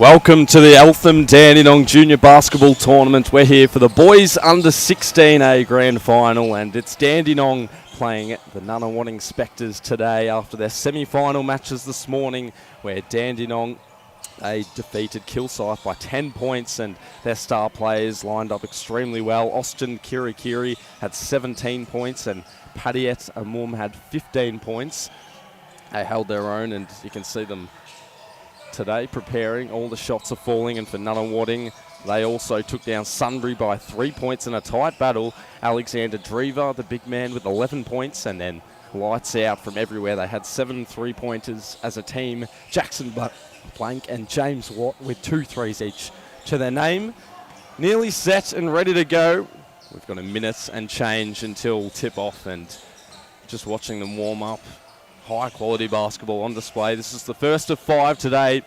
Welcome to the Eltham and Dandenong Junior Basketball Tournament. We're here for the boys under 16A Grand Final, and it's Dandenong playing the Nunawading Spectres today after their semi-final matches this morning, where Dandenong they defeated Kilsyth by 10 points, and their star players lined up extremely well. Austin Kirikiri had 17 points, and Padiet Amum had 15 points. They held their own, and you can see them today preparing. All the shots are falling, and for Nunawading, they also took down Sunbury by 3 points in a tight battle. Alexander Drever, the big man, with 11 points, and then lights out from everywhere. They had 7 3-pointers as a team. Jackson Blank and James Watt with 2 threes each to their name. Nearly set and ready to go. We've got a minute and change until tip-off, and just watching them warm up. High quality basketball on display. This is the first of 5 today.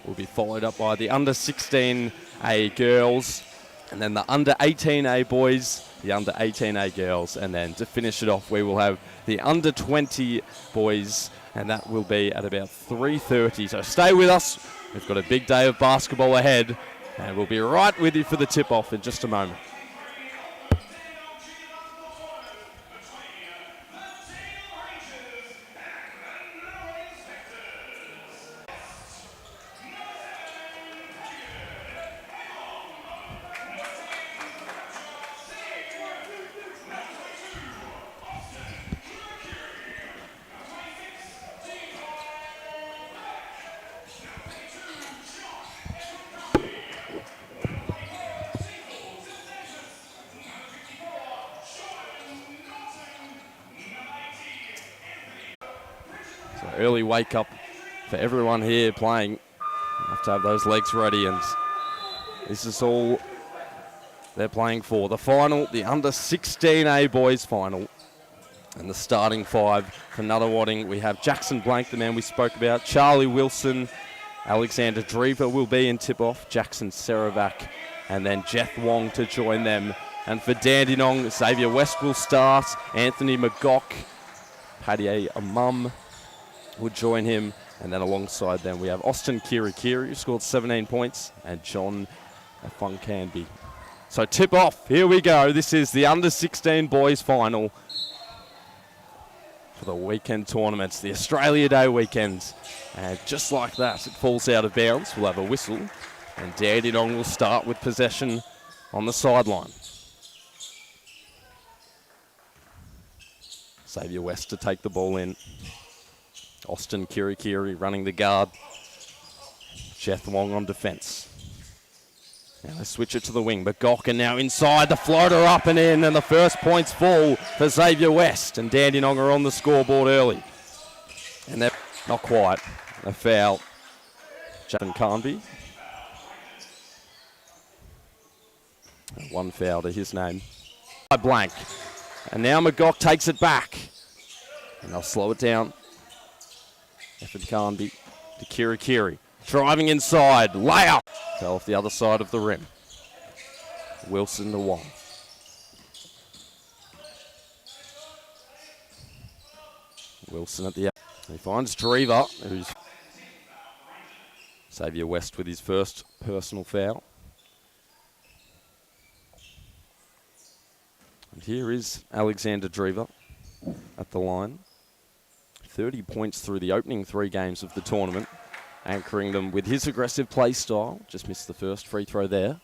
Will be followed up by the under 16A girls, and then the under 18A boys, the under 18A girls, and then to finish it off we will have the under 20 boys, and that will be at about 3:30. So stay with us. We've got a big day of basketball ahead, and we'll be right with you for the tip-off in just a moment. Early wake up for everyone here playing. You have to have those legs ready, and this is all they're playing for. The final, the under 16A boys final, and the starting 5 for Nunawading. We have Jackson Blank, the man we spoke about, Charlie Wilson, Alexander Drever will be in tip-off, Jackson Seravac, and then Jeff Wong to join them. And for Dandenong, Xavier West will start, Anthony McGock, Paddy Amum would join him, and then alongside them we have Austin Kirikiri, who scored 17 points, and John Funcanby. So tip off, here we go. This is the under 16 boys final for the weekend tournaments, the Australia Day weekend. And just like that, it falls out of bounds. We'll have a whistle, and Dandenong will start with possession on the sideline. Xavier West to take the ball in. Austin Kirikiri running the guard. Jeff Wong on defence. Now they switch it to the wing. McGock now inside, the floater up and in, and the first points fall for Xavier West. And Dandenong are on the scoreboard early. And they're not quite. A foul. Jaden Carnby. One foul to his name. Blank. And now McGock takes it back. And they'll slow it down. Effin Carnby to Kirikiri. Driving inside. Layup. Fell off the other side of the rim. Wilson to Wong. Wilson at the end. He finds Drever, who's Xavier West with his first personal foul. And here is Alexander Drever at the line. 30 points through the opening 3 games of the tournament, anchoring them with his aggressive play style. Just missed the first free throw there.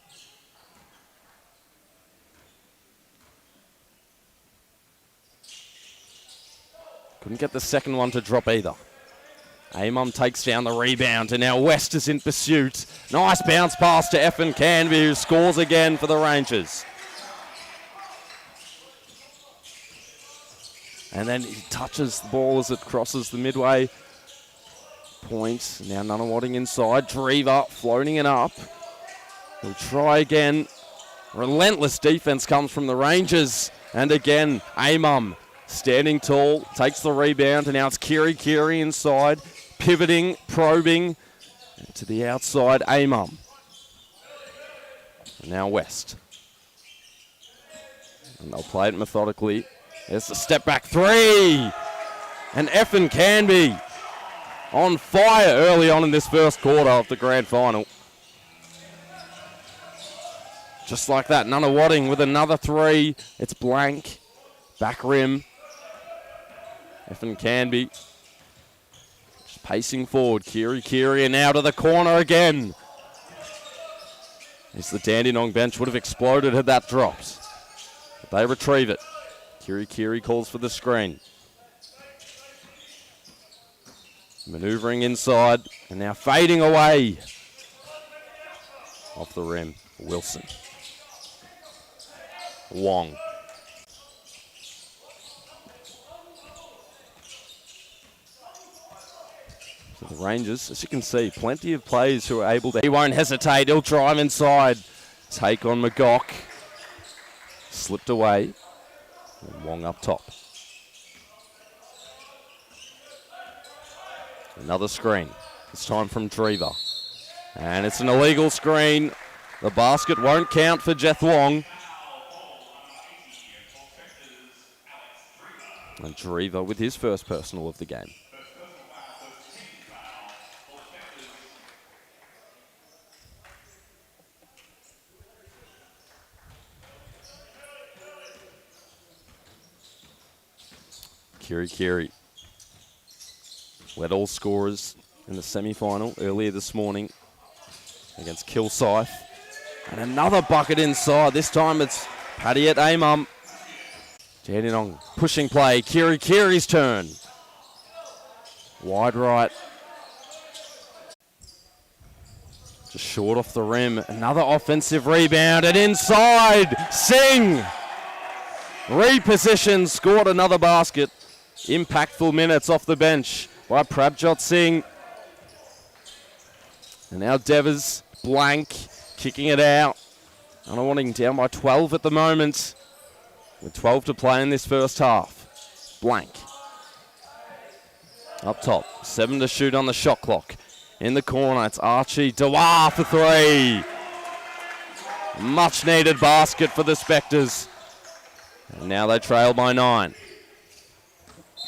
Couldn't get the second one to drop either. Amum takes down the rebound, and now West is in pursuit. Nice bounce pass to Effin Canby, who scores again for the Rangers. And then he touches the ball as it crosses the midway point. Now Nunawading inside. Drever floating it up. He'll try again. Relentless defense comes from the Rangers. And again, Amum standing tall, takes the rebound, and now it's Kirikiri inside. Pivoting, probing, to the outside, Amum. And now West. And they'll play it methodically. There's the step back 3. And Effin Canby on fire early on in this first quarter of the grand final. Just like that, Nunawading with another three. It's blank. Back rim. Effin Canby. Just pacing forward. Kiri and now to the corner again. As the Dandenong bench would have exploded had that dropped. But they retrieve it. Kiri calls for the screen. Manoeuvring inside and now fading away. Off the rim, Wilson. Wong. So the Rangers, as you can see, plenty of players who are able to... He won't hesitate, he'll drive inside. Take on McGock. Slipped away. And Wong up top. Another screen. This time from Drever. And it's an illegal screen. The basket won't count for Jeth Wong. And Drever with his first personal of the game. Kiri led all scorers in the semi-final earlier this morning against Kilsyth. And another bucket inside. This time it's Paddy at Amum. Dandenong pushing play. Kiri's turn. Wide right. Just short off the rim. Another offensive rebound and inside. Singh. Repositioned, scored another basket. Impactful minutes off the bench by Prabjot Singh. And now Devers, blank, kicking it out. Nunawading down by 12 at the moment. With 12 to play in this first half. Blank. Up top, 7 to shoot on the shot clock. In the corner, it's Archie Dewar for 3. Much needed basket for the Spectres. And now they trail by 9.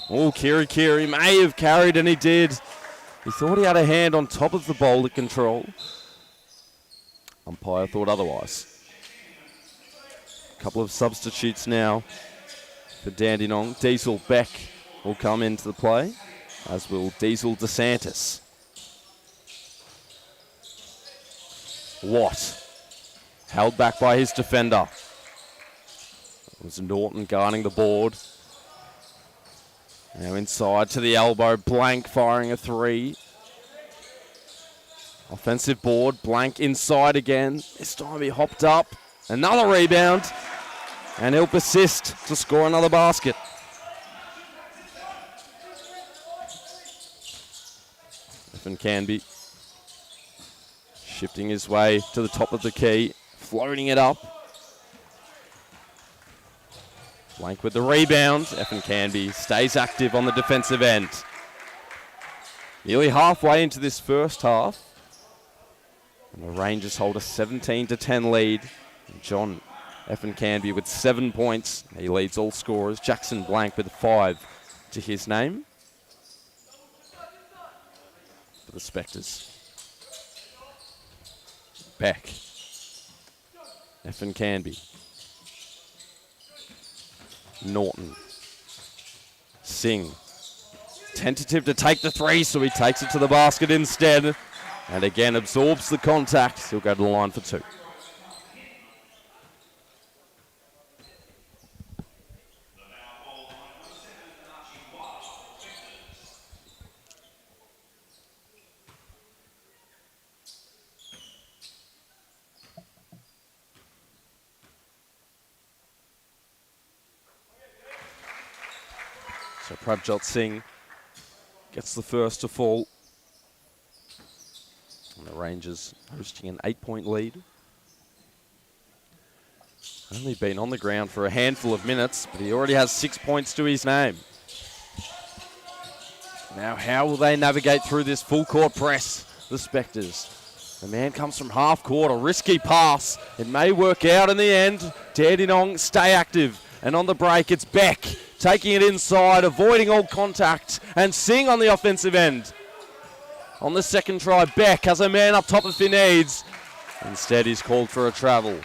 Oh, Kiri may have carried, and he did. He thought he had a hand on top of the boulder control. Umpire thought otherwise. A couple of substitutes now for Dandenong. Diesel Beck will come into the play, as will Diesel DeSantis. Watt, held back by his defender. It was Norton guarding the board. Now inside to the elbow, Blank firing a 3. Offensive board, Blank inside again. This time he hopped up. Another rebound. And he'll persist to score another basket. Effin Canby shifting his way to the top of the key, floating it up. Blank with the rebound. Effin Canby stays active on the defensive end. Nearly halfway into this first half. And the Rangers hold a 17-10 lead. And John Effin Canby with 7 points. He leads all scorers. Jackson Blank with 5 to his name. For the Spectres. Beck. Effin Canby. Norton. Singh. Tentative to take the 3, so he takes it to the basket instead. And again absorbs the contact. He'll go to the line for 2. So Prabjot Singh gets the first to fall. And the Rangers hosting an 8-point lead. Only been on the ground for a handful of minutes, but he already has 6 points to his name. Now how will they navigate through this full court press, the Spectres? The man comes from half court, a risky pass. It may work out in the end. Dandenong stay active. And on the break, it's Beck taking it inside, avoiding all contact, and Singh on the offensive end. On the second try, Beck has a man up top if he needs. Instead, he's called for a travel.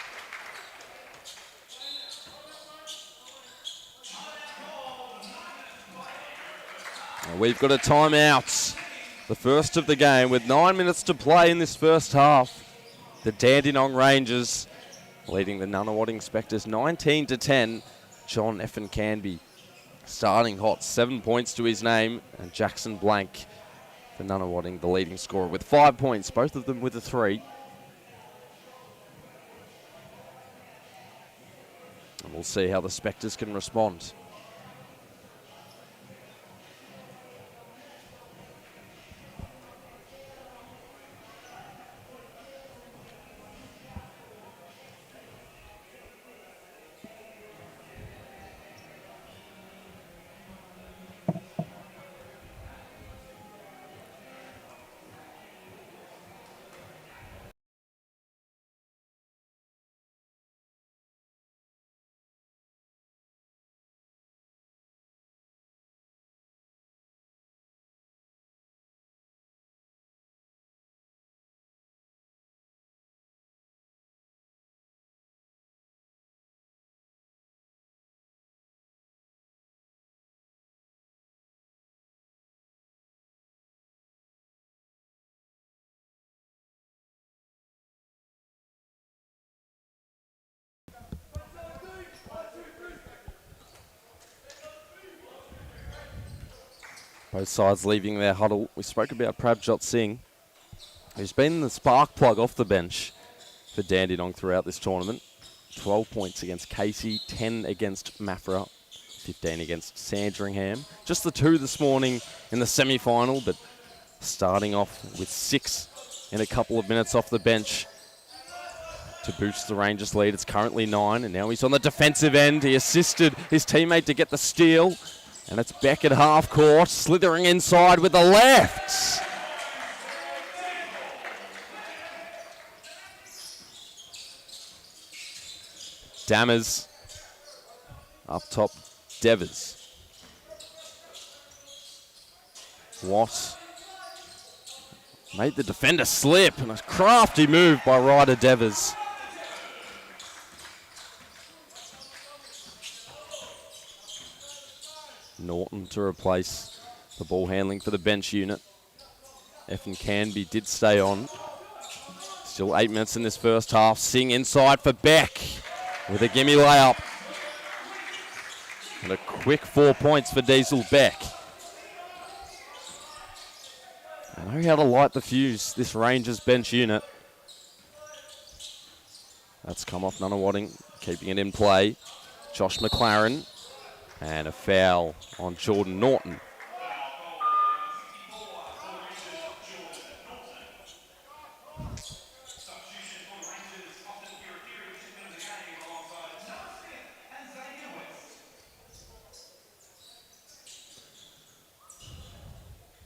And we've got a timeout. The first of the game with 9 minutes to play in this first half. The Dandenong Rangers leading the Nunawading Spectres 19-10. John Effin Canby starting hot, 7 points to his name, and Jackson Blank for Nunawading, the leading scorer, with 5 points, both of them with a 3. And we'll see how the Spectres can respond. Both sides leaving their huddle. We spoke about Prabjot Singh, who's been the spark plug off the bench for Dandenong throughout this tournament. 12 points against Casey, 10 against Maffra, 15 against Sandringham. Just the 2 this morning in the semi-final, but starting off with 6 in a couple of minutes off the bench to boost the Rangers' lead. It's currently 9, and now he's on the defensive end. He assisted his teammate to get the steal. And it's Beck at half court, slithering inside with the left. Dammers up top, Devers. Watt made the defender slip, and a crafty move by Ryder Devers. Norton to replace the ball handling for the bench unit. Effin Canby did stay on. Still 8 minutes in this first half. Singh inside for Beck with a gimme layup. And a quick 4 points for Diesel Beck. I know how to light the fuse, this Rangers bench unit. That's come off Nunawading, keeping it in play. Josh McLaren. And a foul on Jordan Norton.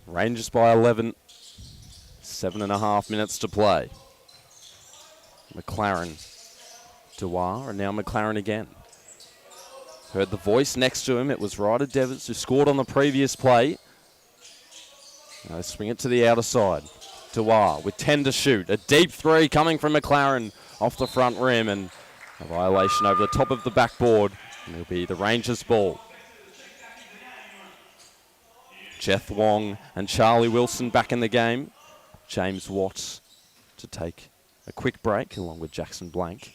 Rangers by 11. 7.5 minutes to play. McLaren, Dewar, and now McLaren again. Heard the voice next to him. It was Ryder Devers who scored on the previous play. Now they swing it to the outer side. Dewar with 10 to shoot. A deep 3 coming from McLaren off the front rim, and a violation over the top of the backboard. And it'll be the Rangers ball. Jeff Wong and Charlie Wilson back in the game. James Watts to take a quick break along with Jackson Blank.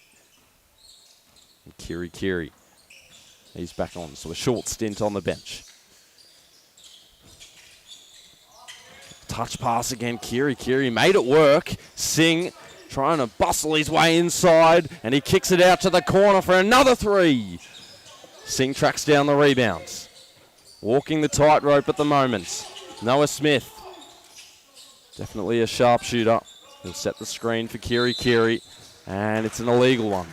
And Kiri. He's back on, so a short stint on the bench. Touch pass again, Kiri made it work. Singh trying to bustle his way inside, and he kicks it out to the corner for another 3. Singh tracks down the rebounds. Walking the tightrope at the moment. Noah Smith, definitely a sharpshooter. He'll set the screen for Kiri, and it's an illegal one.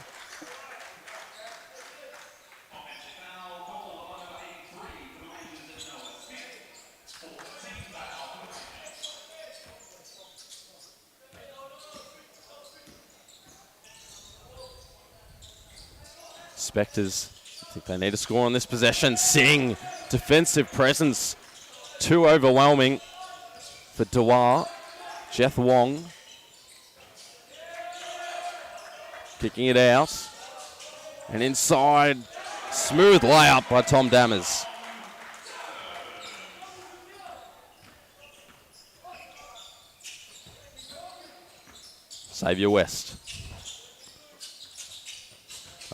Spectres, I think they need a score on this possession. Singh, defensive presence, too overwhelming for Dewar. Jeff Wong kicking it out. And inside, smooth layup by Tom Dammers. Xavier West.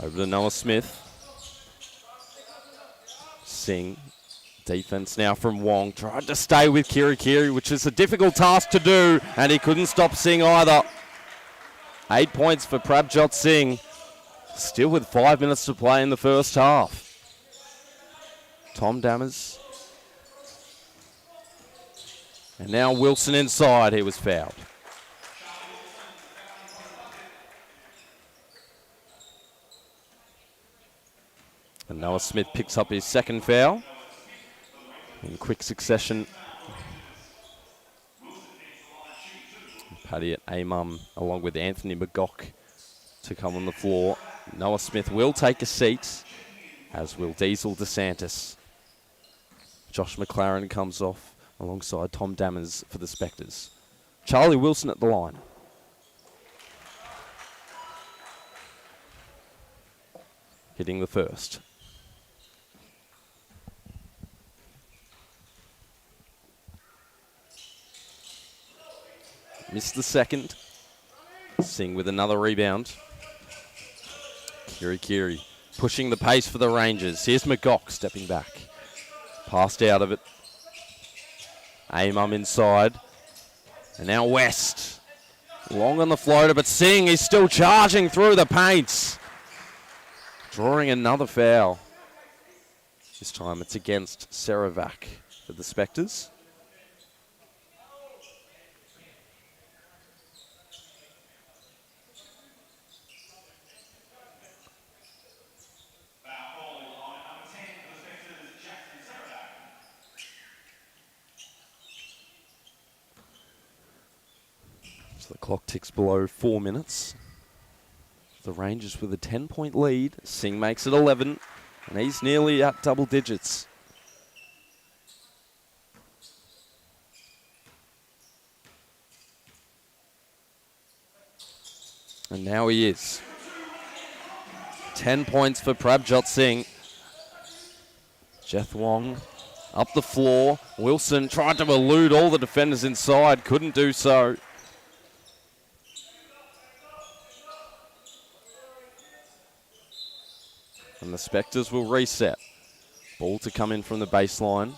Over to Noah Smith. Singh. Defense now from Wong. Tried to stay with Kiri, which is a difficult task to do, and he couldn't stop Singh either. 8 points for Prabjot Singh. Still with 5 minutes to play in the first half. Tom Dammers. And now Wilson inside. He was fouled. And Noah Smith picks up his second foul in quick succession. Paddy at Amum along with Anthony McGock to come on the floor. Noah Smith will take a seat, as will Diesel DeSantis. Josh McLaren comes off alongside Tom Dammers for the Spectres. Charlie Wilson at the line. Hitting the first. Missed the second. Singh with another rebound. Kiri pushing the pace for the Rangers. Here's McGock stepping back. Passed out of it. Amum inside. And now West. Long on the floater, but Singh is still charging through the paints. Drawing another foul. This time it's against Seravac for the Spectres. So the clock ticks below 4 minutes. The Rangers with a 10-point lead. Singh makes it 11, and he's nearly at double digits. And now he is. 10 points for Prabjot Singh. Jeth Wong up the floor. Wilson tried to elude all the defenders inside, couldn't do so. And the Spectres will reset. Ball to come in from the baseline.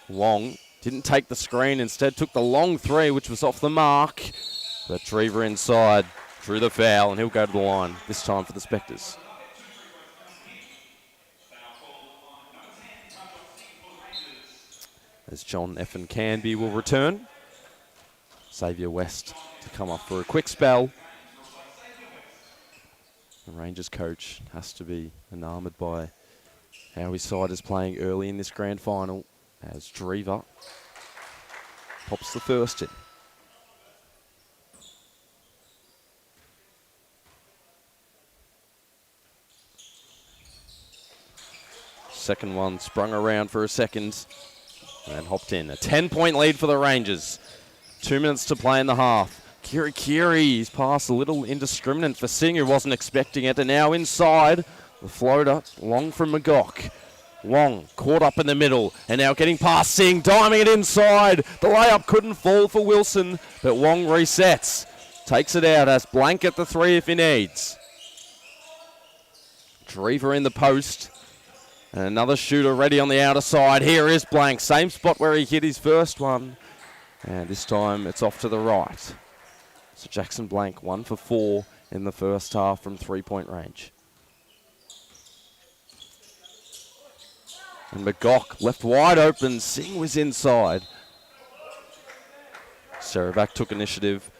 Wong didn't take the screen, instead took the long three, which was off the mark. But Drever inside drew the foul, and he'll go to the line, this time for the Spectres. As John F. Canby will return. Xavier West to come up for a quick spell. The Rangers coach has to be enamoured by how his side is playing early in this grand final, as Drever pops the first in. Second one sprung around for a second and hopped in. A 10-point lead for the Rangers. 2 minutes to play in the half. Kiri's pass a little indiscriminate for Singh, who wasn't expecting it. And now inside, the floater, long from McGock. Wong caught up in the middle, and now getting past Singh, diming it inside. The layup couldn't fall for Wilson, but Wong resets. Takes it out, has Blank at the three if he needs. Drever in the post. And another shooter ready on the outer side. Here is Blank, same spot where he hit his first one. And this time it's off to the right. So Jackson Blank 1 for 4 in the first half from 3-point range. And McGock left wide open. Singh was inside. Seravac took initiative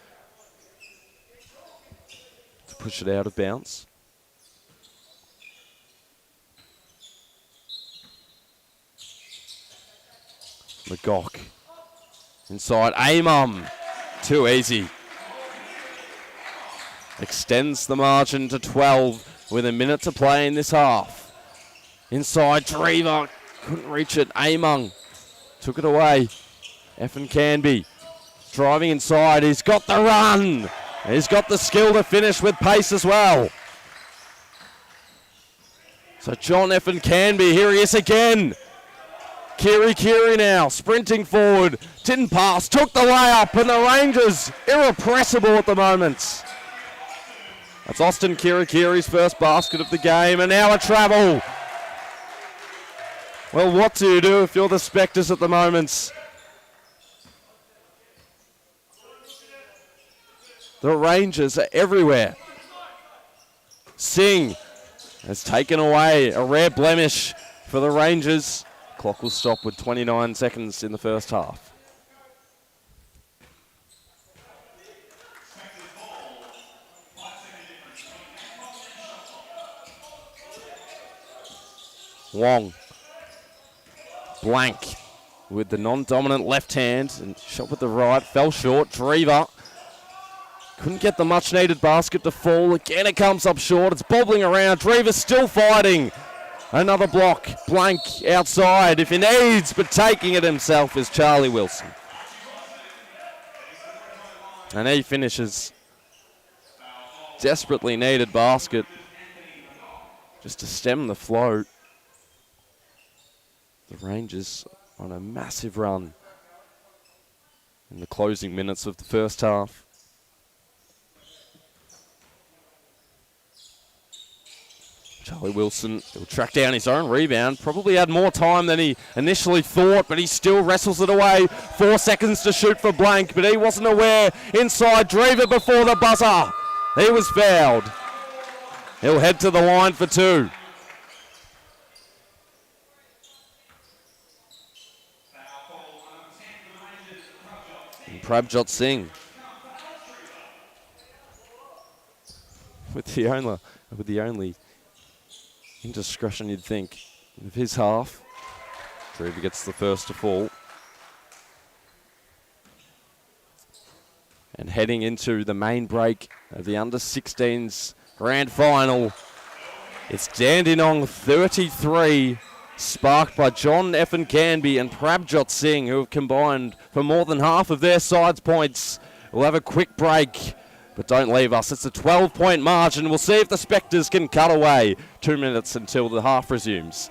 to push it out of bounds. McGock inside. Amum. Too easy. Extends the margin to 12 with a minute to play in this half. Inside, Drever couldn't reach it. Amung took it away. Effin Canby driving inside. He's got the run. He's got the skill to finish with pace as well. So John Effin Canby, here he is again. Kiri now, sprinting forward, didn't pass, took the layup, and the Rangers irrepressible at the moment. That's Austin Kiri's first basket of the game, and now a travel. Well, what do you do if you're the Spectres at the moment? The Rangers are everywhere. Singh has taken away a rare blemish for the Rangers. Clock will stop with 29 seconds in the first half. Wong. Blank with the non-dominant left hand and shot with the right. Fell short. Drever couldn't get the much-needed basket to fall. Again, it comes up short. It's bobbling around. Drever still fighting. Another block. Blank outside if he needs, but taking it himself is Charlie Wilson. And he finishes. Desperately needed basket just to stem the flow. The Rangers on a massive run in the closing minutes of the first half. Charlie Wilson will track down his own rebound. Probably had more time than he initially thought, but he still wrestles it away. 4 seconds to shoot for Blank, but he wasn't aware. Inside, Drever before the buzzer. He was fouled. He'll head to the line for 2. And Prabjot Singh with the only indiscretion you'd think of his half. Drever gets the first to fall. And heading into the main break of the under-16s grand final, it's Dandenong 33, sparked by John Effin Canby and Prabjot Singh, who have combined for more than half of their side's points. We'll have a quick break, but don't leave us. It's a 12-point margin. We'll see if the Spectres can cut away. 2 minutes until the half resumes.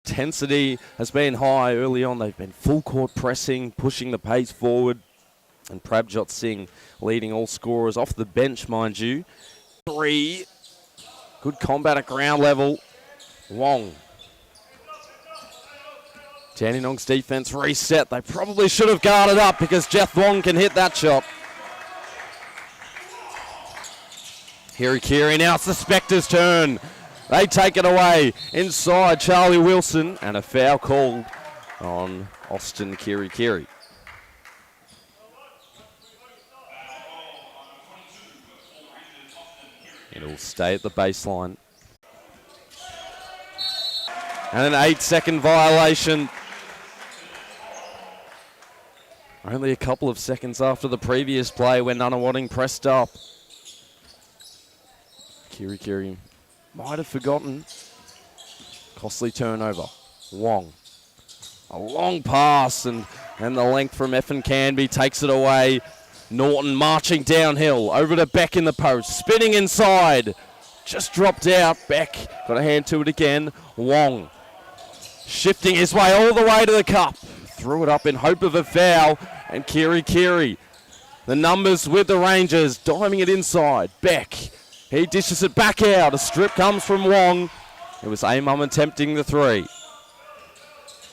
Intensity has been high early on. They've been full court pressing, pushing the pace forward. And Prabjot Singh leading all scorers off the bench, mind you. 3. Good combat at ground level. Wong. Dandenong's defense reset. They probably should have guarded up because Jeff Wong can hit that shot. Kiri now. It's the Spectres' turn. They take it away inside Charlie Wilson, and a foul called on Austin Kiri. It'll stay at the baseline. And an 8-second violation. Only a couple of seconds after the previous play when Nunawading pressed up. Kiri might have forgotten. Costly turnover. Wong. A long pass and the length from Effin Canby takes it away. Norton marching downhill. Over to Beck in the post. Spinning inside. Just dropped out. Beck got a hand to it again. Wong shifting his way all the way to the cup. Threw it up in hope of a foul. And Kiri. The numbers with the Rangers. Diming it inside. Beck. He dishes it back out. A strip comes from Wong. It was Amum attempting the three.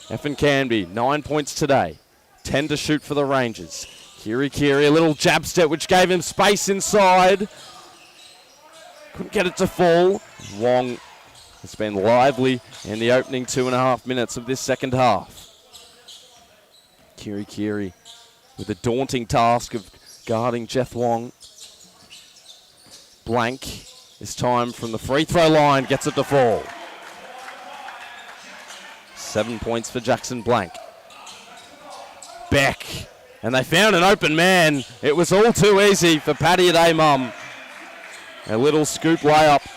Effin Canby, 9 points today. 10 to shoot for the Rangers. Kiri, a little jab step which gave him space inside. Couldn't get it to fall. Wong has been lively in the opening 2.5 minutes of this second half. Kiri with the daunting task of guarding Jeff Wong. Blank this time from the free throw line, gets it to fall. 7 points for Jackson Blank. Beck, and they found an open man. It was all too easy for Paddy at Amum. A little scoop layup.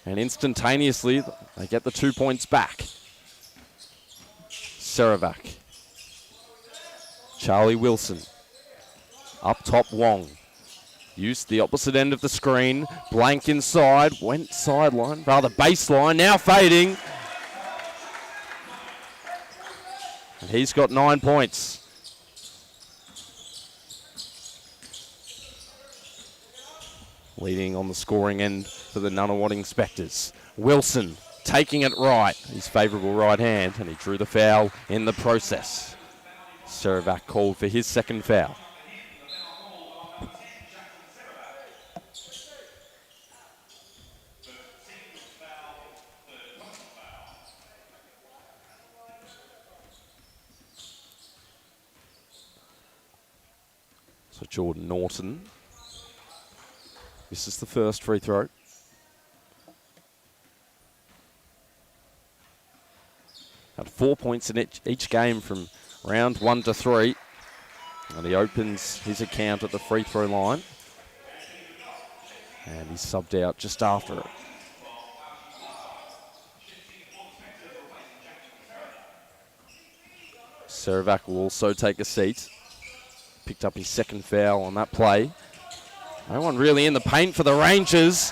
And instantaneously, they get the 2 points back. Serovac. Charlie Wilson. Up top, Wong. Used the opposite end of the screen. Blank inside. Went sideline, rather baseline. Now fading. And he's got 9 points. Leading on the scoring end for the Nunawading Spectres. Wilson taking it right. His favourable right hand. And he drew the foul in the process. Serovac called for his second foul. So Jordan Norton misses the first free throw. Had 4 points in each game from round 1 to 3. And he opens his account at the free throw line. And he's subbed out just after it. Serovac will also take a seat. Picked up his second foul on that play. No one really in the paint for the Rangers.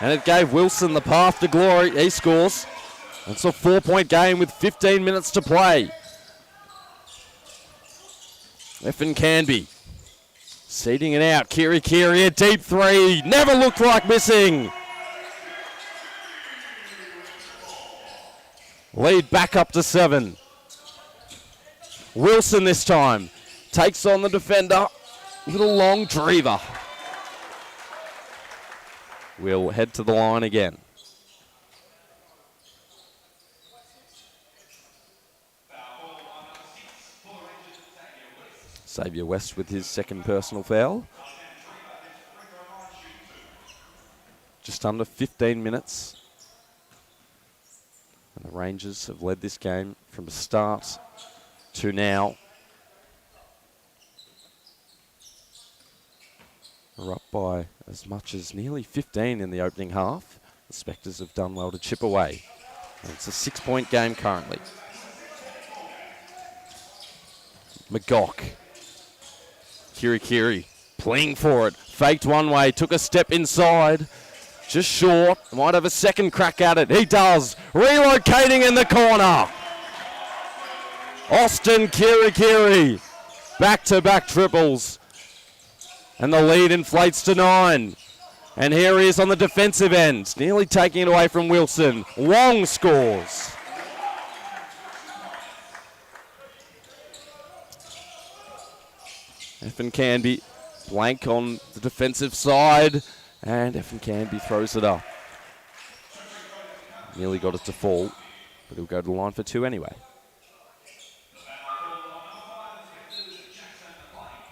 And it gave Wilson the path to glory. He scores. It's a 4-point game with 15 minutes to play. Effin Canby. Seeding it out. Kiri, a deep three. Never looked like missing. Lead back up to 7. Wilson this time. Takes on the defender. Little long dreamer. We'll head to the line again. Xavier West with his second personal foul. Just under 15 minutes. And the Rangers have led this game from the start to now. We're up by as much as nearly 15 in the opening half. The Spectres have done well to chip away. And it's a 6-point game currently. McGock. Kiri, playing for it. Faked one way, took a step inside. Just short. Might have a second crack at it. He does. Relocating in the corner. Austin Kiri. Back-to-back triples. And the lead inflates to 9. And here he is on the defensive end. Nearly taking it away from Wilson. Wong scores. Effin Canby blank on the defensive side. And Effin Canby throws it up. Nearly got it to fall. But he'll go to the line for 2 anyway.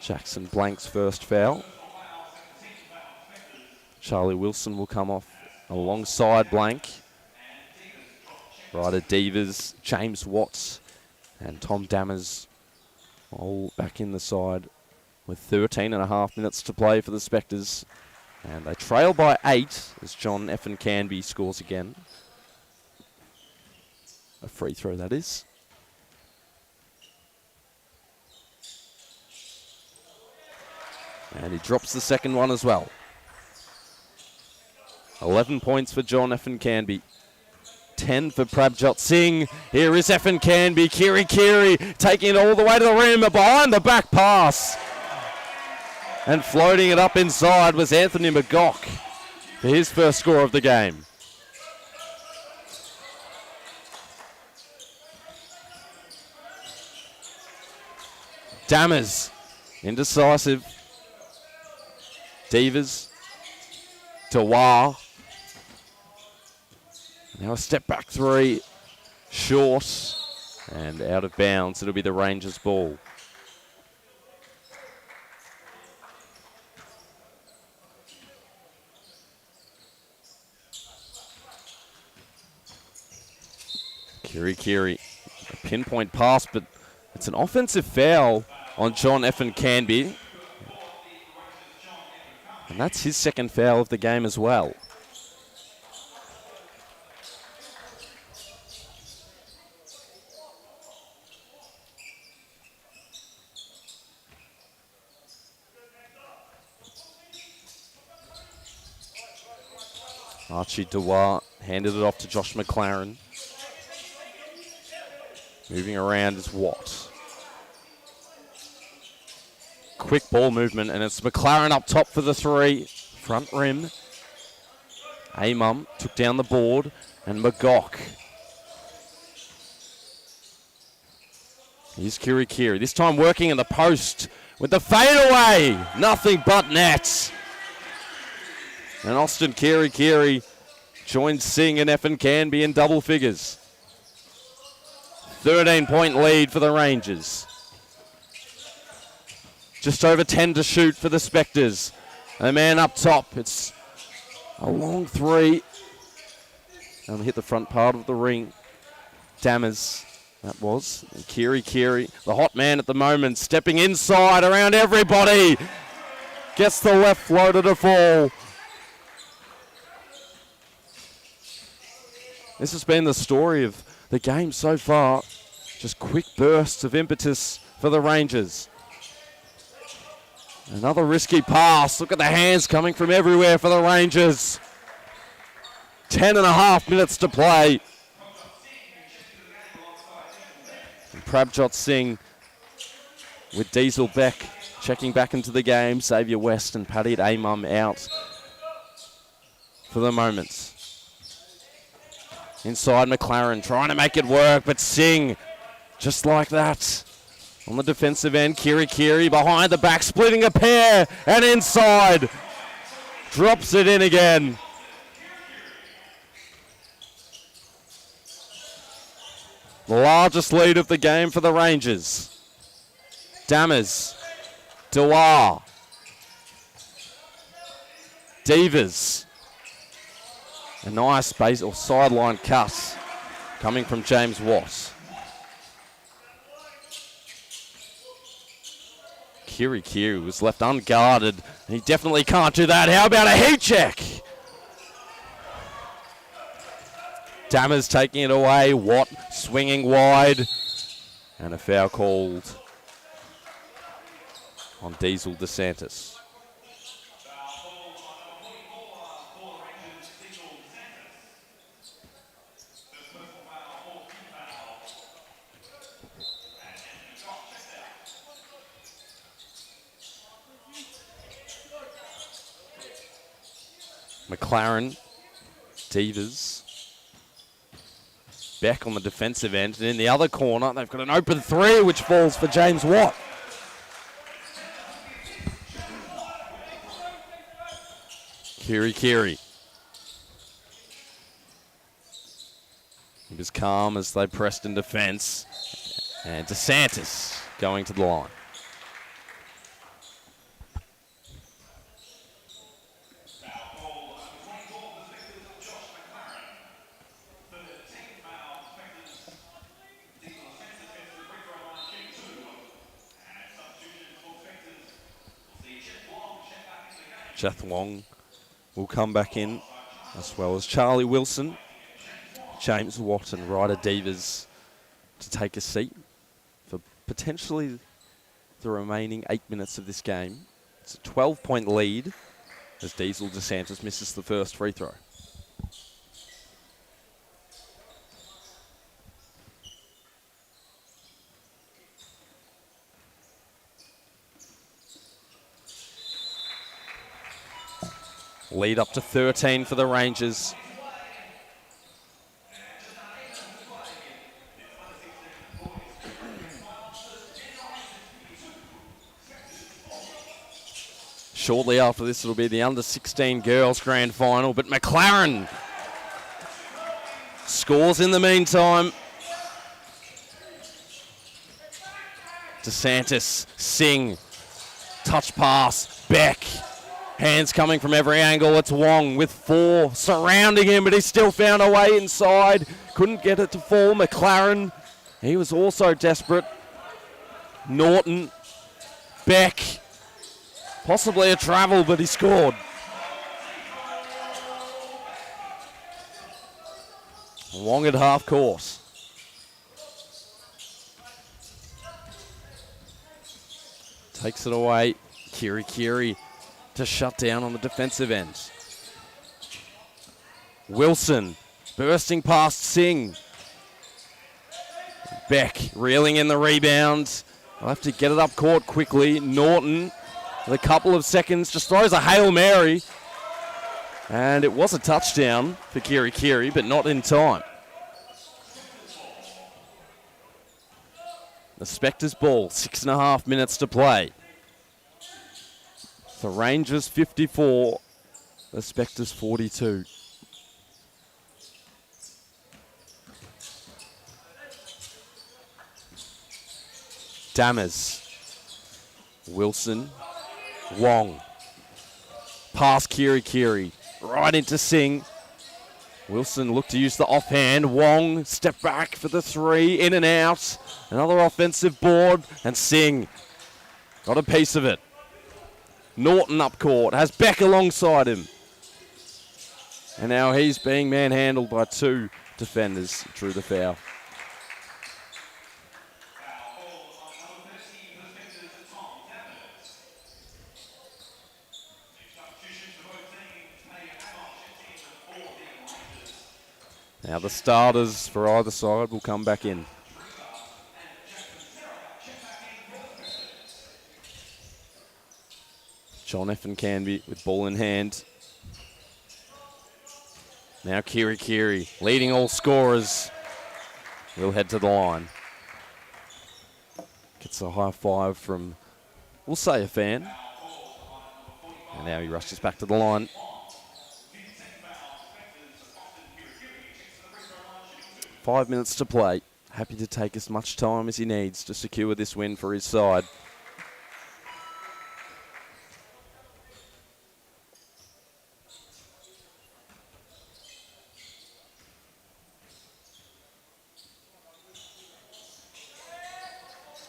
Jackson Blank's first foul. Charlie Wilson will come off alongside Blank. Ryder Devers, James Watts, and Tom Dammers all back in the side with 13.5 minutes to play for the Spectres. And they trail by 8 as John F. Canby scores again. A free throw, that is. And he drops the second one as well. 11 points for John F. Canby. 10 for Prabjot Singh. Here is F. Canby. Kiri taking it all the way to the rim. Behind the back pass. And floating it up inside was Anthony McGock for his first score of the game. Dammers, indecisive. Devers, Dewar. Now a step back three, short and out of bounds. It'll be the Rangers ball. Kiri, a pinpoint pass, but it's an offensive foul on John F. Canby. And that's his second foul of the game as well. Archie Dewar handed it off to Josh McLaren. Moving around is Watt. Quick ball movement, and it's McLaren up top for the three. Front rim. Amum took down the board, and McGock. Here's Kiri. This time working in the post with the fadeaway. Nothing but nets. And Austin Kiri joins Singh and F. Canby in double figures. 13-point lead for the Rangers. Just over 10 to shoot for the Spectres. A man up top. It's a long three. And hit the front part of the ring. Dammers, that was. And Kiri, the hot man at the moment, stepping inside around everybody. Gets the left floater to fall. This has been the story of the game so far. Just quick bursts of impetus for the Rangers. Another risky pass. Look at the hands coming from everywhere for the Rangers. 10.5 minutes to play. And Prabjot Singh with Diesel Beck checking back into the game. Xavier West and Paddy Amum out for the moment. Inside McLaren, trying to make it work, but Singh, just like that. On the defensive end, Kiri behind the back, splitting a pair, and inside. Drops it in again. The largest lead of the game for the Rangers. Dammers, Dewar, Devers. A nice base or sideline cut coming from James Watt. Kiri was left unguarded. He definitely can't do that. How about a heat check? Dammers taking it away. Watt swinging wide. And a foul called on Diesel DeSantis. McLaren, Devers, Beck on the defensive end, and in the other corner, they've got an open three, which falls for James Watt. Kiri. He was calm as they pressed in defense, and DeSantis going to the line. Jeff Wong will come back in, as well as Charlie Wilson, James Watt and Ryder Devers to take a seat for potentially the remaining 8 minutes of this game. It's a 12-point lead as Diesel DeSantis misses the first free throw. Lead up to 13 for the Rangers. Shortly after this, it'll be the under-16 girls grand final, but McLaren scores in the meantime. DeSantis, Singh, touch pass, Beck. Hands coming from every angle. It's Wong with 4 surrounding him, but he still found a way inside. Couldn't get it to fall. McLaren, he was also desperate. Norton, Beck, possibly a travel, but he scored. Wong at half course. Takes it away. Kiri to shut down on the defensive end. Wilson bursting past Singh. Beck reeling in the rebound. I'll have to get it up court quickly. Norton with a couple of seconds just throws a Hail Mary. And it was a touchdown for Kiri, but not in time. The Spectres ball, 6.5 minutes to play. The Rangers 54, the Spectres 42. Dammers, Wilson, Wong. Past Kiri, right into Singh. Wilson looked to use the offhand. Wong, step back for the 3, in and out. Another offensive board, and Singh got a piece of it. Norton up court, has Beck alongside him. And now he's being manhandled by 2 defenders. Drew the foul. Now the starters for either side will come back in. John F. and Canby with ball in hand. Now Kiri, leading all scorers, will head to the line. Gets a high five from, we'll say, a fan. And now he rushes back to the line. Five minutes to play. Happy to take as much time as he needs to secure this win for his side.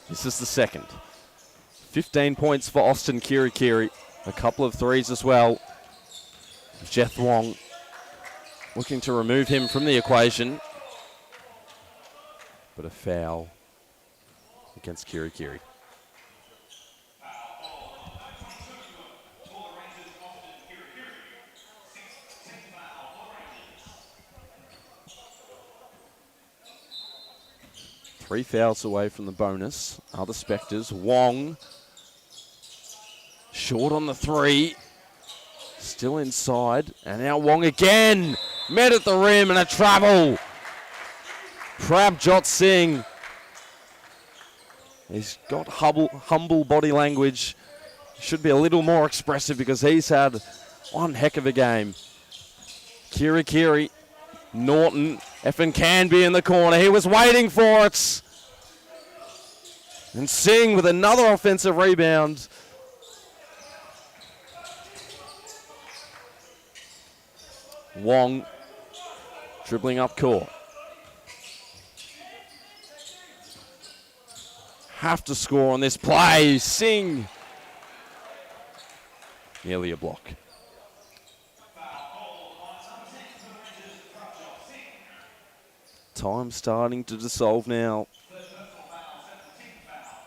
This is the second. 15 points for Austin Kiri. A couple of threes as well. Jeff Wong looking to remove him from the equation. But a foul against Kiri. Three fouls away from the bonus are the Spectres. Wong, short on the 3, still inside, and now Wong again, met at the rim and a travel. Prabjot Singh, he's got humble body language, should be a little more expressive because he's had one heck of a game. Kiri, Norton, Effin Canby in the corner. He was waiting for it. And Singh with another offensive rebound. Wong dribbling up court. Have to score on this play. Singh. Nearly a block. Time starting to dissolve now.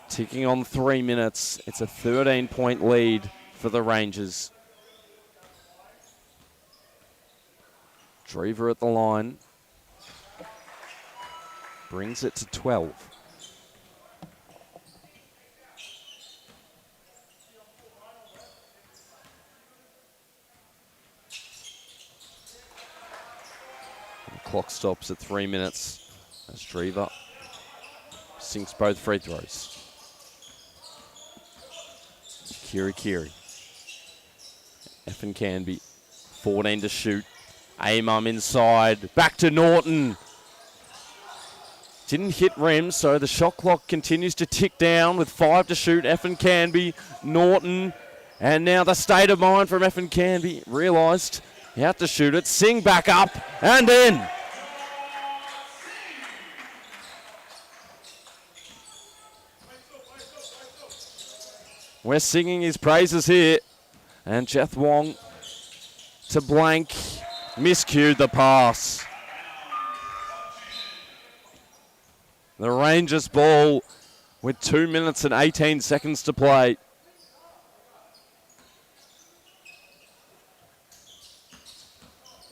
Ticking on 3 minutes. It's a 13-point lead for the Rangers. Drever at the line. Brings it to 12. Clock stops at 3 minutes as Drever sinks both free throws. Kiri. Effin Canby, 14 to shoot. Amum inside, back to Norton. Didn't hit rim, so the shot clock continues to tick down with 5 to shoot. Effin Canby, Norton, and now the state of mind from Effin Canby. Realised he had to shoot it. Sing back up and in. We're singing his praises here. And Jeth Wong to blank. Miscued the pass. The Rangers ball with 2 minutes and 18 seconds to play.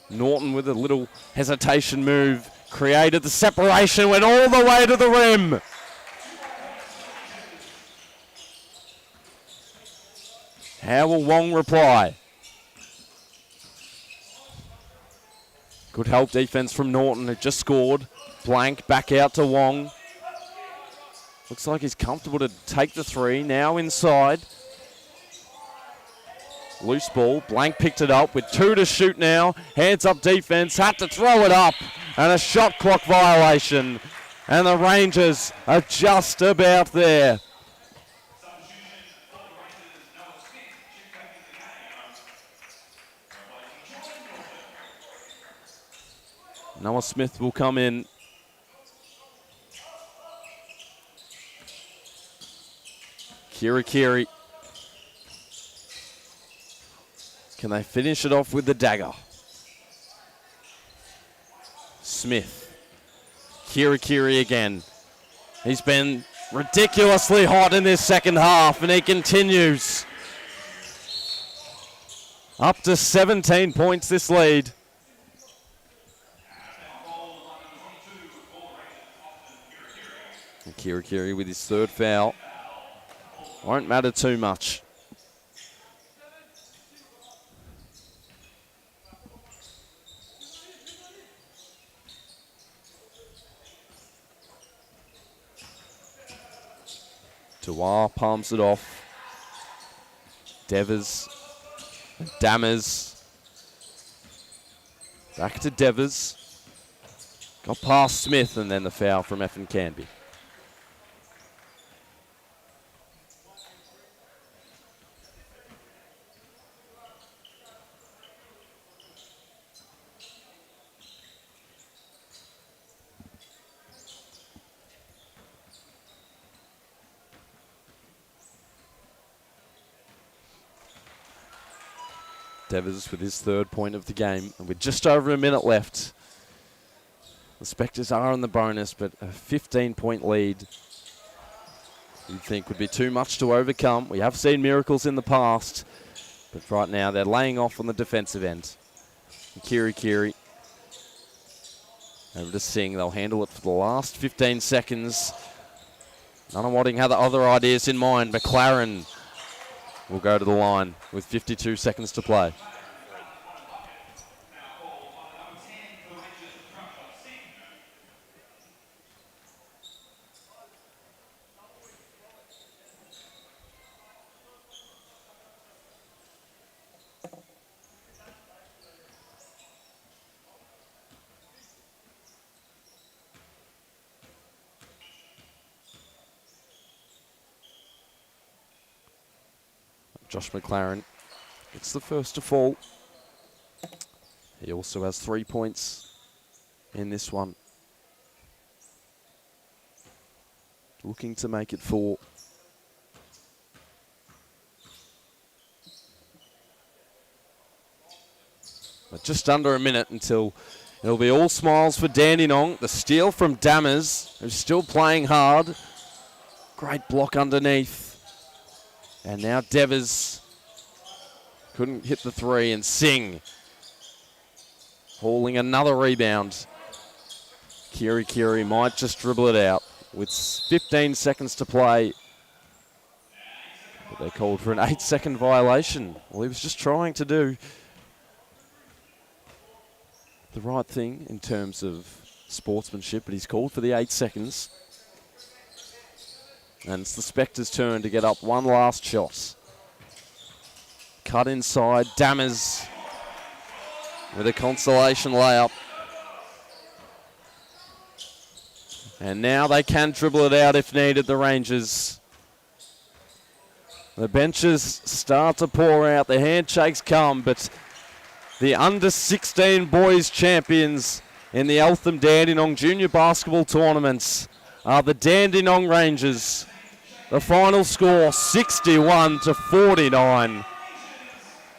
Norton with a little hesitation move. Created the separation, went all the way to the rim. How will Wong reply? Good help defense from Norton, who just scored. Blank, back out to Wong. Looks like he's comfortable to take the three. Now inside. Loose ball. Blank picked it up with 2 to shoot now. Hands up defense. Had to throw it up. And a shot clock violation. And the Rangers are just about there. Noah Smith will come in. Kiri. Can they finish it off with the dagger? Smith. Kiri again. He's been ridiculously hot in this second half, and he continues. Up to 17 points this lead. And Kiri with his third foul. Won't matter too much. Dewar palms it off. Devers. Dammers. Back to Devers. Got past Smith, and then the foul from Effin Canby. Devers with his third point of the game, and with just over a minute left. The Spectres are in the bonus, but a 15-point lead you'd think would be too much to overcome. We have seen miracles in the past, but right now they're laying off on the defensive end. And Kiri. Over to Singh. They'll handle it for the last 15 seconds. Nunawading had other ideas in mind. McLaren will go to the line with 52 seconds to play. Josh McLaren gets the first to fall. He also has 3 points in this one. Looking to make it 4. But just under a minute until It'll be all smiles for Dandenong. The steal from Dammers, who's still playing hard. Great block underneath. And now Devers couldn't hit the three, and Singh hauling another rebound. Kiri might just dribble it out with 15 seconds to play. But they called for an 8-second violation. Well, he was just trying to do the right thing in terms of sportsmanship, but he's called for the 8 seconds. And it's the Spectres' turn to get up one last shot. Cut inside, Dammers with a consolation layup. And now they can dribble it out if needed, the Rangers. The benches start to pour out, the handshakes come, but the under-16 boys champions in the Eltham Dandenong Junior Basketball Tournaments are the Dandenong Rangers. The final score, 61-49.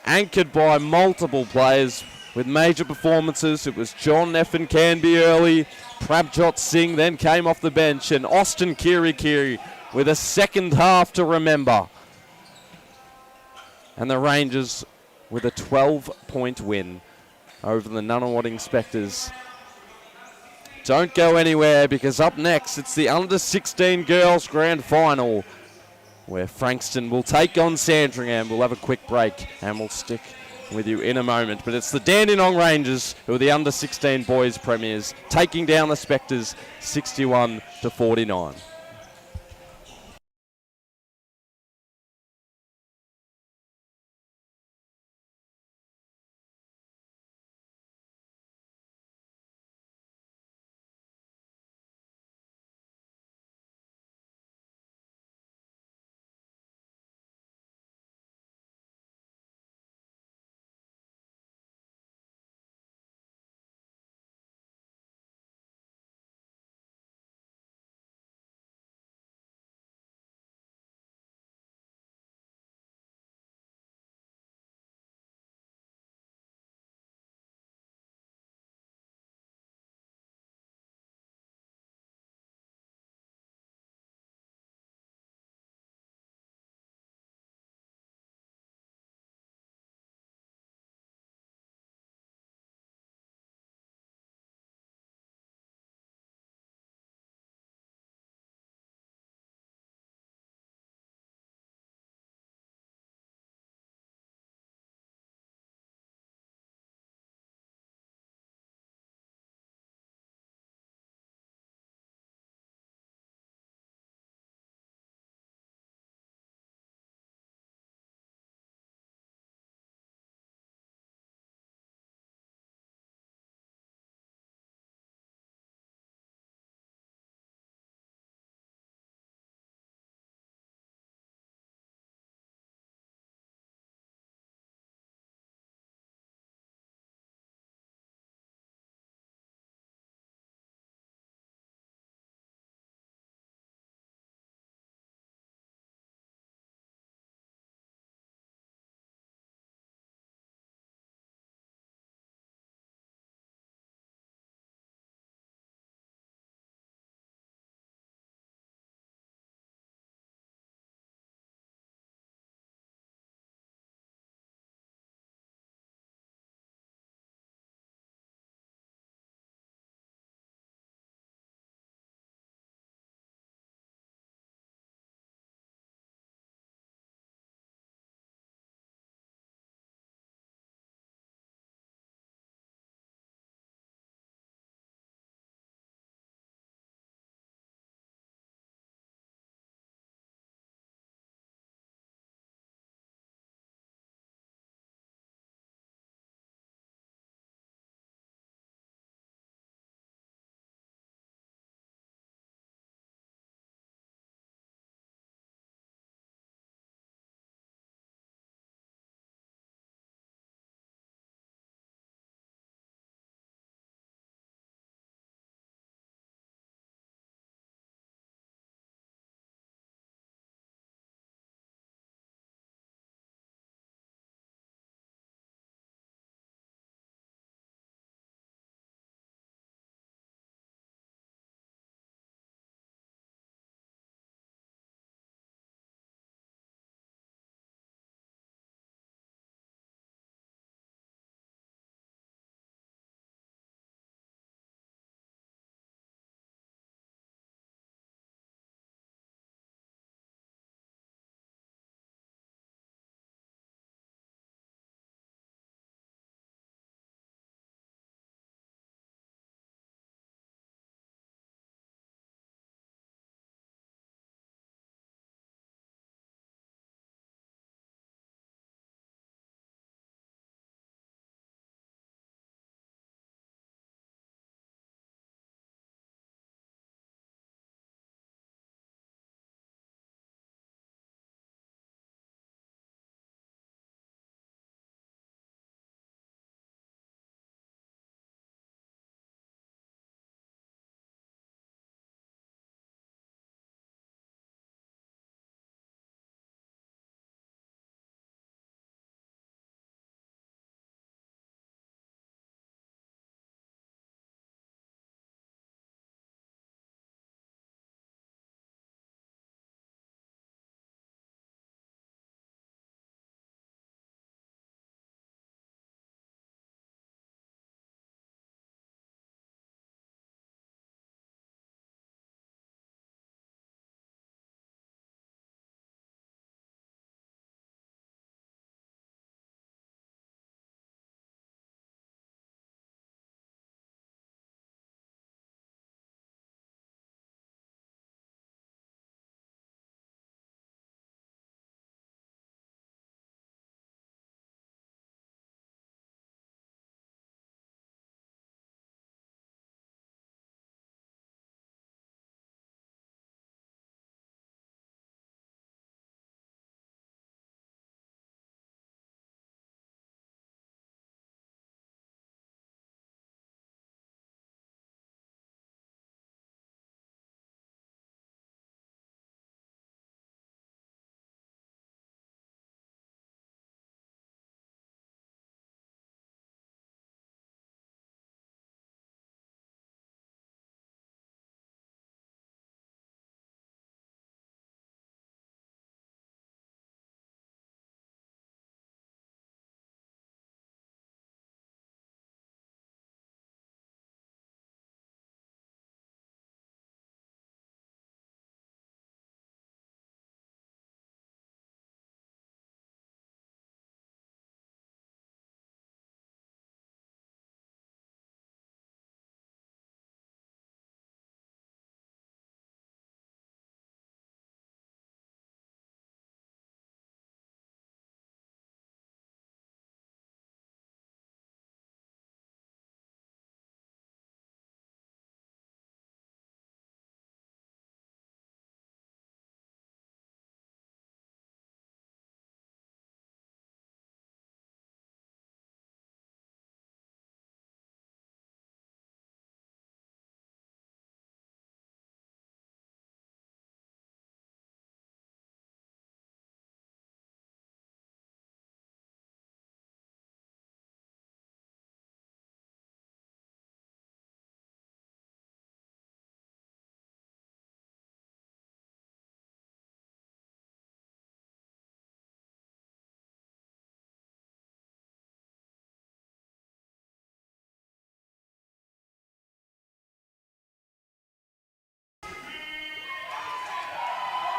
Anchored by multiple players with major performances. It was John Neffin Canby early, Prabjot Singh then came off the bench, and Austin Kiri with a second half to remember. And the Rangers with a 12-point win over the Nunawading Spectres. Don't go anywhere, because up next it's the under-16 girls grand final, where Frankston will take on Sandringham. We'll have a quick break and we'll stick with you in a moment. But it's the Dandenong Rangers, who are the under-16 boys premiers, taking down the Spectres 61-49.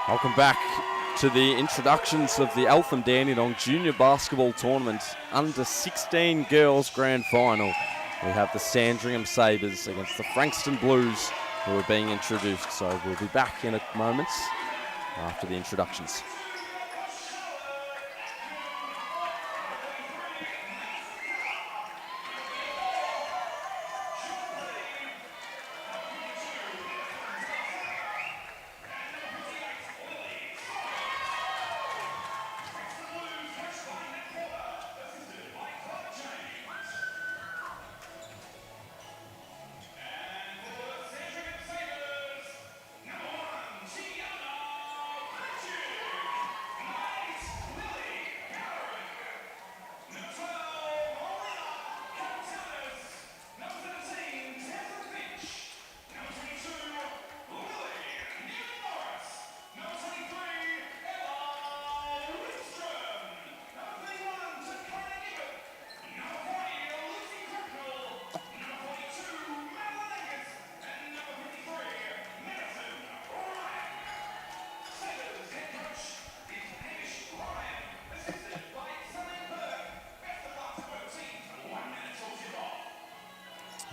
Welcome back to the introductions of the Eltham and Dandenong Junior Basketball Tournament Under 16 Girls Grand Final. We have the Sandringham Sabres against the Frankston Blues, who are being introduced. So we'll be back in a moment after the introductions.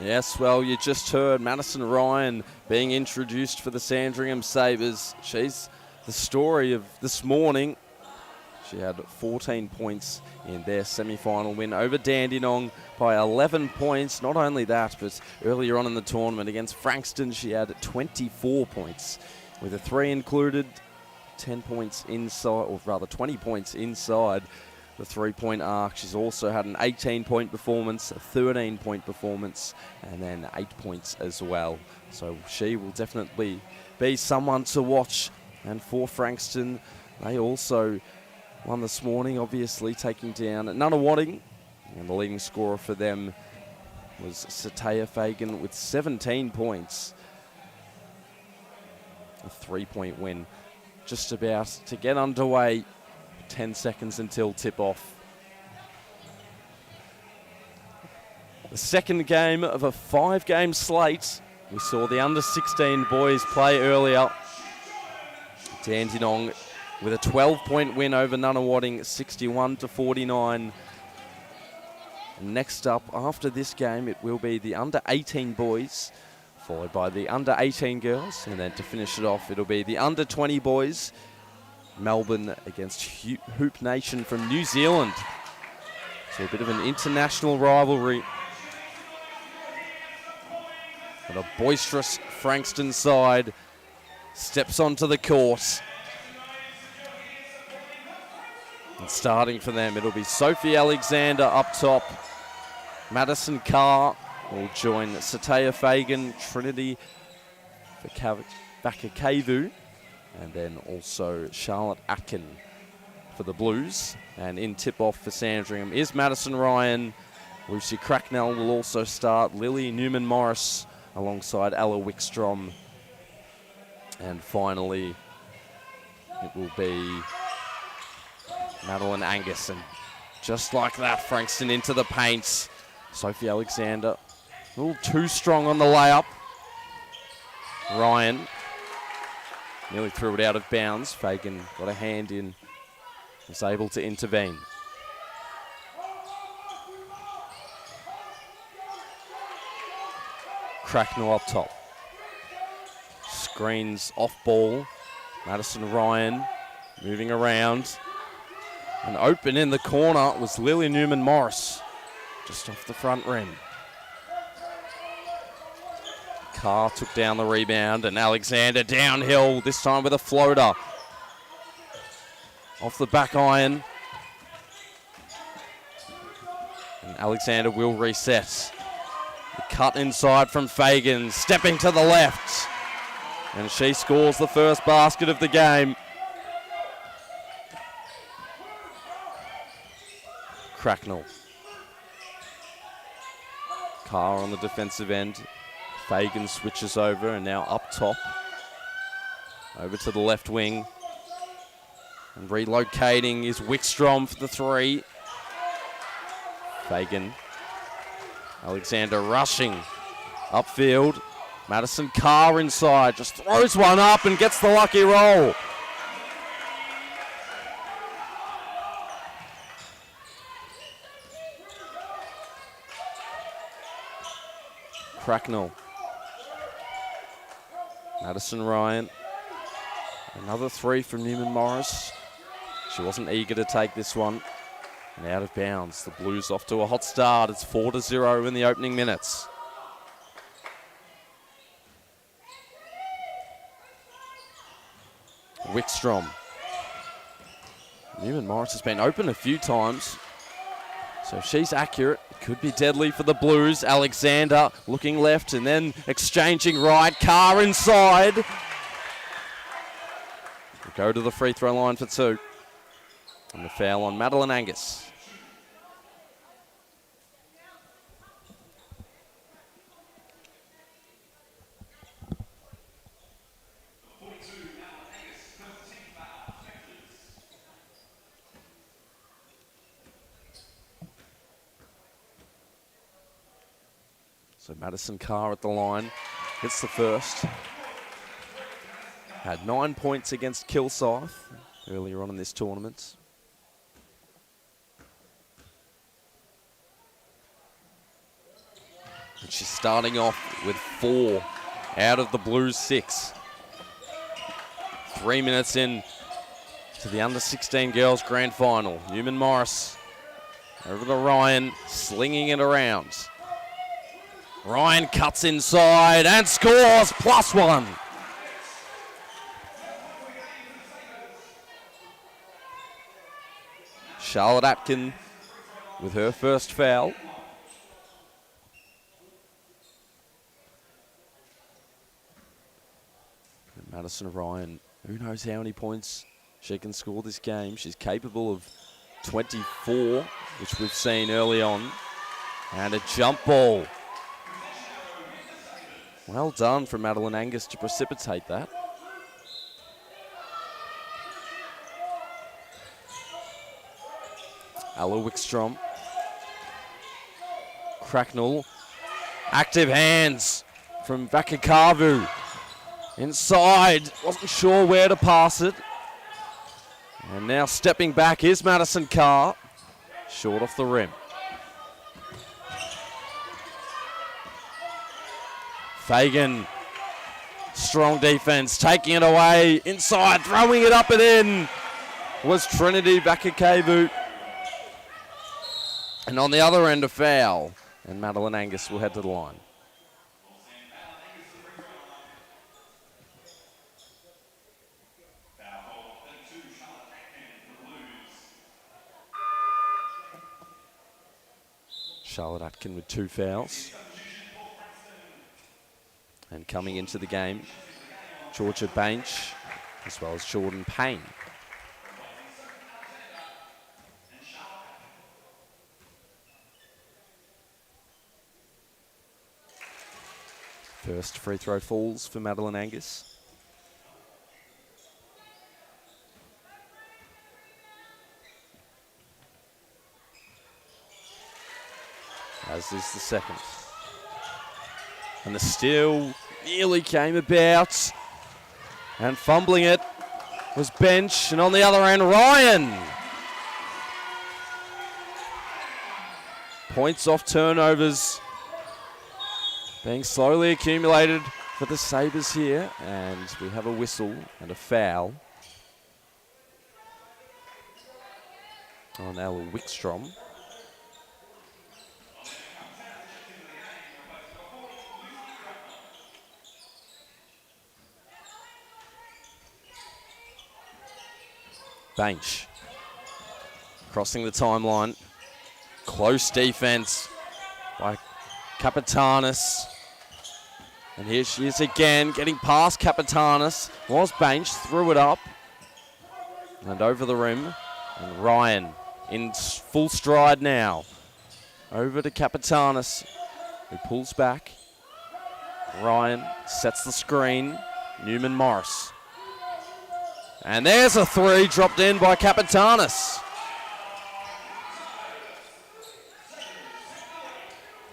Yes, well, you just heard Madison Ryan being introduced for the Sandringham Sabres. She's the story of this morning. She had 14 points in their semi-final win over Dandenong by 11 points. Not only that, but earlier on in the tournament against Frankston, she had 24 points, with a 3 included, 10 points inside, or rather 20 points inside the three-point arc. She's also had an 18-point performance, a 13-point performance, and then 8 points as well. So she will definitely be someone to watch. And for Frankston, they also won this morning, obviously taking down Nunawading. And the leading scorer for them was Sataya Fagan with 17 points. A 3-point win. Just about to get underway. 10 seconds until tip-off. The second game of a 5-game slate. We saw the under-16 boys play earlier. Dandenong with a 12-point win over Nunawading, 61-49. Next up, after this game, it will be the under-18 boys, followed by the under-18 girls, and then to finish it off, it'll be the under-20 boys. Melbourne against Hoop Nation from New Zealand. So a bit of an international rivalry. And a boisterous Frankston side steps onto the court. And starting for them, it'll be Sophie Alexander up top. Madison Carr will join Sataya Fagan, Trinity Vakakevu, and then also Charlotte Atkin for the Blues. And in tip-off for Sandringham is Madison Ryan. Lucy Cracknell will also start. Lily Newman-Morris alongside Ella Wickstrom. And finally, it will be Madeline Angus. And just like that, Frankston into the paint. Sophie Alexander a little too strong on the layup. Ryan nearly threw it out of bounds. Fagan got a hand in, was able to intervene. Cracknell up top. Screens off ball. Madison Ryan moving around. And open in the corner was Lily Newman-Morris, just off the front rim. Carr took down the rebound, and Alexander downhill, this time with a floater. Off the back iron. And Alexander will reset. The cut inside from Fagan, stepping to the left. And she scores the first basket of the game. Cracknell. Carr on the defensive end. Fagan switches over and now up top. Over to the left wing. And relocating is Wickstrom for the three. Fagan. Alexander rushing upfield. Madison Carr inside, just throws one up and gets the lucky roll. Cracknell. Madison Ryan. Another three from Newman Morris. She wasn't eager to take this one. And out of bounds. The Blues off to a hot start. It's 4-0 in the opening minutes. Wickstrom. Newman Morris has been open a few times. So if she's accurate, it could be deadly for the Blues. Alexander looking left and then exchanging right. Carr inside. We'll go to the free throw line for two. And the foul on Madeline Angus. So Madison Carr at the line, hits the first. Had 9 points against Kilsyth earlier on in this tournament. And she's starting off with 4 out of the Blues 6. 3 minutes in to the under-16 girls grand final. Newman Morris over to Ryan, slinging it around. Ryan cuts inside and scores, +1. Charlotte Atkin with her first foul. And Madison Ryan, who knows how many points she can score this game. She's capable of 24, which we've seen early on. And a jump ball. Well done from Madeline Angus to precipitate that. Ella Wickstrom. Cracknell. Active hands from Vakakavu. Inside. Wasn't sure where to pass it. And now stepping back is Madison Carr. Short off the rim. Fagan, strong defense, taking it away, inside, throwing it up and in, was Trinity Vakakavu. And on the other end, a foul, and Madeline Angus will head to the line. Charlotte Atkin with 2 fouls. And coming into the game, Georgia Bainch, as well as Jordan Payne. First free throw falls for Madeline Angus. As is the second. And the steal nearly came about. And fumbling it was Bench. And on the other end, Ryan. Points off turnovers being slowly accumulated for the Sabres here. And we have a whistle and a foul on Ella Wickstrom. Bainch crossing the timeline. Close defense by Kapitanis. And here she is again, getting past Kapitanis. Was Bainch, threw it up. And over the rim. And Ryan in full stride now. Over to Kapitanis, who pulls back. Ryan sets the screen. Newman Morris. And there's a 3 dropped in by Kapitanis.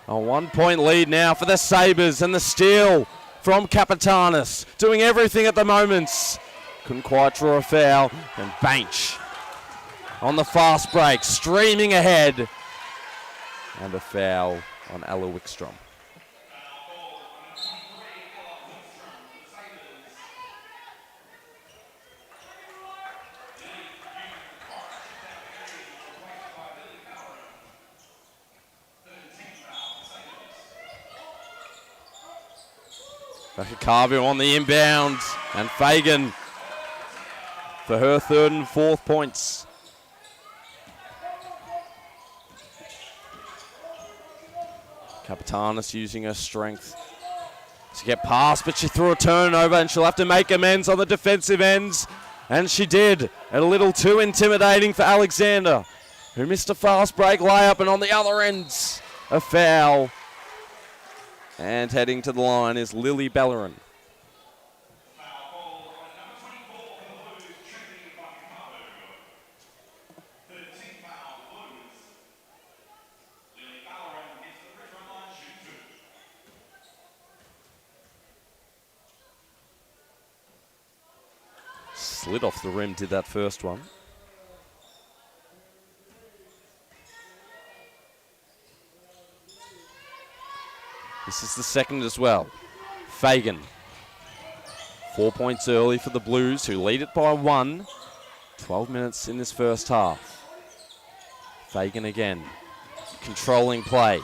A 1-point lead now for the Sabres, and the steal from Kapitanis. Doing everything at the moment. Couldn't quite draw a foul. And Bainch on the fast break, streaming ahead. And a foul on Ella Wickstrom. Vakakavu on the inbound, and Fagan for her third and fourth points. Kapitanis using her strength to get past, but she threw a turnover and she'll have to make amends on the defensive ends. And she did. A little too intimidating for Alexander, who missed a fast break layup, and on the other ends, a foul. And heading to the line is Lily Bellerin. Slid off the rim, did that first one. This is the second as well. Fagan. 4 points early for the Blues, who lead it by 1. 12 minutes in this first half. Fagan again. Controlling play.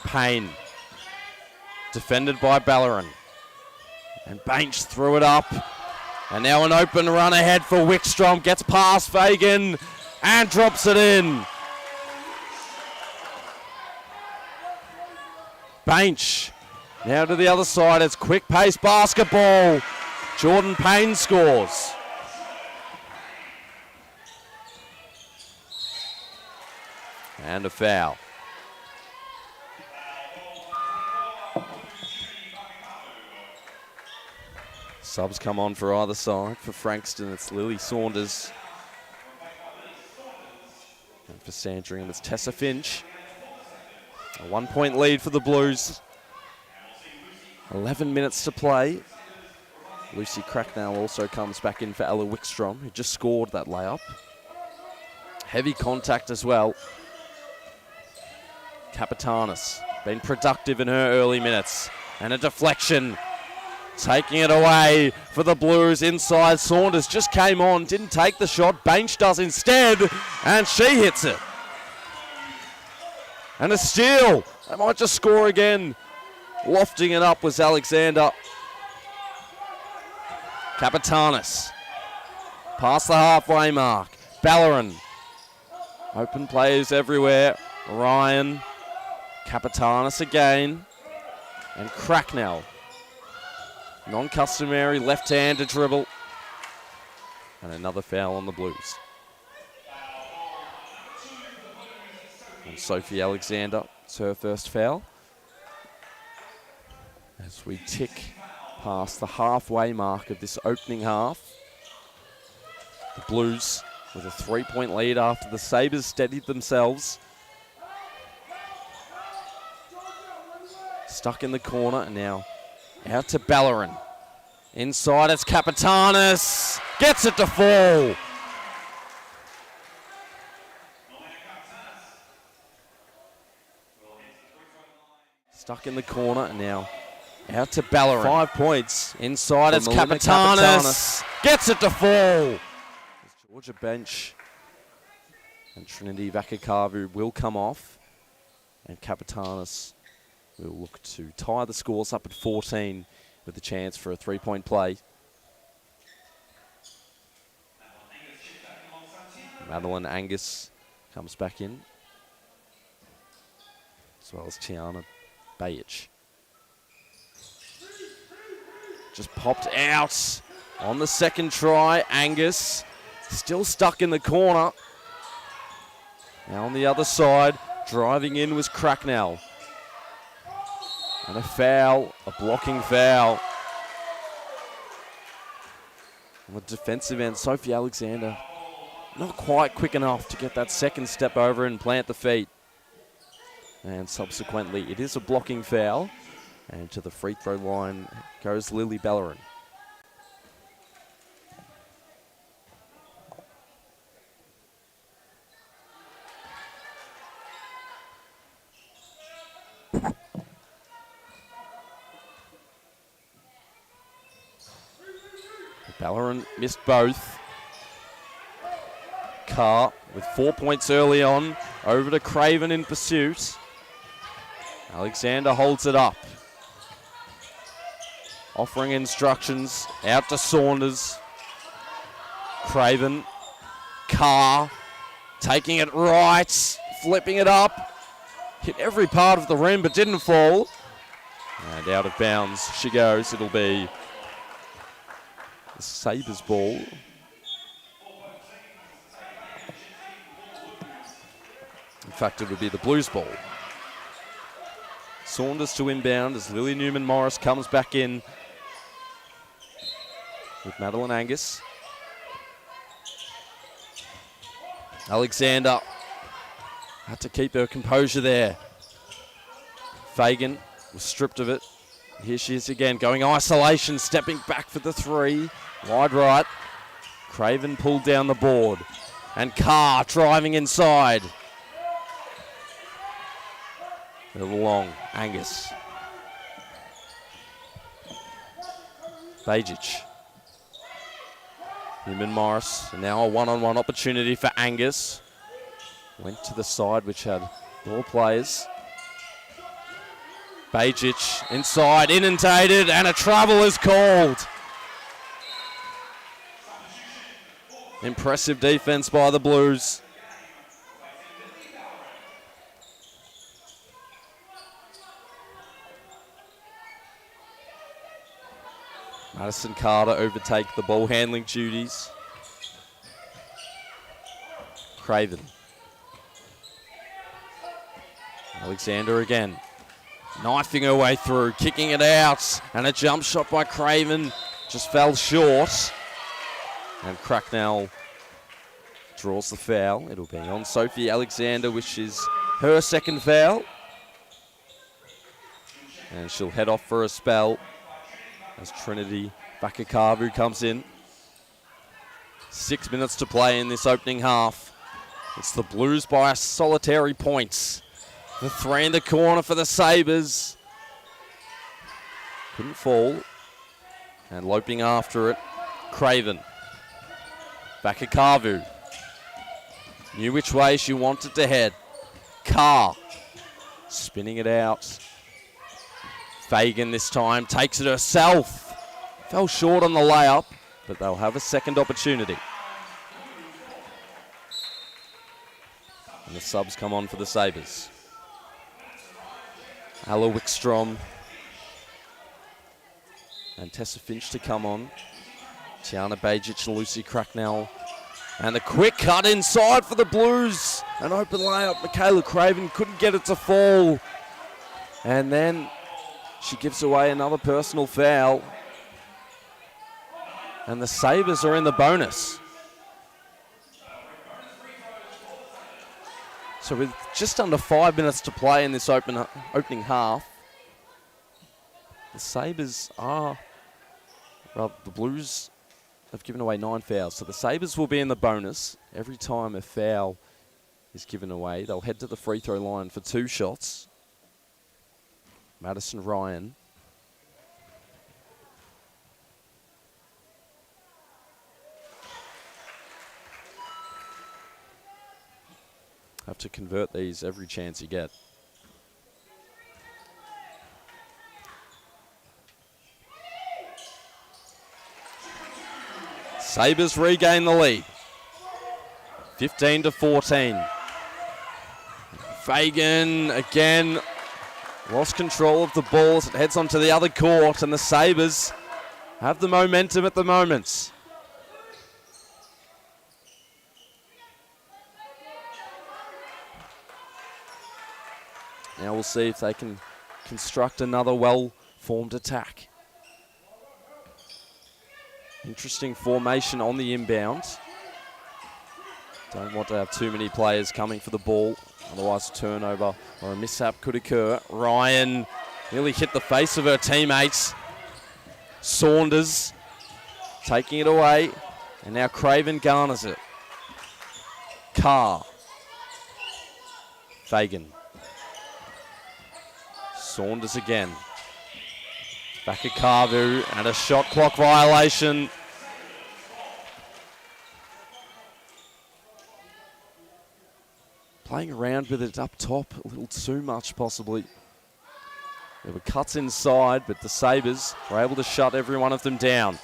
Payne. Defended by Bellerin. And Bainch threw it up. And now an open run ahead for Wickstrom. Gets past Fagan and drops it in. Bainch now to the other side. It's quick pace basketball. Jordan Payne scores. And a foul. Subs come on for either side. For Frankston, it's Lily Saunders. And for Sandringham, it's Tessa Finch. A 1 point lead for the Blues. 11 minutes to play. Lucy Cracknell also comes back in for Ella Wickstrom, who just scored that layup. Heavy contact as well. Kapitanis, been productive in her early minutes. And a deflection. Taking it away for the Blues inside. Saunders just came on, didn't take the shot. Bainch does instead, and she hits it. And a steal. They might just score again. Lofting it up was Alexander. Kapitanis. Past the halfway mark. Bellerin. Open players everywhere. Ryan. Kapitanis again. And Cracknell. Non-customary left-handed dribble. And another foul on the Blues. And Sophie Alexander, it's her first foul. As we tick past the halfway mark of this opening half. The Blues with a 3 point lead after the Sabres steadied themselves. Stuck in the corner and now out to Bellerin. Inside it's Kapitanis. Gets it to fall. Stuck in the corner and now out to Bellerin. 5 points. Inside it's Kapitanis. Gets it to fall. Georgia bench. And Trinity Vakakavu will come off. And Kapitanis will look to tie the scores up at 14 with a chance for a 3 point play. Madeline Angus comes back in, as well as Tiana Bayich. Just popped out on the second try. Angus still stuck in the corner. Now on the other side, driving in was Cracknell. And a foul, a blocking foul. On the defensive end, Sophie Alexander not quite quick enough to get that second step over and plant the feet. And subsequently, it is a blocking foul. And to the free throw line goes Lily Bellerin. Bellerin missed both. Carr with 4 points early on. Over to Craven in pursuit. Alexander holds it up. offering instructions. Out to Saunders. Craven. Carr. Taking it right. Flipping it up. Hit every part of the rim but didn't fall. And out of bounds she goes. It'll be the Sabres ball. In fact, it would be the Blues ball. Saunders to inbound as Lily Newman-Morris comes back in with Madeline Angus. Alexander had to keep her composure there. Fagan was stripped of it. Here she is again, going isolation, stepping back for the three. Wide right. Craven pulled down the board. And Carr driving inside. A little long, Angus. Bajic. Newman-Morris, and now a one-on-one opportunity for Angus. Went to the side, which had more players. Bajic inside, inundated, and a travel is called. Impressive defense by the Blues. Madison Carter overtake the ball handling duties. Craven. Alexander again. Knifing her way through, kicking it out. And a jump shot by Craven just fell short. And Cracknell draws the foul. It'll be on Sophie Alexander, which is her second foul. And she'll head off for a spell as Trinity Bakakavu comes in. 6 minutes to play in this opening half. It's the Blues by a solitary points. The three in the corner for the Sabres. Couldn't fall. And loping after it, Craven. Bakakavu. Knew which way she wanted to head. Carr. Spinning it out. Fagan this time takes it herself. Fell short on the layup, but they'll have a second opportunity. And the subs come on for the Sabres. Ella Wickstrom and Tessa Finch to come on. Tiana Bajic and Lucy Cracknell. And the quick cut inside for the Blues. An open layup. Michaela Craven couldn't get it to fall. And then she gives away another personal foul. And the Sabres are in the bonus. So with just under 5 minutes to play in this opening half, the Sabres are, well, the Blues have given away 9 fouls. So the Sabres will be in the bonus. Every time a foul is given away, they'll head to the free throw line for 2 shots. Madison Ryan. Have to convert these every chance you get. Sabres regain the lead. 15-14. Fagan again lost control of the ball as it heads onto the other court, and the Sabres have the momentum at the moment. Now we'll see if they can construct another well-formed attack. Interesting formation on the inbound. Don't want to have too many players coming for the ball, otherwise a turnover or a mishap could occur. Ryan nearly hit the face of her teammates. Saunders taking it away, and now Craven garners it. Carr. Fagan. Saunders again. Bakakavu and a shot clock violation. Playing around with it up top a little too much possibly. There were cuts inside, but the Sabres were able to shut every one of them down.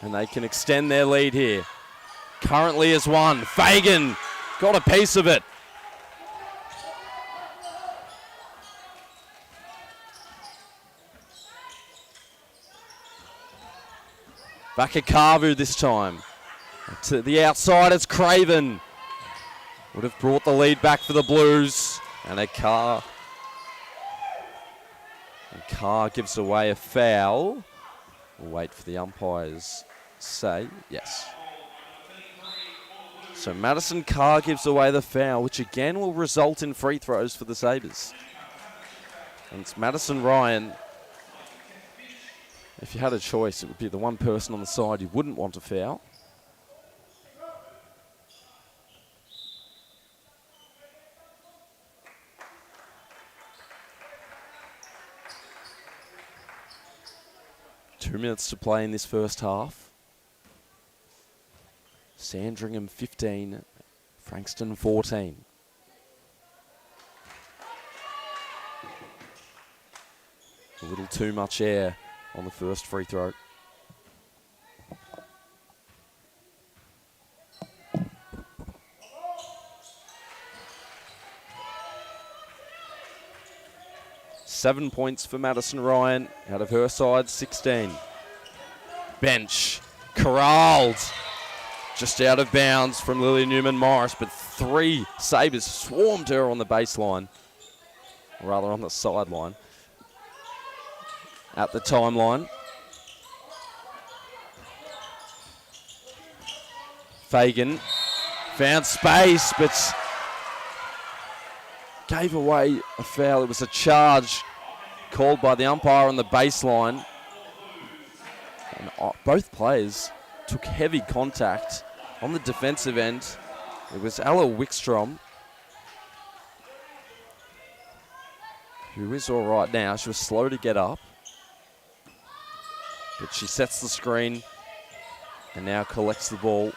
And they can extend their lead here. Currently is one. Fagan got a piece of it. Vakakavu this time. To the outside, it's Craven. Would have brought the lead back for the Blues. And a Carr gives away a foul. We'll wait for the umpires say yes. So Madison Carr gives away the foul, which again will result in free throws for the Sabres. And it's Madison Ryan. If you had a choice, it would be the one person on the side you wouldn't want to foul. Two minutes to play in this first half. Sandringham 15, Frankston 14. A little too much air on the first free throw. Seven points for Madison Ryan out of her side, 16. Bench, corralled. Just out of bounds from Lily Newman-Morris, but three Sabres swarmed her on the baseline, or rather on the sideline. At the timeline. Fagan found space, but gave away a foul. It was a charge called by the umpire on the baseline. And both players took heavy contact on the defensive end. It was Ella Wickstrom, who is all right now. She was slow to get up, but she sets the screen and now collects the ball.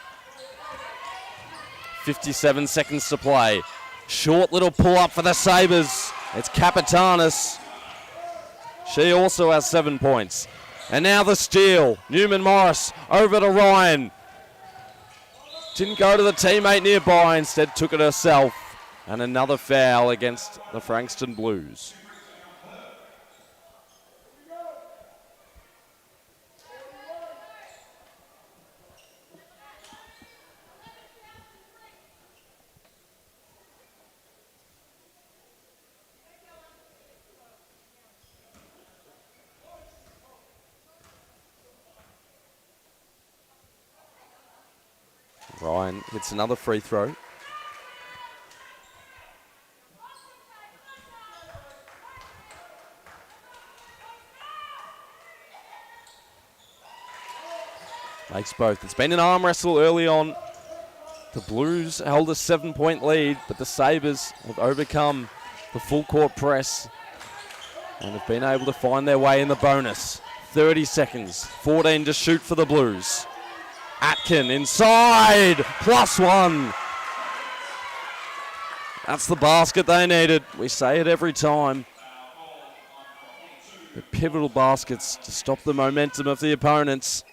57 seconds to play. Short little pull-up for the Sabres. It's Kapitanis. She also has 7 points. And now the steal. Newman-Morris over to Ryan. Didn't go to the teammate nearby, instead took it herself. And another foul against the Frankston Blues. Ryan hits another free throw. Makes both. It's been an arm wrestle early on. The Blues held a 7-point lead, but the Sabres have overcome the full court press and have been able to find their way in the bonus. 30 seconds, 14 to shoot for the Blues. Atkin inside, +1. That's the basket they needed. We say it every time. The pivotal baskets to stop the momentum of the opponents,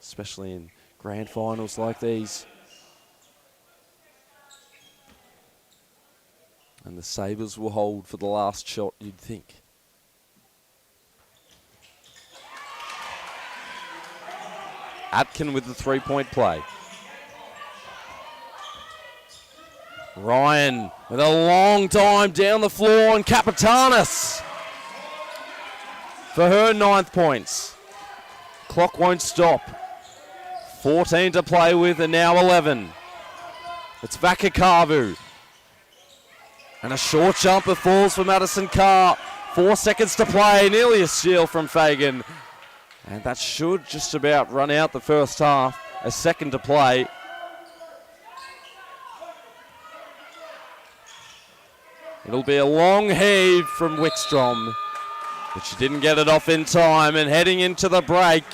especially in grand finals like these. And the Sabres will hold for the last shot, you'd think. Atkin with the 3-point play. Ryan with a long time down the floor, and Kapitanis for her 9th points. Clock won't stop. 14 to play with, and now 11. It's Vakakavu. And a short jumper falls for Madison Carr. 4 seconds to play, nearly a steal from Fagan. And that should just about run out the first half. A second to play. It'll be a long heave from Wickstrom, but she didn't get it off in time. And heading into the break,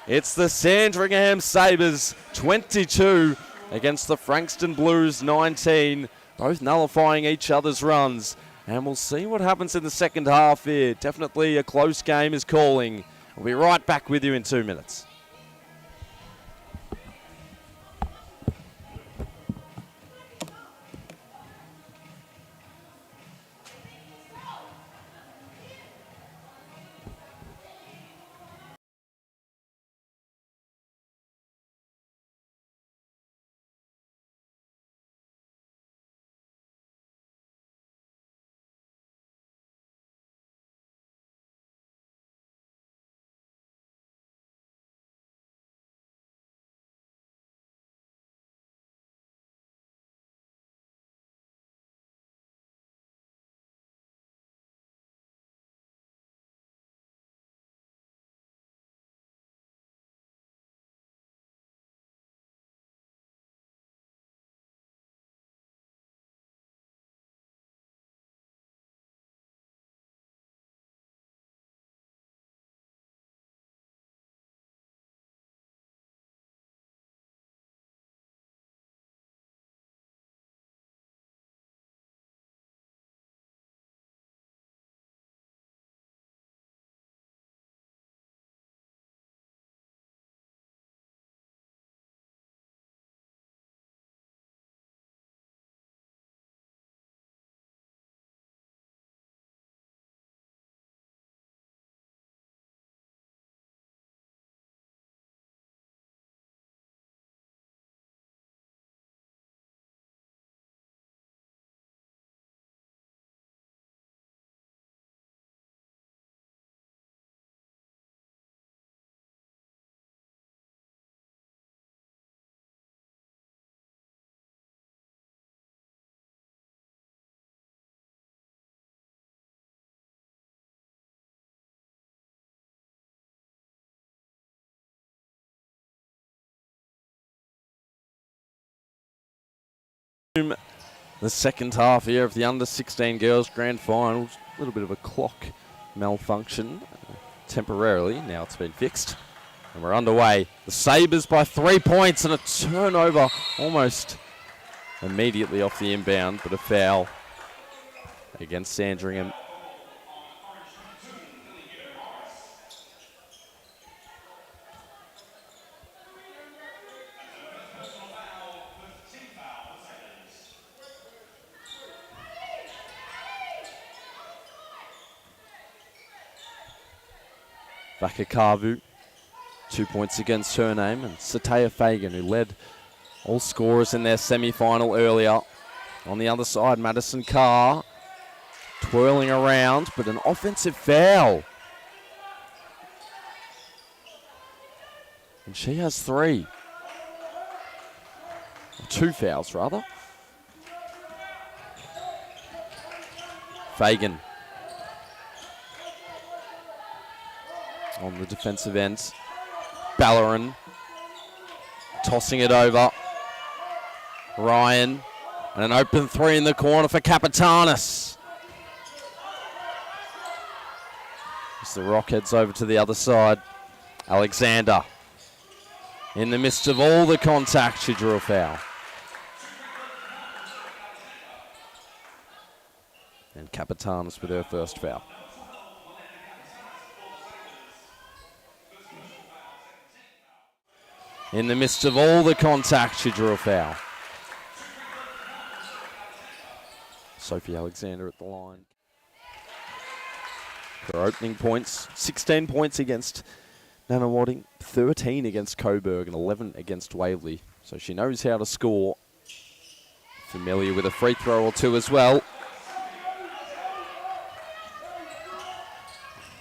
it's the Sandringham Sabres 22 against the Frankston Blues 19, both nullifying each other's runs. And we'll see what happens in the second half here. Definitely a close game is calling. We'll be right back with you in 2 minutes. The second half here of the under-16 girls grand finals. A little bit of a clock malfunction temporarily. Now it's been fixed. And we're underway. The Sabres by 3 points and a turnover almost immediately off the inbound, but a foul against Sandringham. Vakakavu, 2 points against her name, and Sataya Fagan, who led all scorers in their semi-final earlier. On the other side, Madison Carr twirling around, but an offensive foul. And she has 3. 2 fouls, rather. Fagan on the defensive end. Ballarin tossing it over. Ryan, and an open 3 in the corner for Capitanis. As the Rock heads over to the other side. Alexander, in the midst of all the contact, she drew a foul. And Capitanis with her first foul. In the midst of all the contact, she drew a foul. Sophie Alexander at the line. Her opening points, 16 points against Nunawading, 13 against Coburg and 11 against Waverley. So she knows how to score. Familiar with a free throw or 2 as well.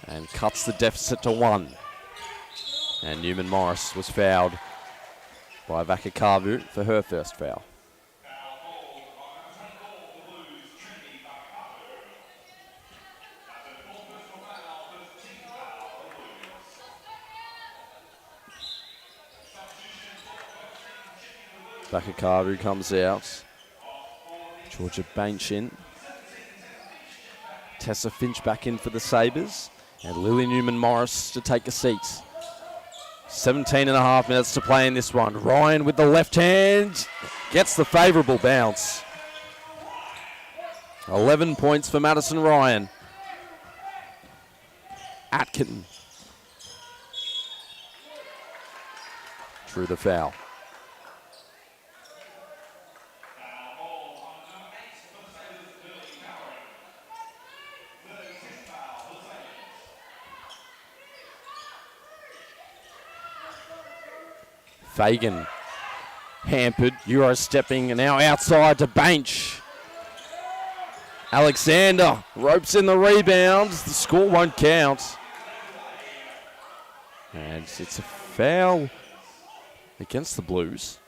And cuts the deficit to 1. And Newman Morris was fouled by Vakakavu for her first foul. Vakakavu comes out. Georgia Bainch in. Tessa Finch back in for the Sabres. And Lily Newman-Morris to take a seat. 17 and a half minutes to play in this one. Ryan with the left hand gets the favourable bounce. 11 points for Madison Ryan. Atkin drew the foul. Fagan hampered, Euro stepping and now outside to Bench. Alexander ropes in the rebounds, the score won't count. And it's a foul against the Blues.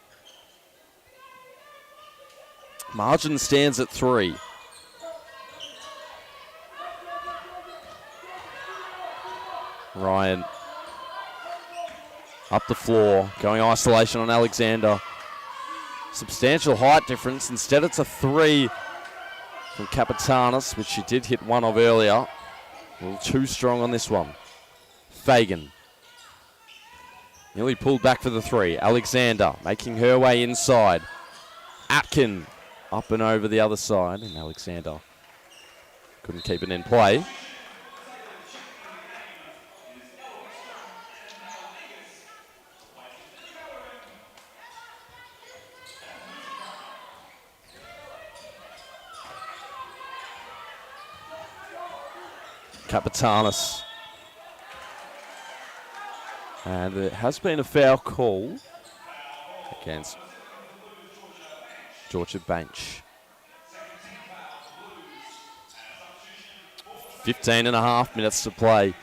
Margin stands at 3. Ryan up the floor, going isolation on Alexander. Substantial height difference. Instead it's a 3 from Capitanis, which she did hit one of earlier. A little too strong on this one. Fagan nearly pulled back for the 3. Alexander making her way inside. Atkin up and over the other side, and Alexander couldn't keep it in play. Capitanis. And there has been a foul call against Georgia Bench. 15 and a half minutes to play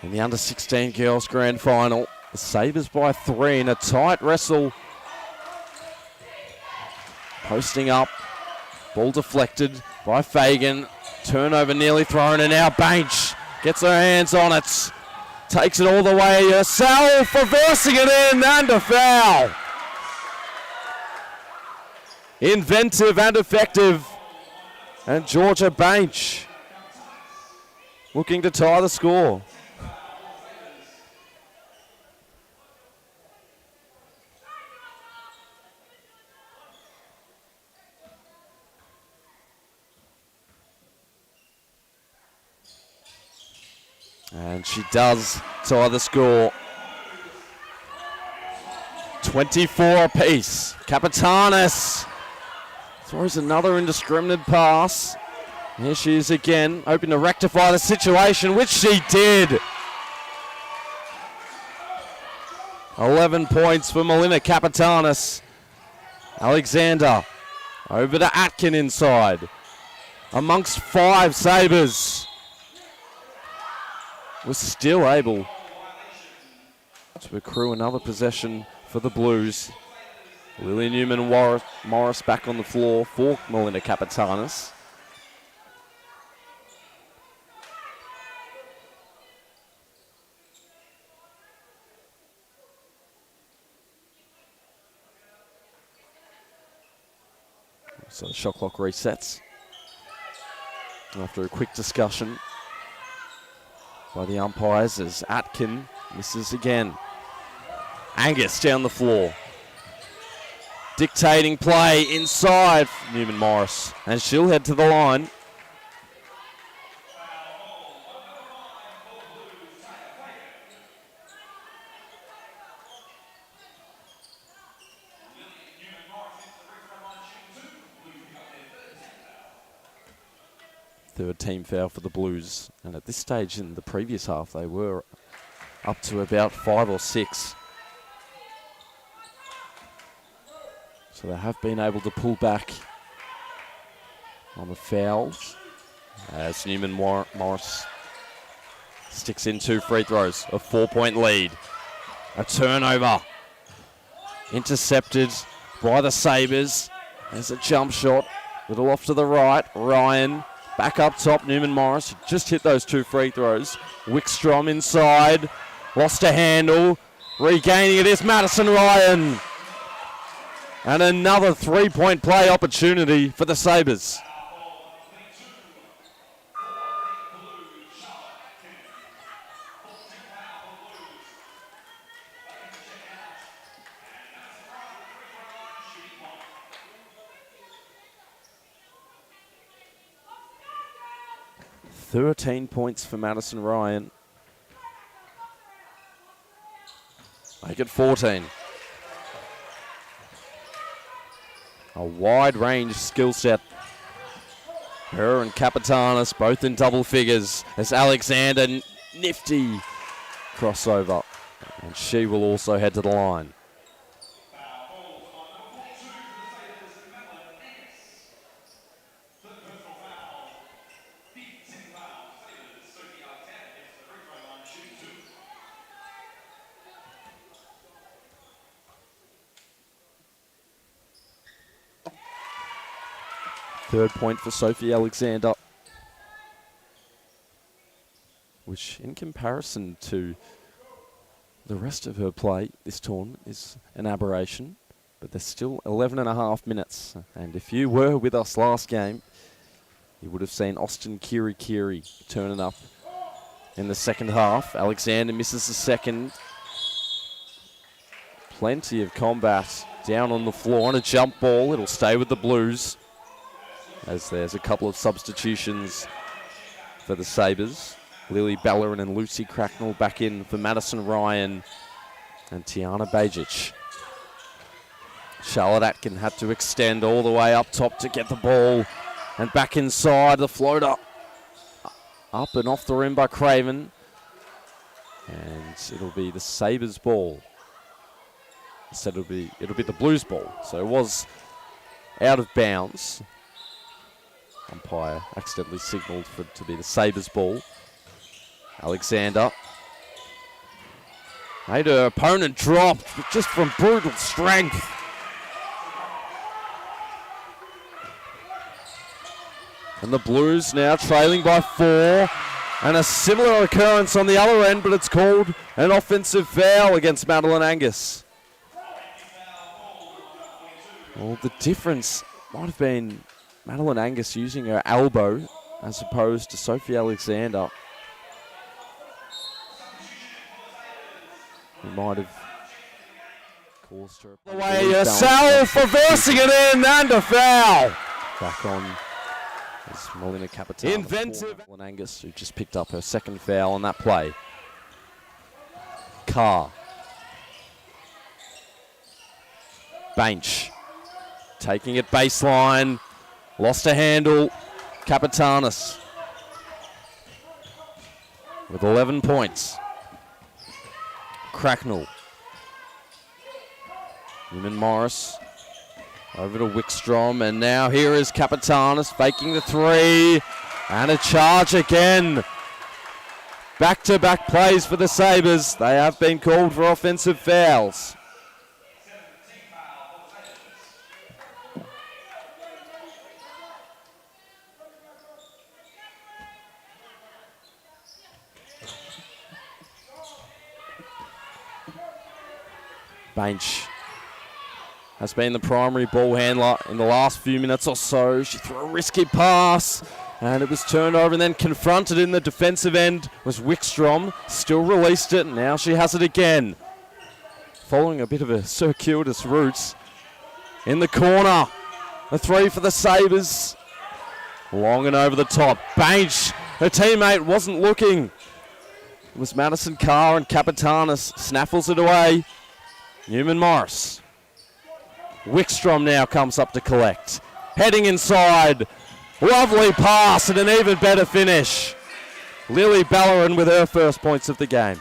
in the under-16 girls grand final. The Sabres by 3 in a tight wrestle. Posting up, ball deflected by Fagan. Turnover nearly thrown, and now Bench gets her hands on it. Takes it all the way herself, reversing it in, and a foul. Inventive and effective. And Georgia Bench looking to tie the score. And she does tie the score. 24 apiece. Capitanis throws another indiscriminate pass. Here she is again, hoping to rectify the situation, which she did. 11 points for Melina Capitanis. Alexander over to Atkin inside. Amongst 5 Sabres. Was still able to accrue another possession for the Blues. Lily Newman-Morris back on the floor for Melina Capitanis. So the shot clock resets after a quick discussion by the umpires as Atkin misses again. Angus down the floor. Dictating play inside Newman-Morris. And she'll head to the line. Third team foul for the Blues, and at this stage in the previous half they were up to about 5 or 6. So they have been able to pull back on the fouls as Newman-Morris sticks in 2 free throws, a 4-point lead. A turnover intercepted by the Sabres. There's a jump shot, little off to the right. Ryan back up top, Newman-Morris just hit those 2 free throws. Wickstrom inside, lost a handle. Regaining it is Madison Ryan. And another 3-point play opportunity for the Sabres. 13 points for Madison Ryan. Make it 14. A wide range skill set. Her and Capitanis both in double figures as Alexander nifty crossover. And she will also head to the line. Third point for Sophie Alexander, which in comparison to the rest of her play this tournament is an aberration, but there's still 11 and a half minutes. And if you were with us last game, you would have seen Austin Kiri turning up in the second half. Alexander misses the second. Plenty of combat down on the floor on a jump ball. It'll stay with the Blues, as there's a couple of substitutions for the Sabres. Lily Bellerin and Lucy Cracknell back in for Madison Ryan and Tiana Bajic. Charlotte Atkin had to extend all the way up top to get the ball. And back inside, the floater up and off the rim by Craven. And it'll be the Sabres ball. Instead it'll be the Blues ball. So it was out of bounds. Umpire accidentally signalled for it to be the Sabres ball. Alexander made her opponent drop just from brutal strength. And the Blues now trailing by 4. And a similar occurrence on the other end, but it's called an offensive foul against Madeline Angus. Well, the difference might have been Madeline Angus using her elbow as opposed to Sophie Alexander, who might have caused her. Away, South reversing it in and a foul. Back on is Melina Capitano. Inventive. Madeline Angus, who just picked up her second foul on that play. Carr. Bench. Taking it baseline. Lost a handle. Capitanis with 11 points. Cracknell. Newman Morris over to Wickstrom, and now here is Capitanis faking the 3, and a charge again. Back-to-back plays for the Sabres. They have been called for offensive fouls. Bench has been the primary ball handler in the last few minutes or so. She threw a risky pass and it was turned over, and then confronted in the defensive end was Wickstrom. Still released it, and now she has it again. Following a bit of a circuitous route. In the corner, a 3 for the Sabres. Long and over the top. Bench, her teammate wasn't looking. It was Madison Carr, and Capitanis snaffles it away. Newman Morris. Wickstrom now comes up to collect. Heading inside. Lovely pass and an even better finish. Lily Bellerin with her first points of the game.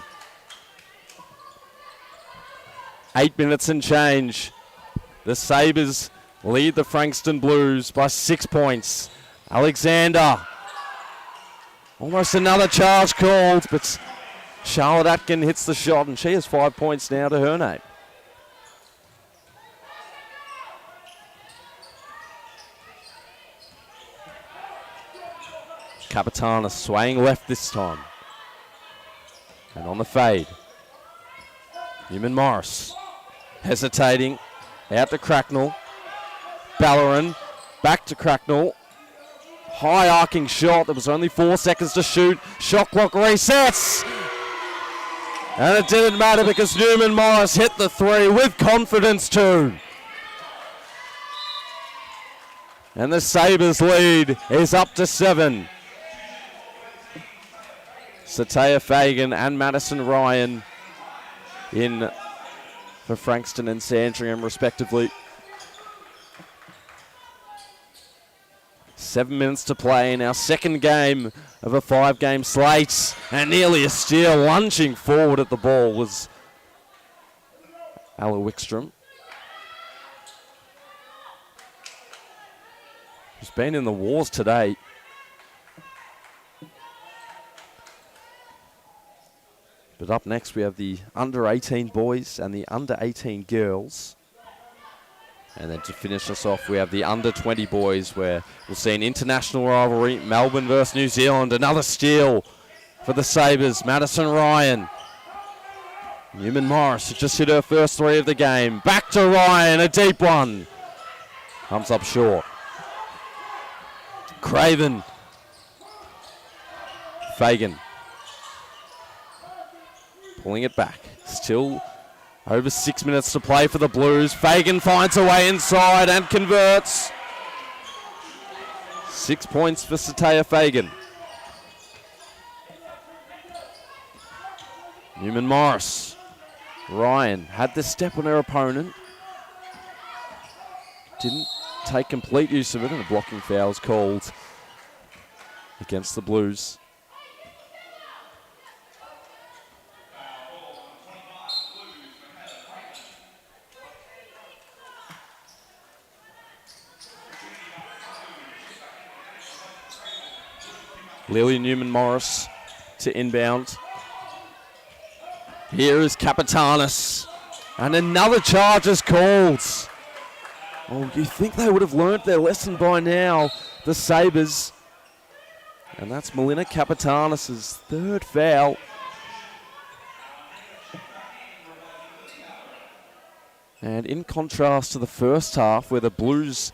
8 minutes and change. The Sabres lead the Frankston Blues by 6 points. Alexander. Almost another charge called, but Charlotte Atkin hits the shot, and she has 5 points now to her name. Capitana swaying left this time. And on the fade. Newman Morris hesitating. Out to Cracknell. Bellerin back to Cracknell. High arcing shot. There was only 4 seconds to shoot. Shot clock resets. And it didn't matter because Newman Morris hit the 3 with confidence too. And the Sabres lead is up to 7. Sataya Fagan and Madison Ryan in for Frankston and Sandringham respectively. 7 minutes to play in our second game of a 5-game slate, and nearly a steal. Lunging forward at the ball was Ella Wickstrom, who's been in the wars today. But up next we have the under-18 boys and the under-18 girls. And then to finish us off, we have the under-20 boys, where we'll see an international rivalry, Melbourne versus New Zealand. Another steal for the Sabres, Madison Ryan. Newman Morris has just hit her first 3 of the game. Back to Ryan, a deep one. Comes up short. Craven. Fagan. Pulling it back. Still over 6 minutes to play for the Blues. Fagan finds a way inside and converts. 6 points for Sataya Fagan. Newman Morris. Ryan had the step on her opponent. Didn't take complete use of it, and a blocking foul is called against the Blues. Lily Newman-Morris to inbound. Here is Capitanis. And another charge is called. Oh, you think they would have learnt their lesson by now, the Sabres. And that's Melina Capitanis' third foul. And in contrast to the first half, where the Blues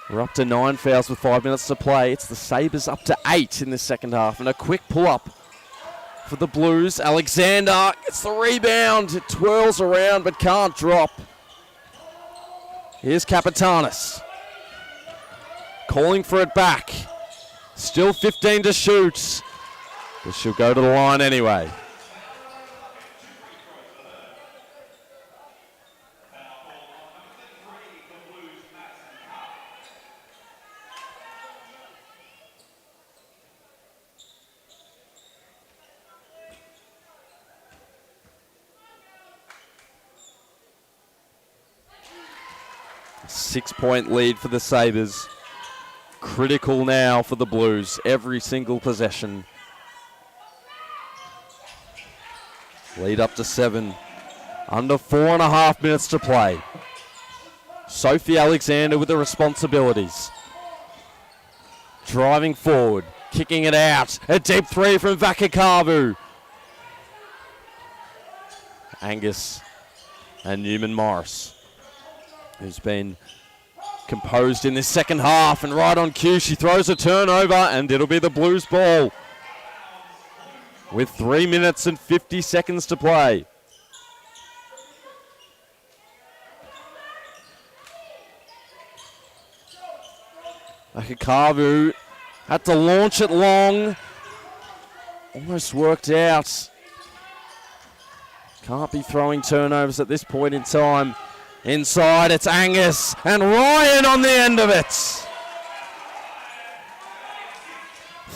we're up to 9 fouls with 5 minutes to play. It's the Sabres up to 8 in the second half. And a quick pull-up for the Blues. Alexander gets the rebound. It twirls around but can't drop. Here's Capitanis. Calling for it back. Still 15 to shoot. But she'll go to the line anyway. Six-point lead for the Sabres. Critical now for the Blues. Every single possession. Lead up to 7. Under 4.5 minutes to play. Sophie Alexander with the responsibilities. Driving forward. Kicking it out. A deep 3 from Vakakavu. Angus and Newman Morris, who's been composed in this second half, and right on cue she throws a turnover, and it'll be the Blues ball with 3 minutes and 50 seconds to play. Akakavu had to launch it long, almost worked out. Can't be throwing turnovers at this point in time. Inside, it's Angus and Ryan on the end of it.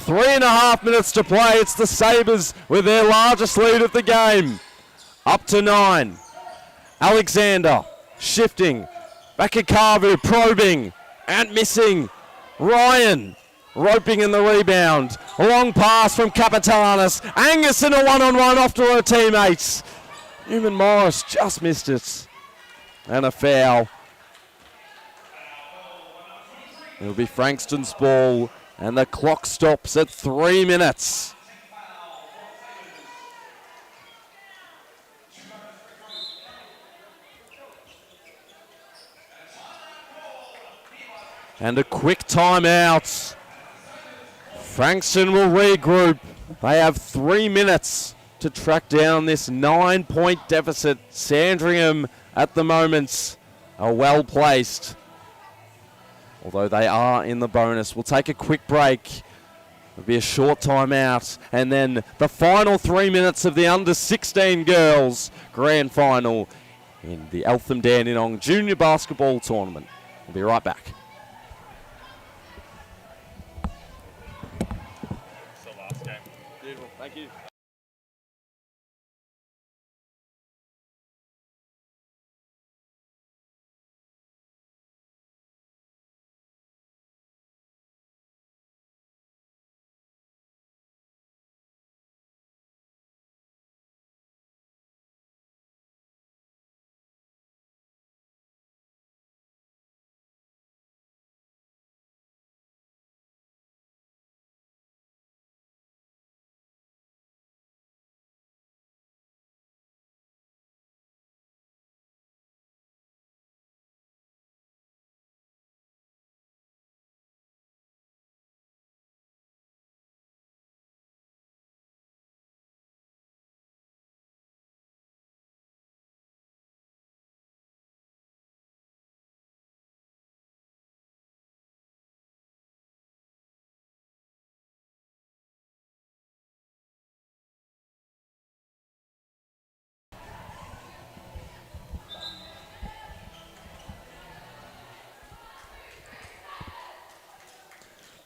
3.5 minutes to play. It's the Sabres with their largest lead of the game. Up to 9. Alexander shifting. Vakakavu probing and missing. Ryan roping in the rebound. A long pass from Capitanis. Angus in a one-on-one off to her teammates. Newman Morris just missed it. And a foul. It'll be Frankston's ball, and the clock stops at 3 minutes. And a quick timeout. Frankston will regroup. They have 3 minutes to track down this 9-point deficit. Sandringham at the moment are well placed, although they are in the bonus. We'll take a quick break. It'll be a short time out, and then the final 3 minutes of the under-16 girls grand final in the Eltham Dandenong Junior Basketball Tournament. We'll be right back. It's the last game. Beautiful, thank you.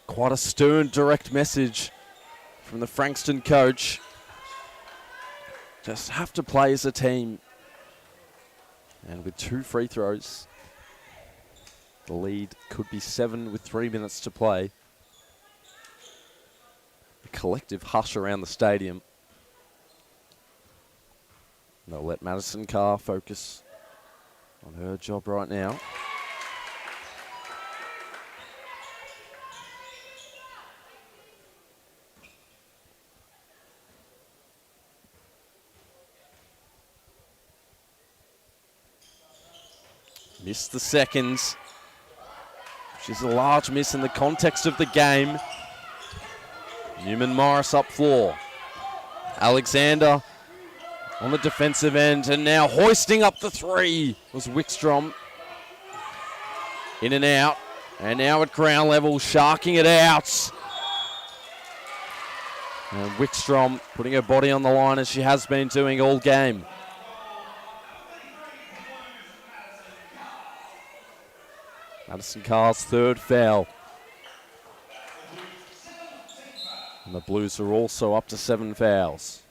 Quite a stern, direct message from the Frankston coach. Just have to play as a team. And with 2 free throws, the lead could be 7 with 3 minutes to play. A collective hush around the stadium. And they'll let Madison Carr focus on her job right now. Missed the seconds, which is a large miss in the context of the game. Newman Morris up floor. Alexander on the defensive end, and now hoisting up the 3 was Wickstrom. In and out, and now at ground level, sharking it out. And Wickstrom putting her body on the line as she has been doing all game. Madison Carr's 3rd foul. And the Blues are also up to 7 fouls.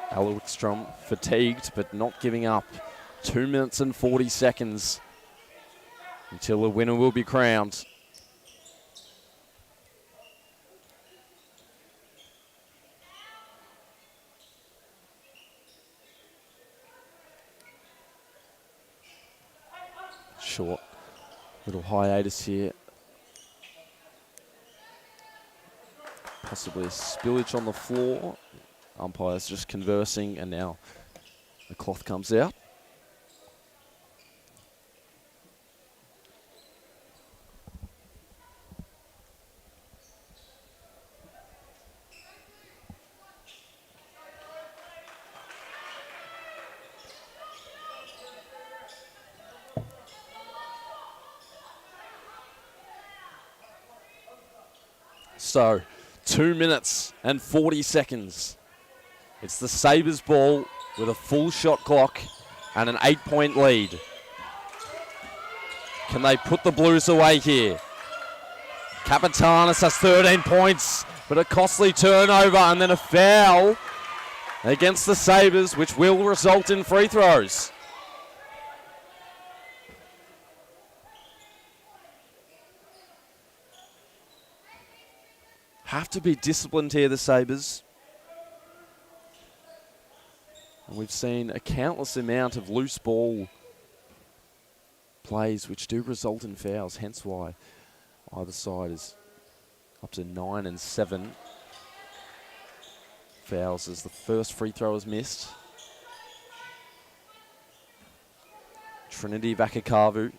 Ella Wickstrom fatigued but not giving up. 2 minutes and 40 seconds until a winner will be crowned. Short little hiatus here. Possibly a spillage on the floor. Umpires just conversing, and now the cloth comes out. So, 2 minutes and 40 seconds. It's the Sabres ball with a full shot clock and an 8-point lead. Can they put the Blues away here? Kapitanis has 13 points, but a costly turnover and then a foul against the Sabres, which will result in free throws. Have to be disciplined here, the Sabres. And we've seen a countless amount of loose ball plays which do result in fouls, hence why either side is up to 9 and 7 fouls as the first free throw is missed. Trinity Vakakavu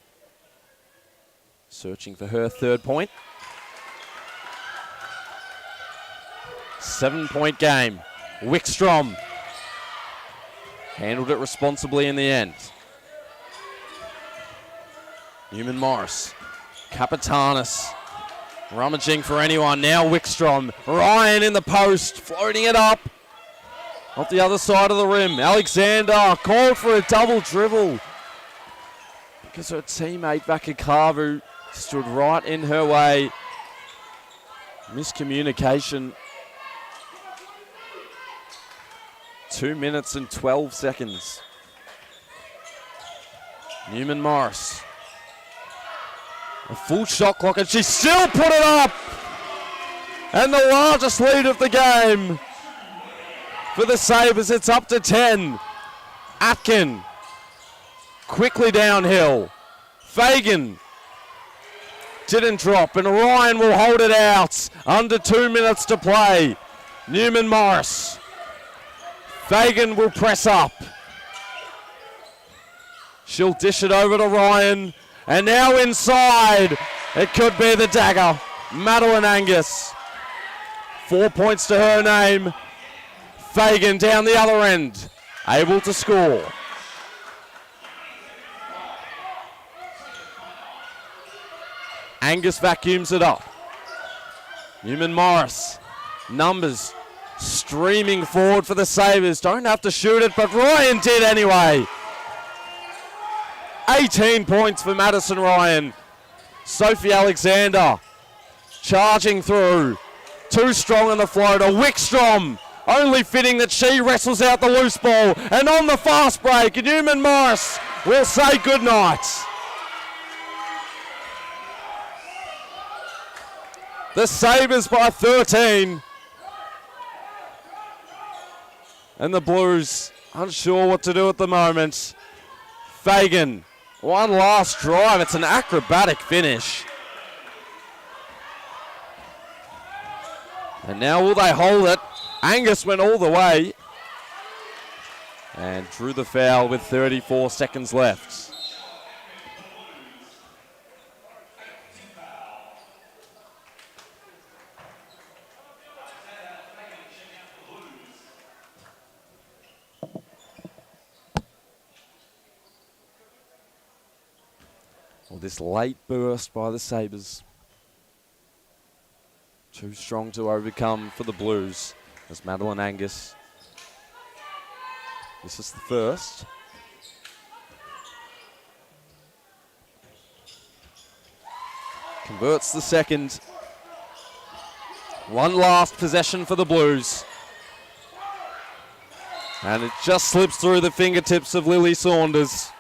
searching for her 3rd point. 7-point game. Wickstrom handled it responsibly in the end. Newman Morris. Capitanis. Rummaging for anyone. Now Wickstrom. Ryan in the post. Floating it up. Off the other side of the rim. Alexander called for a double dribble. Because her teammate Vakakavu stood right in her way. Miscommunication. 2 minutes and 12 seconds. Newman Morris. A full shot clock and she still put it up! And the largest lead of the game. For the Sabres, it's up to 10. Atkin. Quickly downhill. Fagan. Didn't drop and Ryan will hold it out. Under 2 minutes to play. Newman Morris. Fagan will press up. She'll dish it over to Ryan. And now inside. It could be the dagger. Madeline Angus. 4 points to her name. Fagan down the other end. Able to score. Angus vacuums it up. Newman Morris. Numbers streaming forward for the Sabres. Don't have to shoot it, but Ryan did anyway. 18 points for Madison Ryan. Sophie Alexander charging through. Too strong on the floater. Wickstrom. Only fitting that she wrestles out the loose ball. And on the fast break, Newman Morris will say goodnight. The Sabres by 13. And the Blues unsure what to do at the moment. Fagan, one last drive. It's an acrobatic finish. And now will they hold it? Angus went all the way. And drew the foul with 34 seconds left. Well, this late burst by the Sabres. Too strong to overcome for the Blues. As Madeline Angus. This is the first. Converts the second. One last possession for the Blues. And it just slips through the fingertips of Lily Saunders.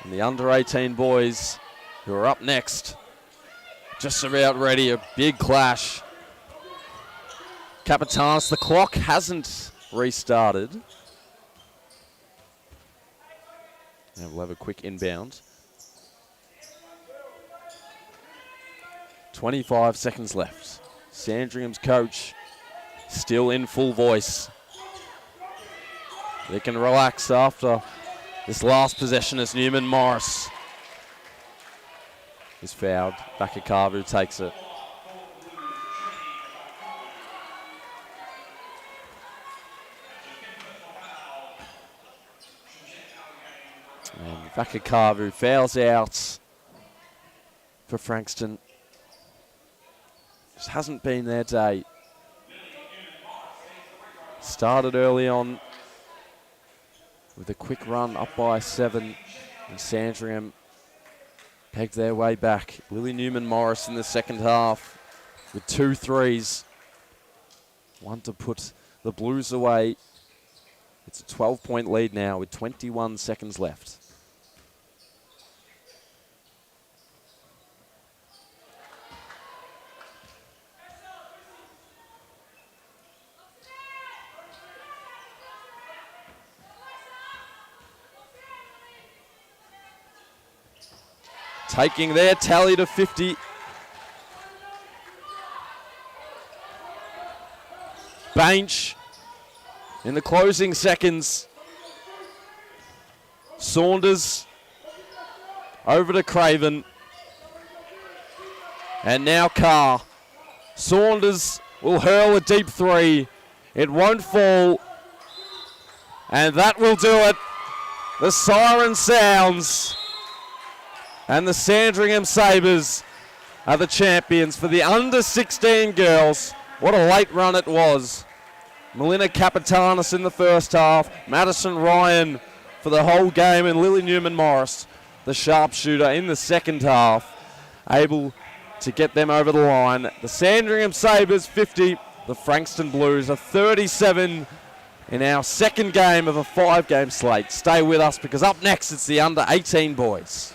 And the under-18 boys who are up next. Just about ready, a big clash. Capitanis, the clock hasn't restarted. And we'll have a quick inbound. 25 seconds left. Sandringham's coach still in full voice. They can relax after this last possession as Newman Morris is fouled. Vakakavu takes it. And Vakakavu fouls out for Frankston. Just hasn't been their day. Started early on with a quick run up by 7, and Sandringham pegged their way back. Lily Newman Morris in the second half with 2 threes. One to put the Blues away. It's a 12-point lead now with 21 seconds left. Taking their tally to 50. Bainch in the closing seconds. Saunders over to Craven. And now Carr. Saunders will hurl a deep 3. It won't fall. And that will do it. The siren sounds. And the Sandringham Sabres are the champions for the under-16 girls. What a late run it was. Melina Capitanis in the first half. Madison Ryan for the whole game, and Lily Newman-Morris, the sharpshooter, in the second half, able to get them over the line. The Sandringham Sabres 50, the Frankston Blues are 37 in our second game of a 5-game slate. Stay with us because up next it's the under-18 boys.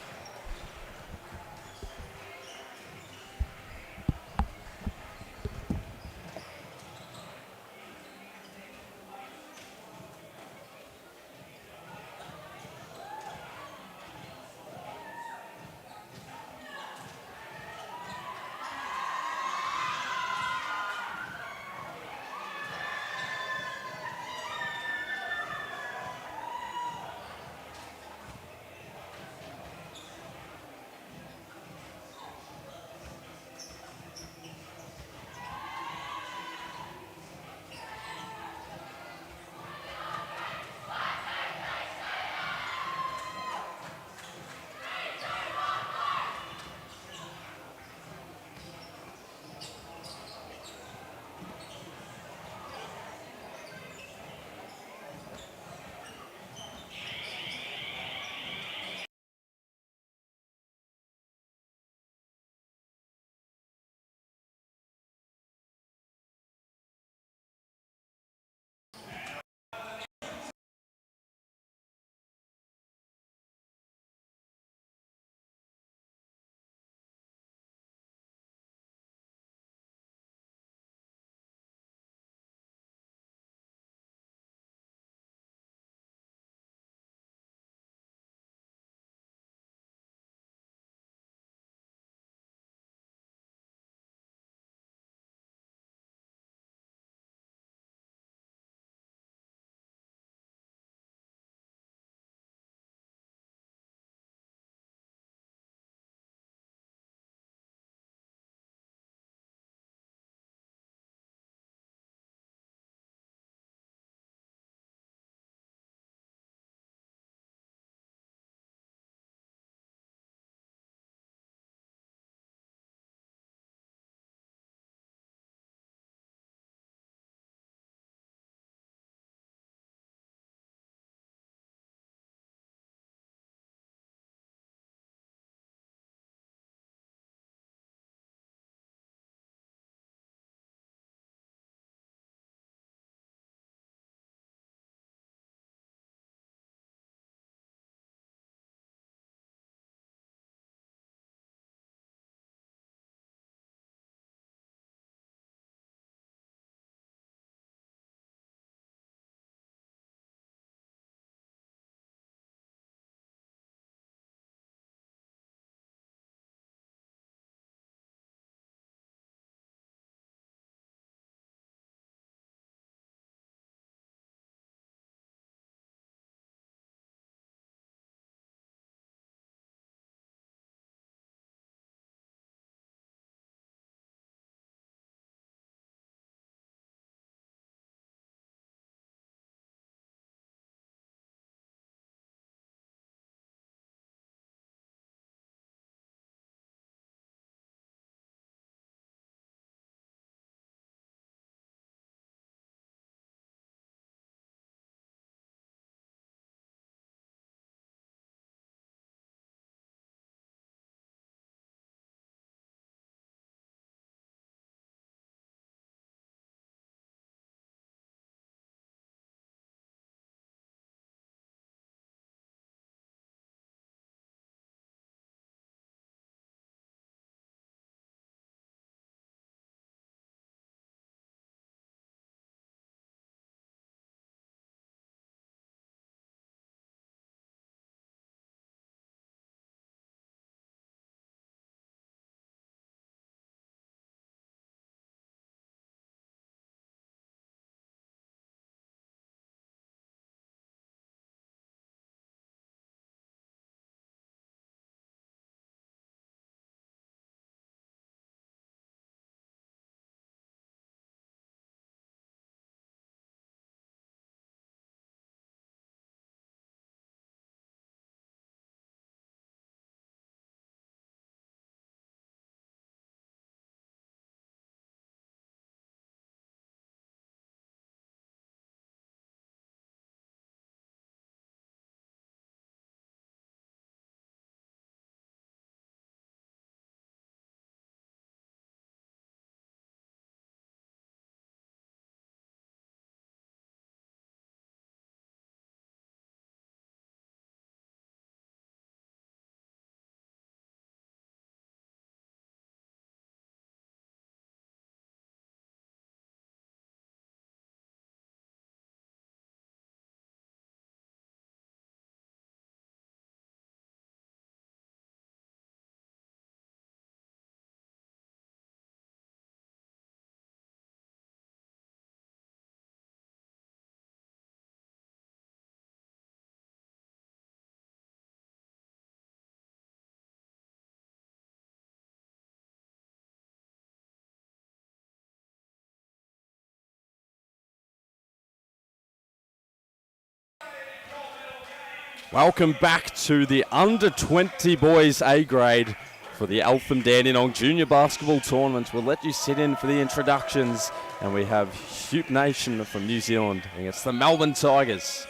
Welcome back to the under-20 boys A grade for the Eltham and Dandenong Junior Basketball Tournament. We'll let you sit in for the introductions, and we have Hoop Nation from New Zealand against the Melbourne Tigers.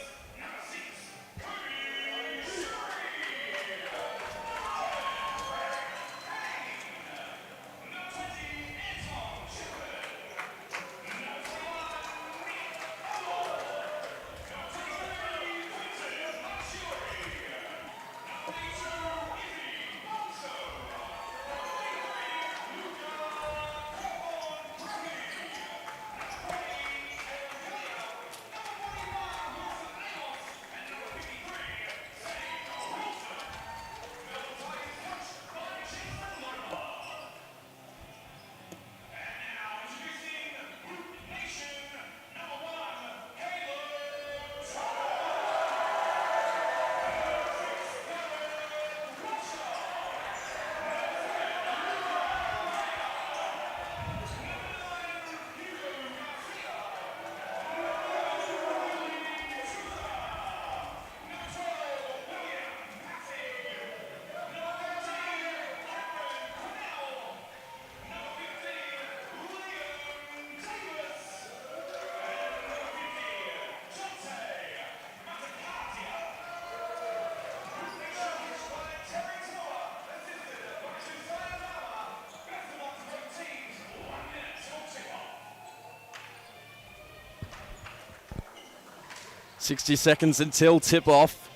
.60 until tip-off.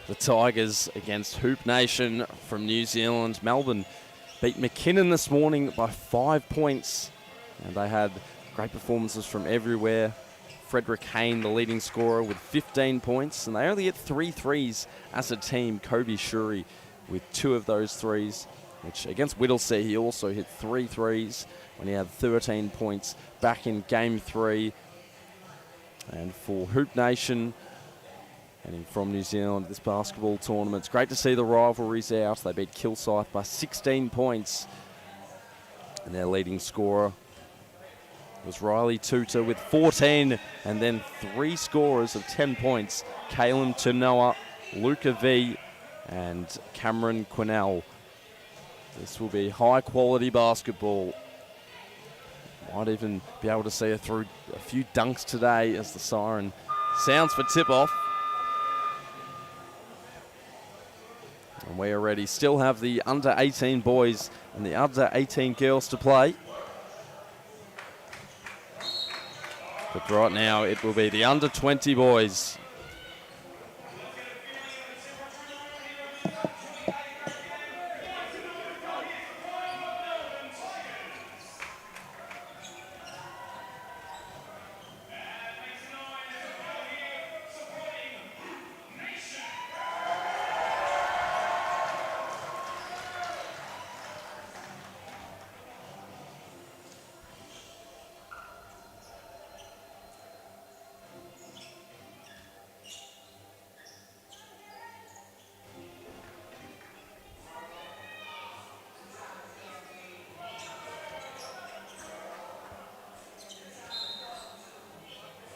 The Tigers against Hoop Nation from New Zealand. Melbourne beat McKinnon this morning by 5 points, and they had great performances from everywhere. Frederick Hayne, the leading scorer, with 15 points, and they only hit 3 threes as a team. Kobe Shuri with 2 of those threes, which against Whittlesea he also hit 3 threes when he had 13 points back in Game 3. And for Hoop Nation, heading from New Zealand, this basketball tournament, it's great to see the rivalries out. They beat Kilsyth by 16 points. And their leading scorer was Riley Tuta with 14, and then 3 scorers of 10 points. Caleb Tanoa, Luca V, and Cameron Quinnell. This will be high-quality basketball. Might even be able to see her through a few dunks today as the siren sounds for tip-off. And we are ready. Still have the under-18 boys and the under-18 girls to play. But right now it will be the under-20 boys.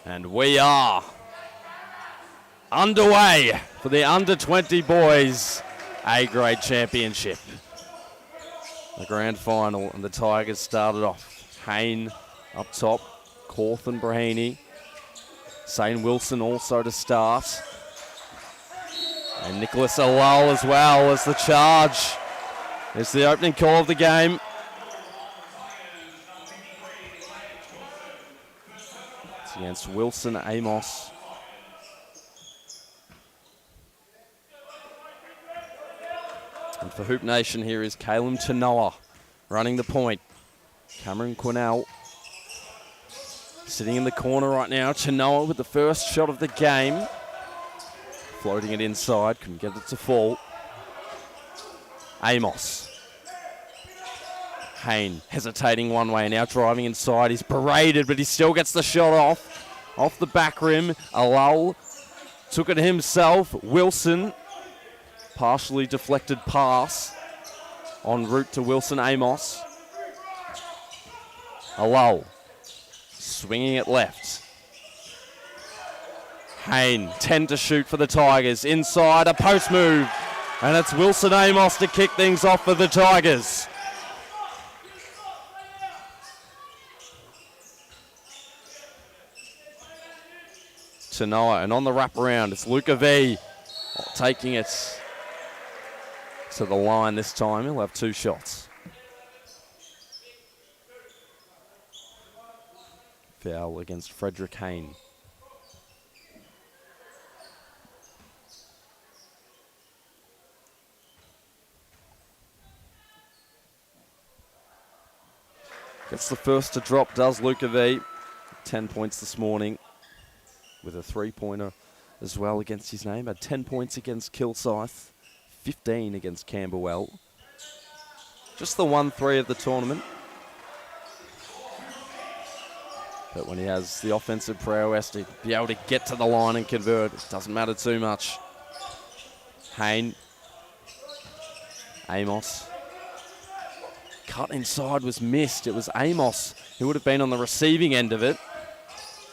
And we are underway for the under-20 boys A-grade championship. The grand final, and the Tigers started off. Hayne up top, Cawthon Brahini, Zane Wilson also to start. And Nicholas Alal as well as the charge. It's the opening call of the game. Against Wilson Amos. And for Hoop Nation, here is Caleb Tanoa running the point. Cameron Quinnell sitting in the corner right now. Tanoa with the first shot of the game. Floating it inside, couldn't get it to fall. Amos. Hayne hesitating one way, now driving inside. He's berated, but he still gets the shot off the back rim. Alal took it himself. Wilson, partially deflected pass en route to Wilson Amos. Alal swinging it left. Hayne, 10 to shoot for the Tigers. Inside, a post move. And it's Wilson Amos to kick things off for the Tigers. Tanoa, and on the wraparound, it's Luca V taking it to the line this time. He'll have 2 shots. Foul against Frederick Hayne. Gets the first to drop, does Luca V. 10 points this morning with a 3-pointer as well against his name. Had 10 points against Kilsyth, 15 against Camberwell. Just the 1-3 of the tournament. But when he has the offensive prowess to be able to get to the line and convert, it doesn't matter too much. Hayne. Amos. Cut inside was missed. It was Amos who would have been on the receiving end of it.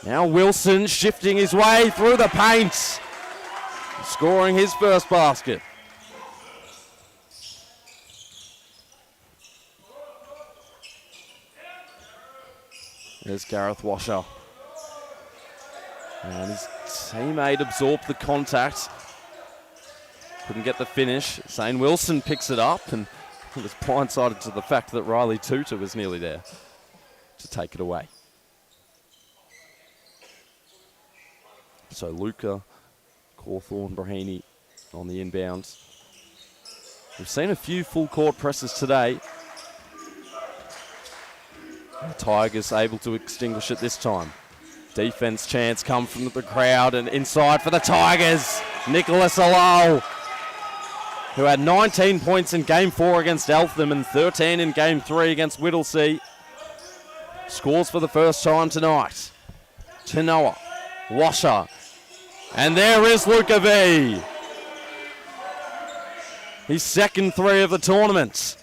Now Wilson shifting his way through the paint. Scoring his first basket. There's Gareth Washer. And his teammate absorbed the contact. Couldn't get the finish. Zane Wilson picks it up and was blindsided to the fact that Riley Tuta was nearly there to take it away. So Luca, Cawthorne, Brahini on the inbounds. We've seen a few full court presses today. The Tigers able to extinguish it this time. Defense chance come from the crowd and inside for the Tigers. Nicholas Alal, who had 19 points in Game 4 against Eltham and 13 in Game 3 against Whittlesea. Scores for the first time tonight. Tanoa, Washer, and there is Luca V. His second 3 of the tournament.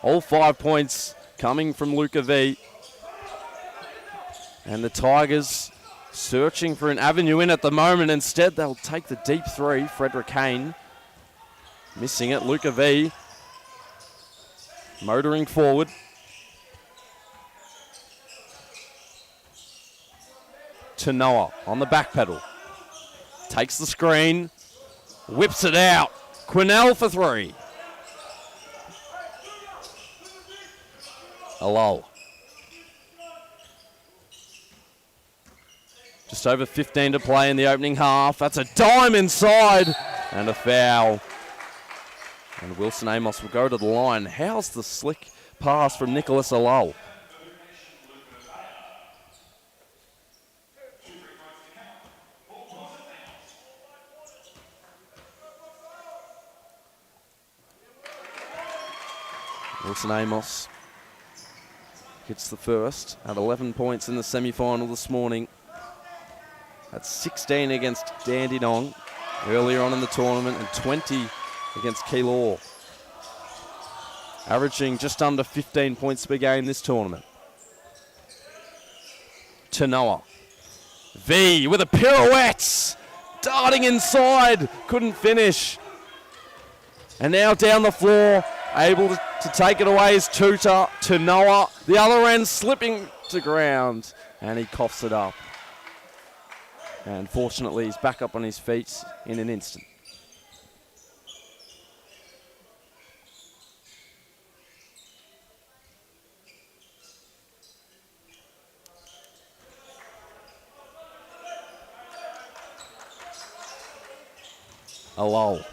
All 5 points coming from Luca V. And the Tigers searching for an avenue in at the moment. Instead, they'll take the deep 3. Frederick Hayne missing it. Luca V motoring forward. Tanoa on the back pedal. Takes the screen. Whips it out. Quinnell for 3. Alol. Just over 15 to play in the opening half. That's a dime inside and a foul. And Wilson Amos will go to the line. How's the slick pass from Nicholas Alol? Wilson Amos hits the first at 11 points in the semi-final this morning. That's 16 against Dandenong earlier on in the tournament and 20 against Keilor. Averaging just under 15 points per game this tournament. Tanoa. V with a pirouette. Darting inside. Couldn't finish. And now down the floor. Able to take it away is Tuta. Tanoa. The other end slipping to ground. And he coughs it up. And fortunately, he's back up on his feet in an instant. Alol.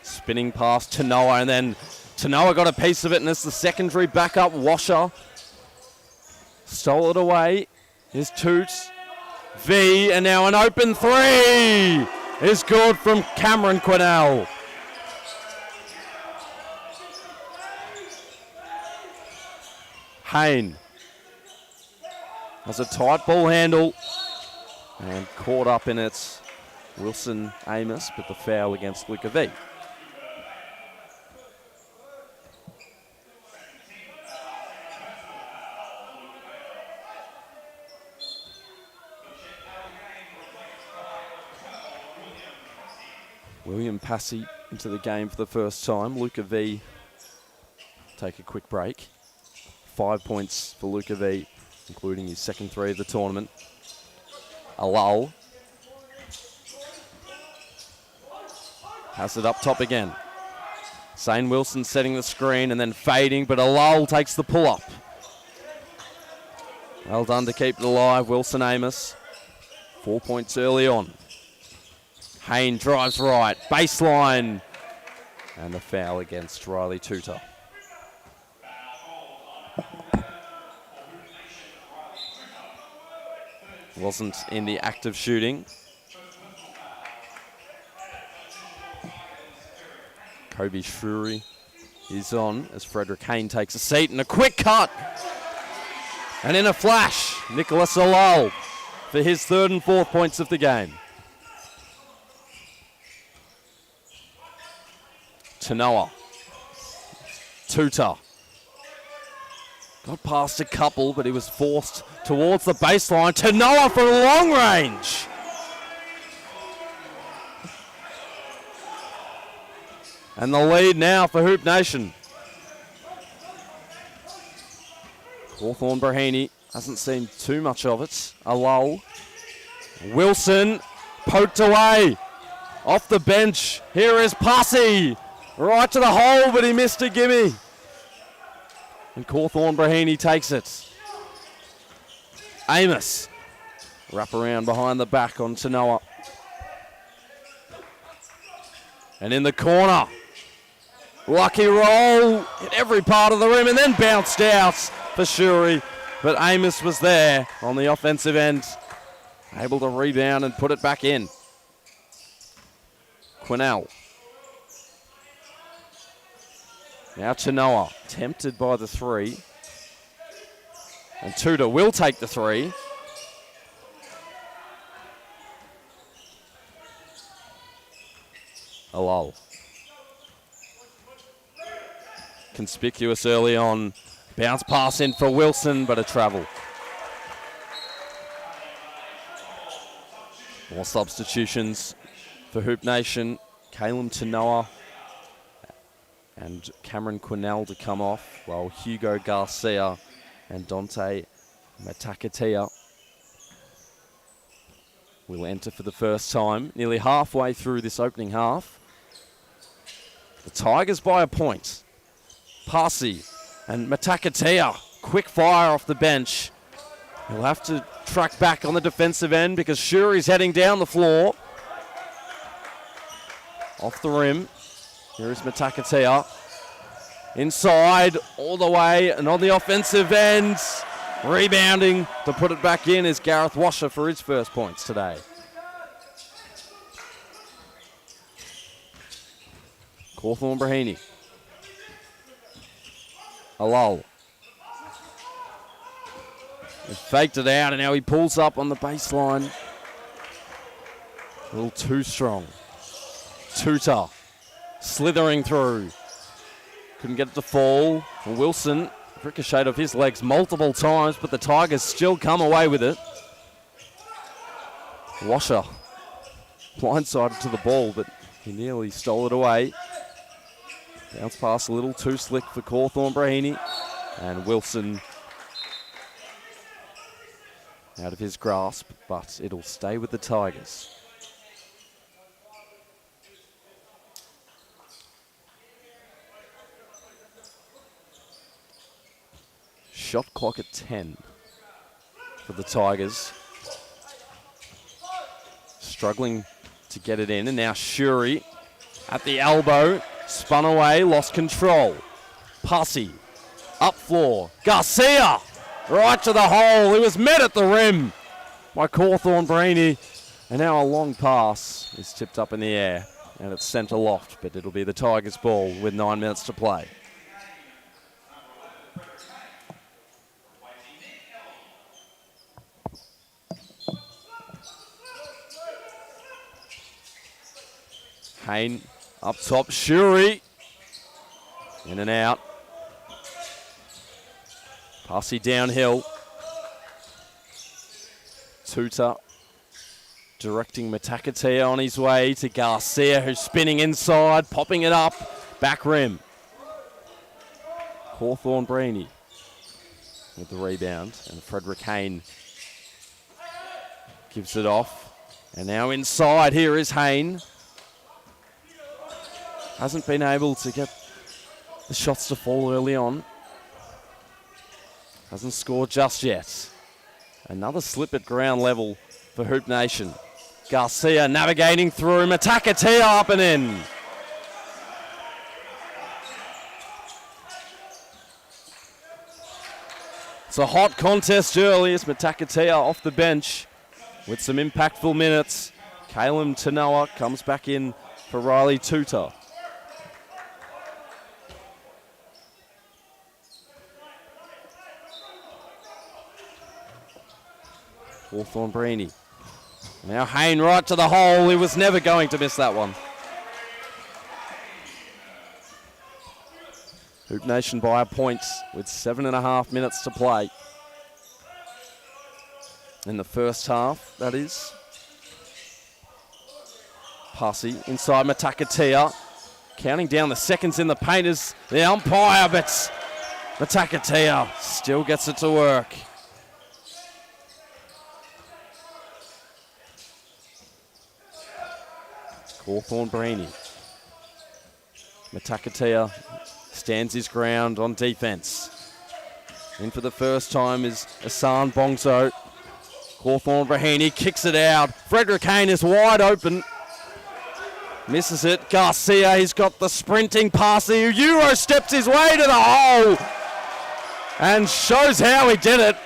Spinning past Tanoa, and then Tanoa got a piece of it, and it's the secondary backup. Washer stole it away. Here's Toots. V, and now an open 3 is good from Cameron Quinnell. Hayne has a tight ball handle and caught up in it. Wilson Amos, but the foul against Luca V. William Passy into the game for the first time. Luca V take a quick break. 5 points for Luca V, including his second three of the tournament. A lull. Has it up top again. Zane Wilson setting the screen and then fading, but Alal takes the pull-up. Well done to keep it alive, Wilson Amos. 4 points early on. Hayne drives right, baseline, and the foul against Riley Tutor. Wasn't in the act of shooting. Kobe Shrewy is on as Frederick Hayne takes a seat and a quick cut. And in a flash, Nicholas Alal for his third and fourth points of the game. Tanoa. Tutor. Got past a couple, but he was forced towards the baseline. Tanoa for long range. And the lead now for Hoop Nation. Hawthorne Brahini hasn't seen too much of it. A lull. Wilson poked away. Off the bench. Here is Passy. Right to the hole, but he missed a gimme. And Hawthorne Brahini takes it. Amos. Wrap around behind the back on Tanoa. And in the corner. Lucky roll in every part of the rim and then bounced out for Shuri. But Amos was there on the offensive end. Able to rebound and put it back in. Quinnell. Now Tanoa, tempted by the three. And Tudor will take the three. A lull. Conspicuous early on. Bounce pass in for Wilson, but a travel. More substitutions for Hoop Nation. Caleb Tanoa and Cameron Quinnell to come off, while Hugo Garcia and Dante Matakatia will enter for the first time. Nearly halfway through this opening half. The Tigers by a point. Passy and Matakatia, quick fire off the bench. He'll have to track back on the defensive end because Shuri's heading down the floor. Off the rim. Here is Matakatia. Inside, all the way, and on the offensive end. Rebounding to put it back in is Gareth Washer for his first points today. Hawthorne Brahini. A lull. He faked it out and now he pulls up on the baseline. A little too strong. Tutor slithering through. Couldn't get it to fall. And Wilson ricocheted off his legs multiple times, but the Tigers still come away with it. Washer blindsided to the ball, but he nearly stole it away. Bounce pass a little too slick for Hawthorne Brahini. And Wilson out of his grasp, but it'll stay with the Tigers. Shot clock at 10 for the Tigers. Struggling to get it in, and now Shuri at the elbow. Spun away, lost control. Passy, up floor. Garcia, right to the hole. He was met at the rim by Hawthorne Brahini. And now a long pass is tipped up in the air. And it's sent aloft, but it'll be the Tigers' ball with 9 minutes to play. Hayne up top, Shuri. In and out. Passy downhill. Tutor directing Matakatea on his way to Garcia, who's spinning inside, popping it up, back rim. Hawthorne Breeny with the rebound, and Frederick Hayne gives it off. And now inside, here is Hayne. Hasn't been able to get the shots to fall early on. Hasn't scored just yet. Another slip at ground level for Hoop Nation. Garcia navigating through, Matakatea up and in. It's a hot contest early as Matakatea off the bench with some impactful minutes. Caleb Tanoa comes back in for Riley Tuta. Hawthorne Breeny. Now Hayne right to the hole. He was never going to miss that one. Hoop Nation by a point with 7.5 minutes to play. In the first half, that is. Hussey inside Matakatea. Counting down the seconds in the paint is the umpire, but Matakatea still gets it to work. Hawthorne Breeny. Matakatea stands his ground on defense. In for the first time is Asan Bongso. Hawthorne Breeny kicks it out. Frederick Hayne is wide open. Misses it. Garcia, he's got the sprinting pass. He Euro steps his way to the hole and shows how he did it.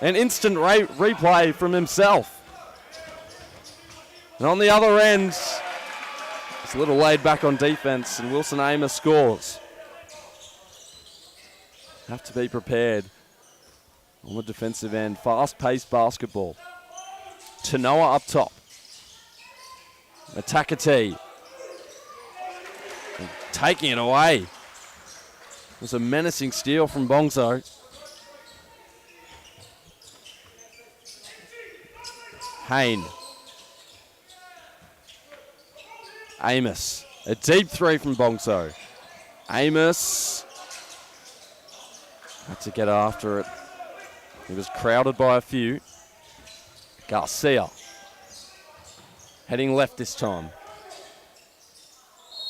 An instant replay from himself. And on the other end, it's a little laid back on defense, and Wilson Amos scores. Have to be prepared on the defensive end. Fast-paced basketball. Tanoa up top. Matakatea. Taking it away. It was a menacing steal from Bongso. Hayne. Amos. A deep three from Bongso. Amos had to get after it. He was crowded by a few. Garcia. Heading left this time.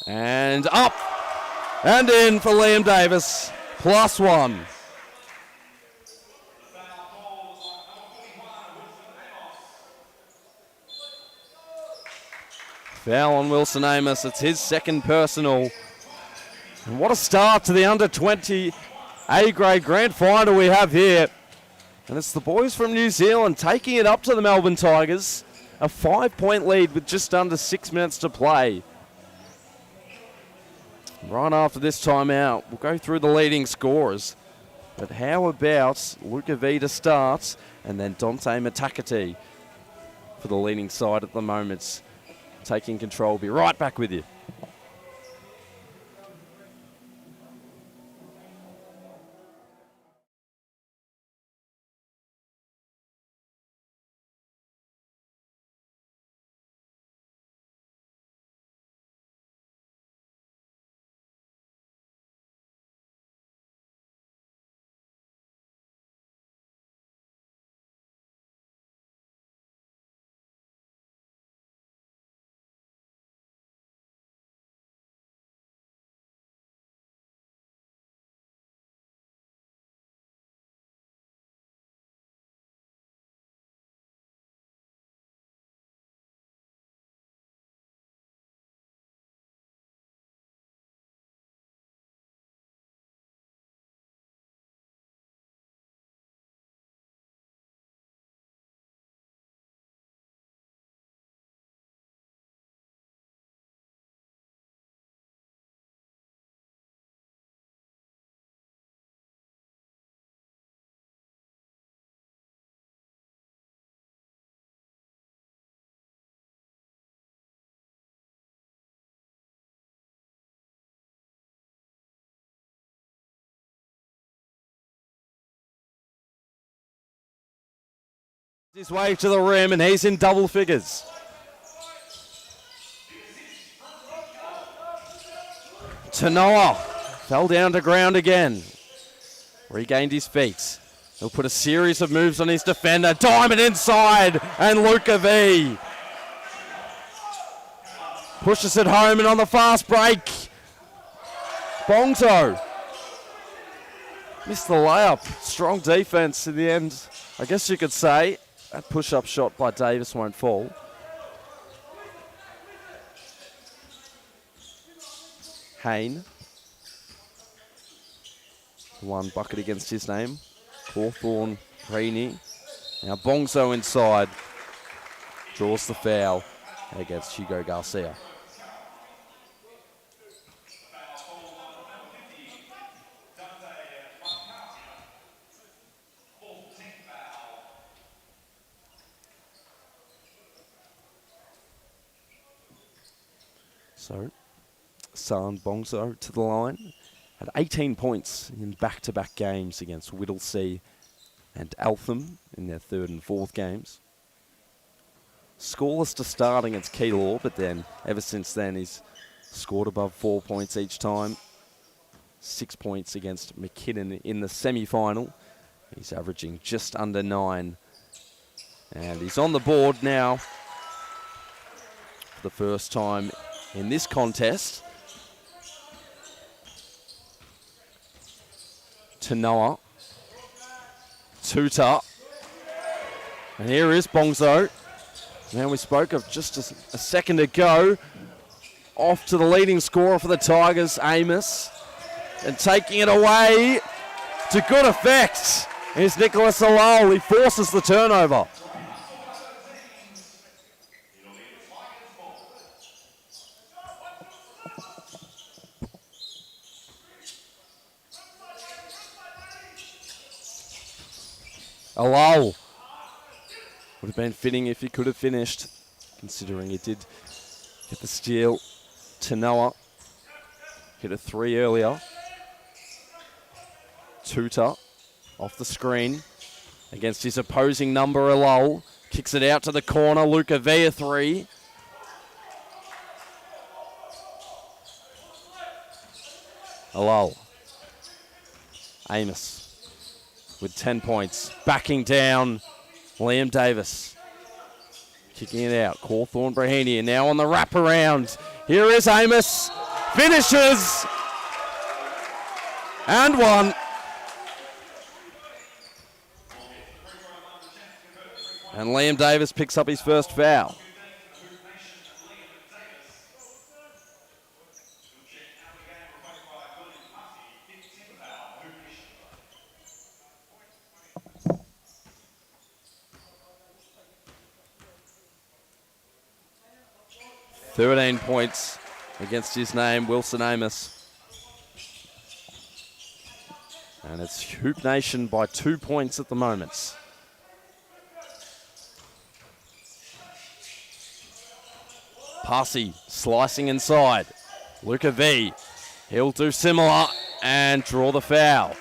And up. And in for Liam Davis. +1. Foul on Wilson Amos. It's his second personal. And what a start to the under-20 A-grade grand final we have here. And it's the boys from New Zealand taking it up to the Melbourne Tigers. A 5-point lead with just under 6 minutes to play. Right after this timeout, we'll go through the leading scorers. But how about Luca V to start and then Dante Matakatea for the leading side at the moment. Taking control. Be right back with you. His way to the rim, and he's in double figures. Tanoa fell down to ground again. Regained his feet. He'll put a series of moves on his defender. Diamond inside, and Luca V pushes it home, and on the fast break, Bongso missed the layup. Strong defense in the end, I guess you could say. That push-up shot by Davis won't fall. Hayne. One bucket against his name. Hawthorne, Reaney. Now Bongso inside. Draws the foul against Hugo Garcia. So, San Bongso to the line. Had 18 points in back-to-back games against Whittlesea and Eltham in their third and fourth games. Scoreless to start against Keilor, but then ever since then he's scored above 4 points each time. 6 points against McKinnon in the semi-final. He's averaging just under 9. And he's on the board now for the first time in this contest. Tanoa. Tuta. And here is Bongso. Now we spoke of just a second ago. Off to the leading scorer for the Tigers, Amos. And taking it away to good effect is Nicholas Alol. He forces the turnover. Alol. Would have been fitting if he could have finished, considering he did get the steal. Tanoa hit a 3 earlier. Tuta off the screen against his opposing number, Alol. Kicks it out to the corner. Luca V, a 3. Alol. Amos with 10 points. Backing down, Liam Davis. Kicking it out. Cawthorne Brahini now on the wraparound. Here is Amos. Finishes. And one. And Liam Davis picks up his first foul. "13 points against his name, Wilson Amos. And it's Hoop Nation by 2 points at the moment. Passy slicing inside. Luca V. He'll do similar and draw the foul.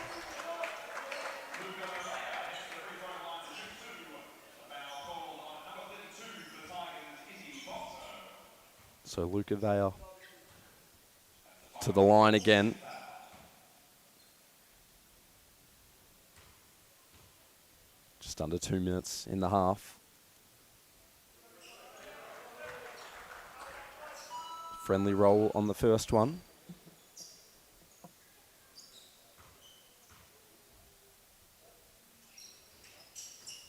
So Luca Vea to the line again. Just under 2 minutes in the half. Friendly roll on the first one.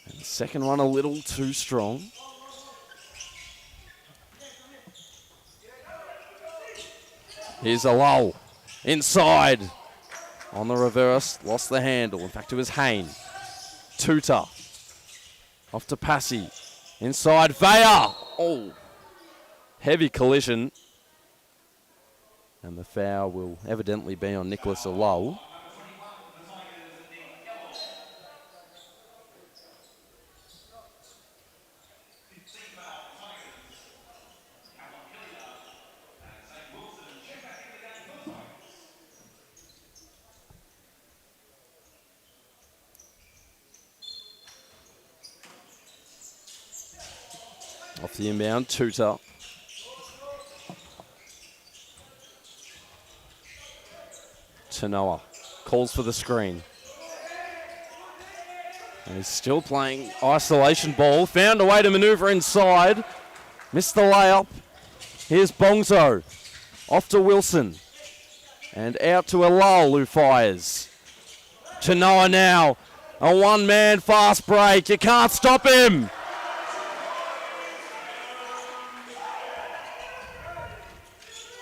And the second one a little too strong. Here's a lull. Inside. On the reverse. Lost the handle. In fact, it was Hayne. Tuta. Off to Passy. Inside. Vea. Oh. Heavy collision. And the foul will evidently be on Nicholas Alol. Off the inbound, Tuta. Tanoa calls for the screen. And he's still playing isolation ball. Found a way to maneuver inside. Missed the layup. Here's Bongzo. Off to Wilson. And out to Alal, who fires. Tanoa now. A one-man fast break. You can't stop him.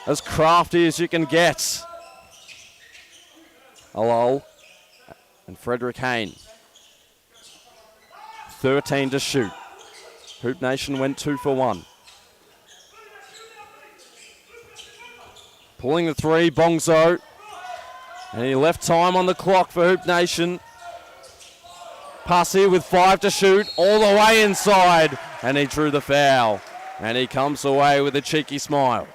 As crafty as you can get. Alal and Frederick Hayne. 13 to shoot. Hoop Nation went 2 for 1. Pulling the three, Bongzo. And he left time on the clock for Hoop Nation. Pussy with 5 to shoot, all the way inside. And he drew the foul. And he comes away with a cheeky smile.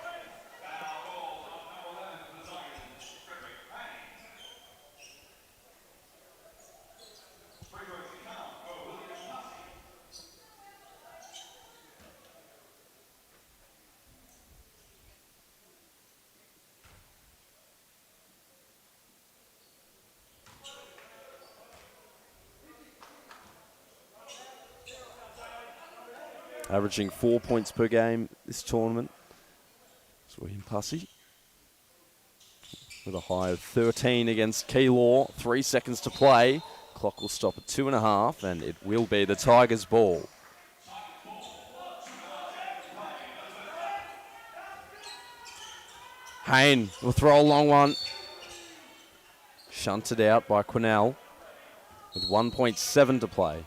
Averaging 4 points per game this tournament. It's William Pussy. With a high of 13 against Keylor. 3 seconds to play. Clock will stop at 2.5, and it will be the Tigers' ball. Hayne will throw a long one. Shunted out by Quinnell with 1.7 to play.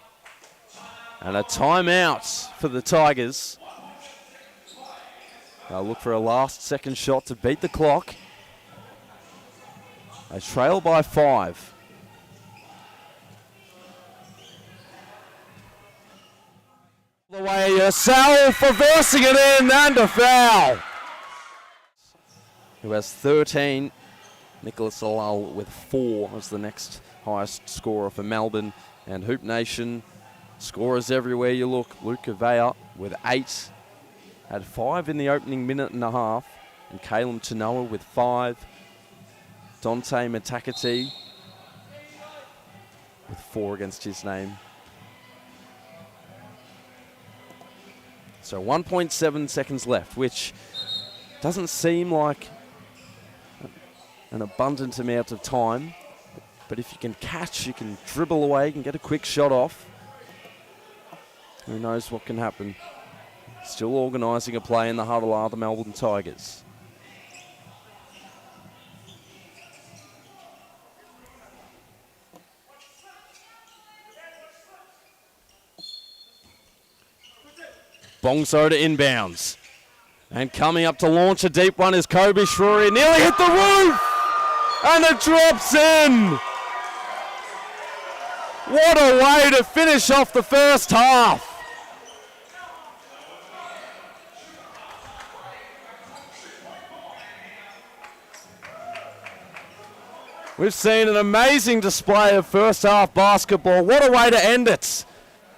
And a timeout for the Tigers. They'll look for a last second shot to beat the clock. They trail by 5. The way Sal reversing it in and a foul. Who has 13. Nicholas Alal with 4 as the next highest scorer for Melbourne. And Hoop Nation, scorers everywhere you look. Luke Avea with 8. Had 5 in the opening minute and a half. And Caleb Tanoa with 5. Dante Matakati with 4 against his name. So 1.7 seconds left, which doesn't seem like an abundant amount of time. But if you can catch, you can dribble away, you can get a quick shot off. Who knows what can happen. Still organising a play in the huddle are the Melbourne Tigers. Bongso to inbounds. And coming up to launch a deep one is Kobe Shrewy. Nearly hit the roof! And it drops in! What a way to finish off the first half! We've seen an amazing display of first half basketball. What a way to end it!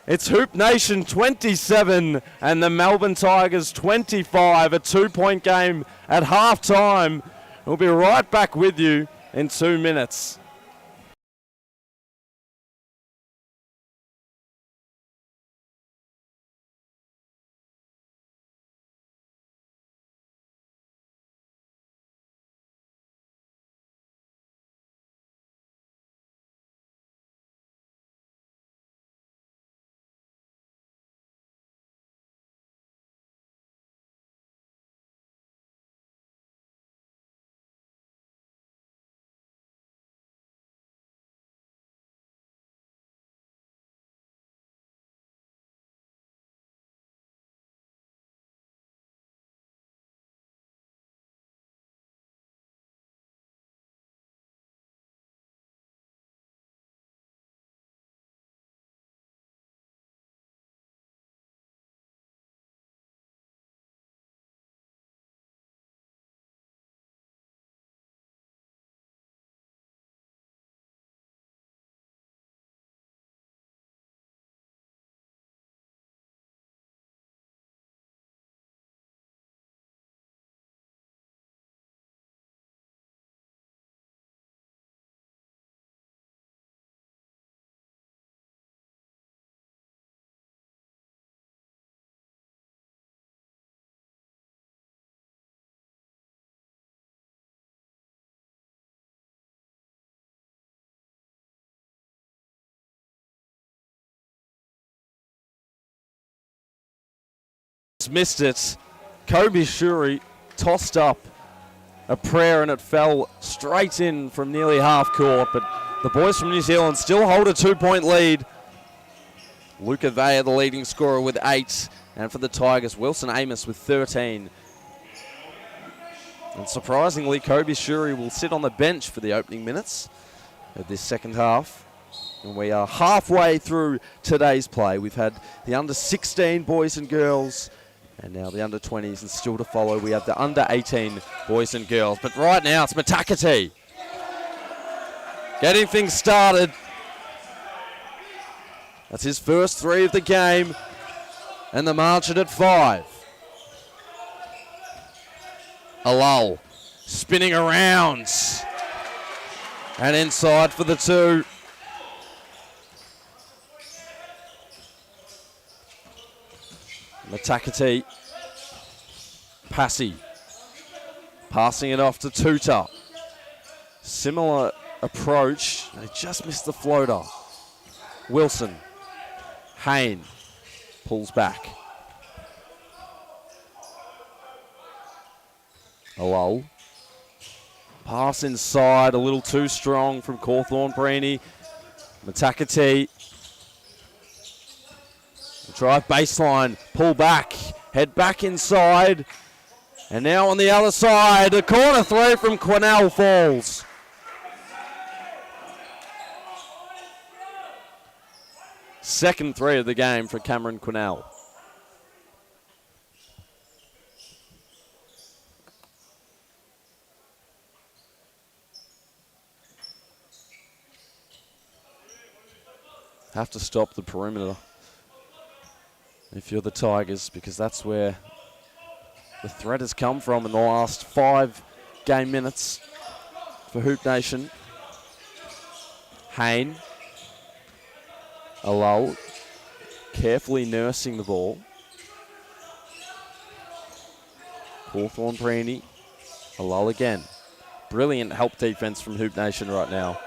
It's Hoop Nation 27 and the Melbourne Tigers 25, a 2-point game at halftime. We'll be right back with you in 2 minutes. Missed it. Kobe Shuri tossed up a prayer and it fell straight in from nearly half court, but the boys from New Zealand still hold a 2-point lead. Luca Vea, the leading scorer, with 8, and for the Tigers, Wilson Amos with 13. And surprisingly, Kobe Shuri will sit on the bench for the opening minutes of this second half. And we are halfway through today's play. We've had the under-16 boys and girls, and now the under-20s, and still to follow we have the under-18 boys and girls. But right now it's Matakati getting things started. That's his first 3 of the game, and the margin at 5. Alal spinning around, and inside for the 2. Matakati, Passy, passing it off to Tuta. Similar approach, they just missed the floater. Wilson, Hayne, pulls back. Alol, pass inside, a little too strong from Cawthorne Breeny. Matakati, drive baseline, pull back, head back inside. And now on the other side, a corner 3 from Quinnell falls. Second 3 of the game for Cameron Quinnell. Have to stop the perimeter if you're the Tigers, because that's where the threat has come from in the last 5 game minutes for Hoop Nation. Hayne, Alol, carefully nursing the ball. Hawthorne Breeny, Alol again. Brilliant help defense from Hoop Nation right now.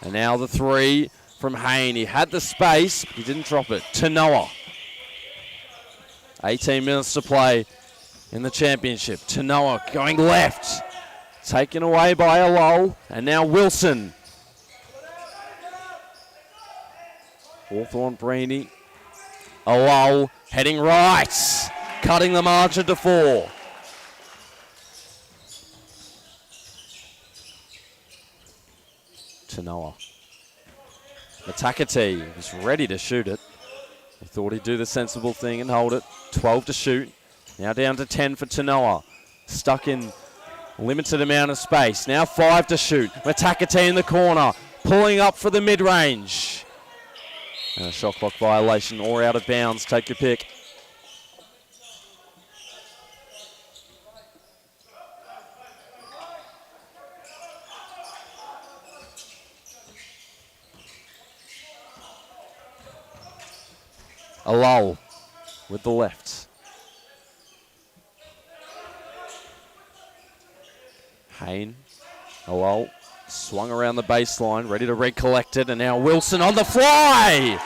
And now the 3 from Hayne. He had the space, but he didn't drop it. To Noah. 18 minutes to play in the championship. To Noah going left. Taken away by Alol. And now Wilson. Hawthorne Breeny. Alol heading right. Cutting the margin to 4. To Noah. Matakati was ready to shoot it. He thought he'd do the sensible thing and hold it. 12 to shoot. Now down to 10 for Tanoa. Stuck in limited amount of space. Now 5 to shoot. Matakati in the corner. Pulling up for the mid-range. And a shot clock violation or out of bounds. Take your pick. Alol with the left. Hayne, Alol swung around the baseline, ready to recollect it, and now Wilson on the fly!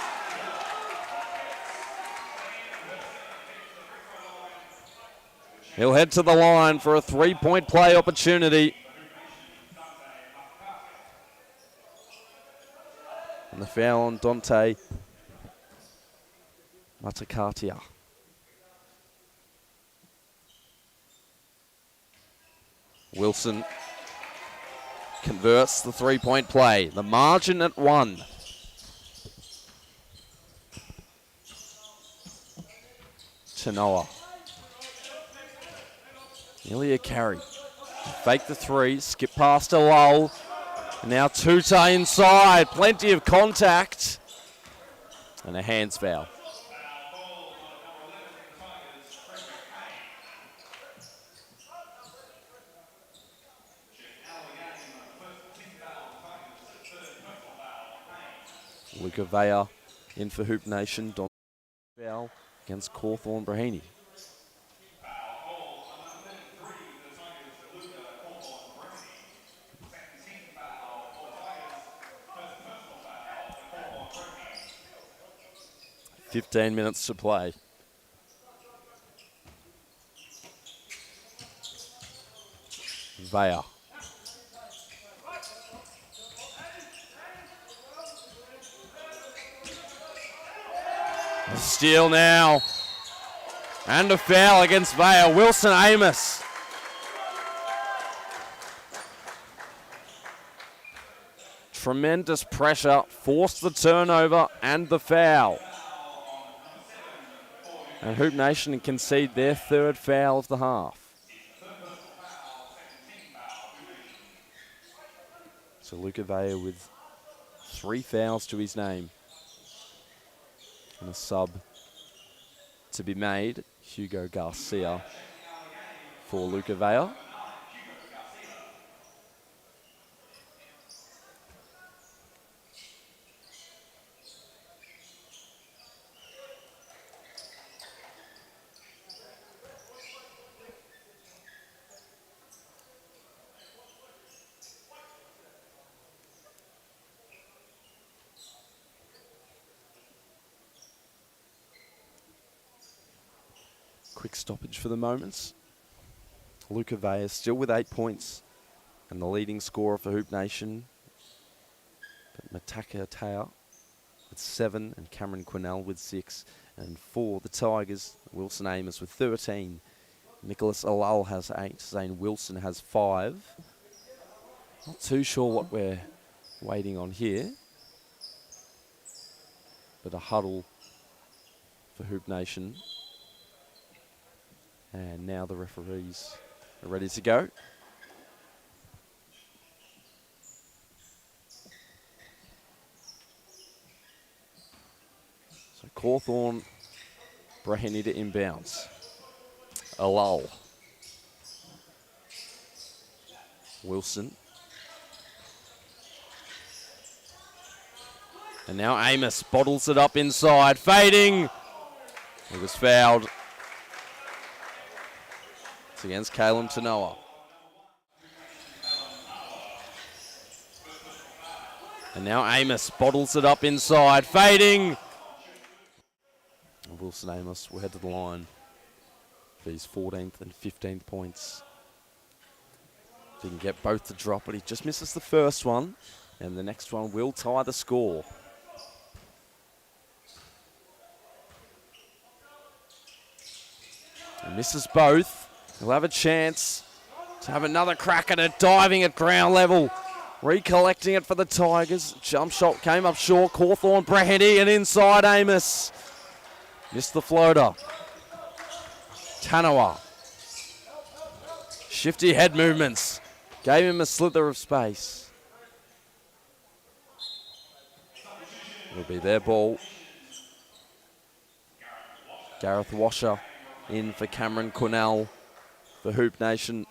He'll head to the line for a 3-point play opportunity. And the foul on Dante Matakatia. Wilson converts the 3-point play. The margin at 1. Tanoa. Nearly a carry. Fake the 3, skip past Alol. And now Tuta inside. Plenty of contact. And a hands foul. Luca Vea in for Hoop Nation. Don foul against Cawthorne Brahini. .15 minutes to play. Vaya. A steal now. And a foul against Vaya. Wilson Amos. Tremendous pressure. Forced the turnover and the foul. And Hoop Nation concede their third foul of the half. So Luca Vaya with 3 fouls to his name. And a sub to be made, Hugo Garcia for Luca Vaya. Quick stoppage for the moment. Luca Vaya still with 8 points and the leading scorer for Hoop Nation. But Mataka Tao with 7 and Cameron Quinnell with 6. And for the Tigers, Wilson Amos with 13. Nicholas Alal has 8. Zane Wilson has 5. Not too sure what we're waiting on here. But a huddle for Hoop Nation. And now the referees are ready to go. So Cawthorn, Braheny to inbounds. A lull. Wilson. And now Amos bottles it up inside. Fading. He was fouled. It's against Caleb Tanoa. And now Amos bottles it up inside. Fading. And Wilson Amos will head to the line for his 14th and 15th points. Didn't get both to drop, but he just misses the first one. And the next one will tie the score. He misses both. He'll have a chance to have another crack at it, diving at ground level. Recollecting it for the Tigers. Jump shot came up short. Cawthorn, Braheny, and inside Amos. Missed the floater. Tanoa. Shifty head movements. Gave him a slither of space. It'll be their ball. Gareth Washer in for Cameron Quinnell for Hoop Nation.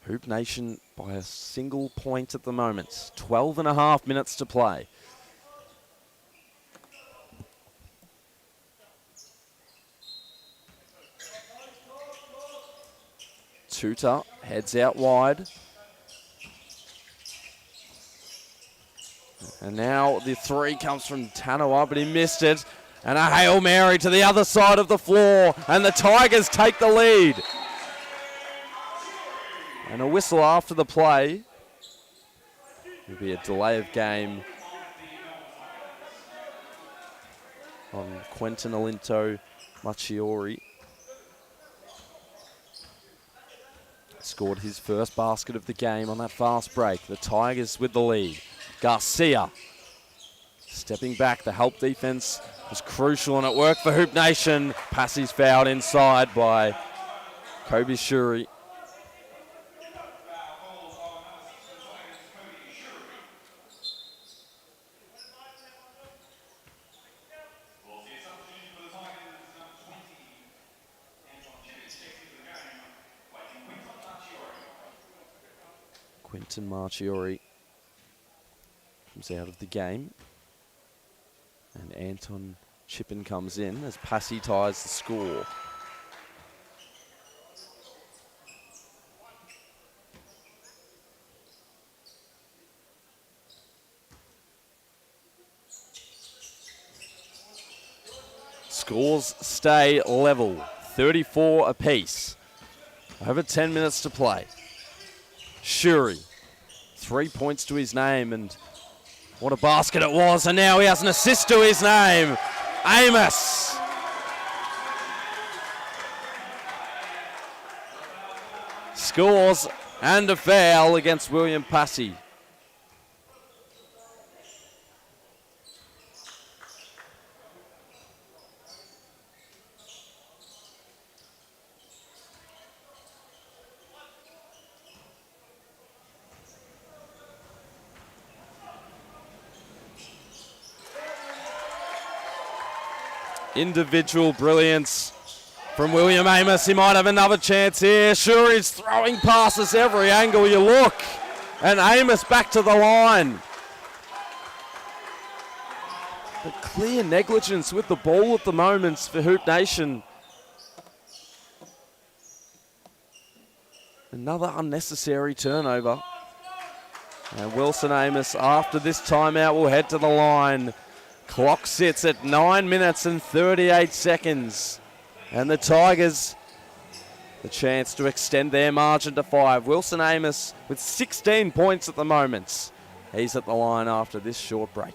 Hoop Nation by a single point at the moment. 12.5 minutes to play. Tuta heads out wide. And now the 3 comes from Tanoa, but he missed it. And a Hail Mary to the other side of the floor. And the Tigers take the lead. And a whistle after the play. It'll be a delay of game on Quentin Alinto Machiori. Scored his first basket of the game on that fast break. The Tigers with the lead. Garcia stepping back. The help defense was crucial and it worked for Hoop Nation. Passie's fouled inside by Kobe Shuri. Quentin Marchiori comes out of the game. And Anton Chippen comes in as Passie ties the score. Scores stay level, 34 apiece. Over 10 minutes to play. Shuri, 3 points to his name, and what a basket it was, and now he has an assist to his name. Amos. Scores and a foul against William Passy. Individual brilliance from William Amos. He might have another chance here. Sure, he's throwing passes every angle you look. And Amos back to the line. But clear negligence with the ball at the moment for Hoop Nation. Another unnecessary turnover. And Wilson Amos, after this timeout, will head to the line. Clock sits at 9 minutes and 38 seconds. And the Tigers, the chance to extend their margin to 5. Wilson Amos with 16 points at the moment. He's at the line after this short break.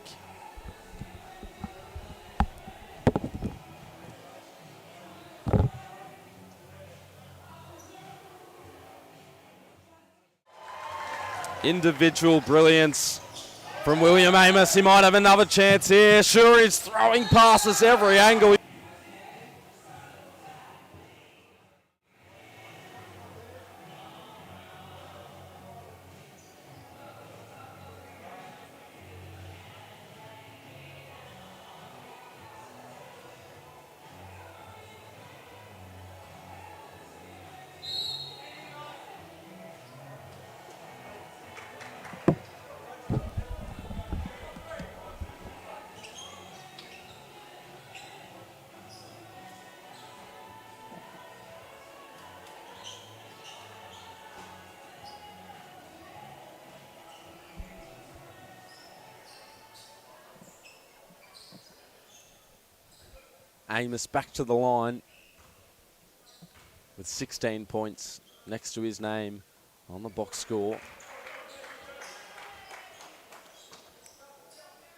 Individual brilliance from William Amos. He might have another chance here. Sure, he's throwing passes every angle. Amos back to the line with 16 points next to his name on the box score.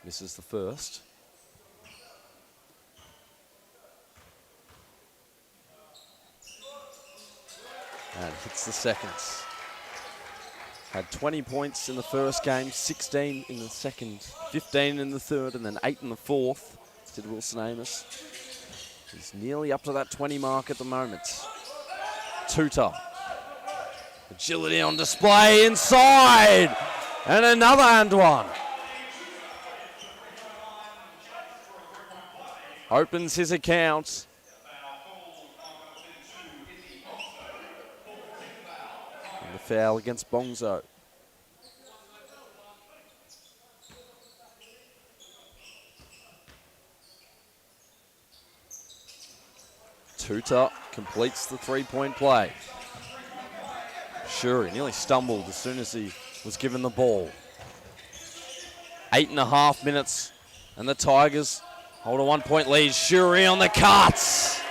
Misses the first. And hits the seconds. Had 20 points in the first game, 16 in the second, 15 in the third, and then 8 in the fourth. Did Wilson Amos. He's nearly up to that 20 mark at the moment. Tuta. Agility on display inside. And another and one. Opens his account. And the foul against Bongzo. Tuta completes the three-point play. Sure, he nearly stumbled as soon as he was given the ball. 8.5 minutes, and the Tigers hold a 1-point lead. Shuri on the cuts.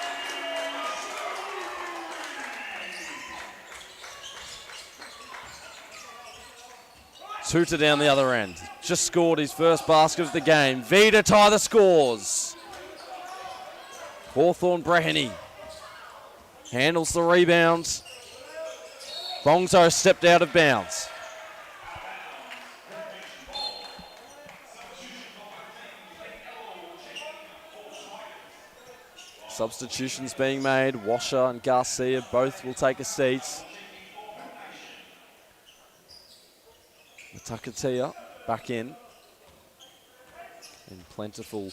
Tuta down the other end. Just scored his first basket of the game. V to tie the scores. Hawthorne Breheny handles the rebounds. Bongzo stepped out of bounds. Substitutions being made. Washer and Garcia both will take a seat. Matakatia back in. And Plentiful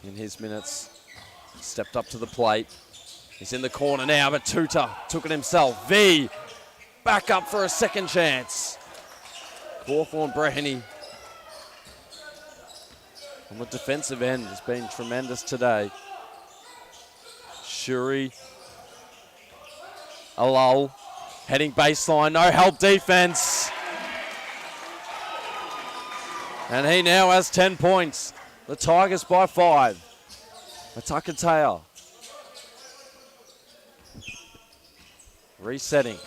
in his minutes. Stepped up to the plate. He's in the corner now, but Tuta took it himself. V back up for a second chance. Hawthorne Breheny on the defensive end has been tremendous today. Shuri. A lull. Heading baseline. No help defense. And he now has 10 points. The Tigers by 5. Matakatea. Resetting.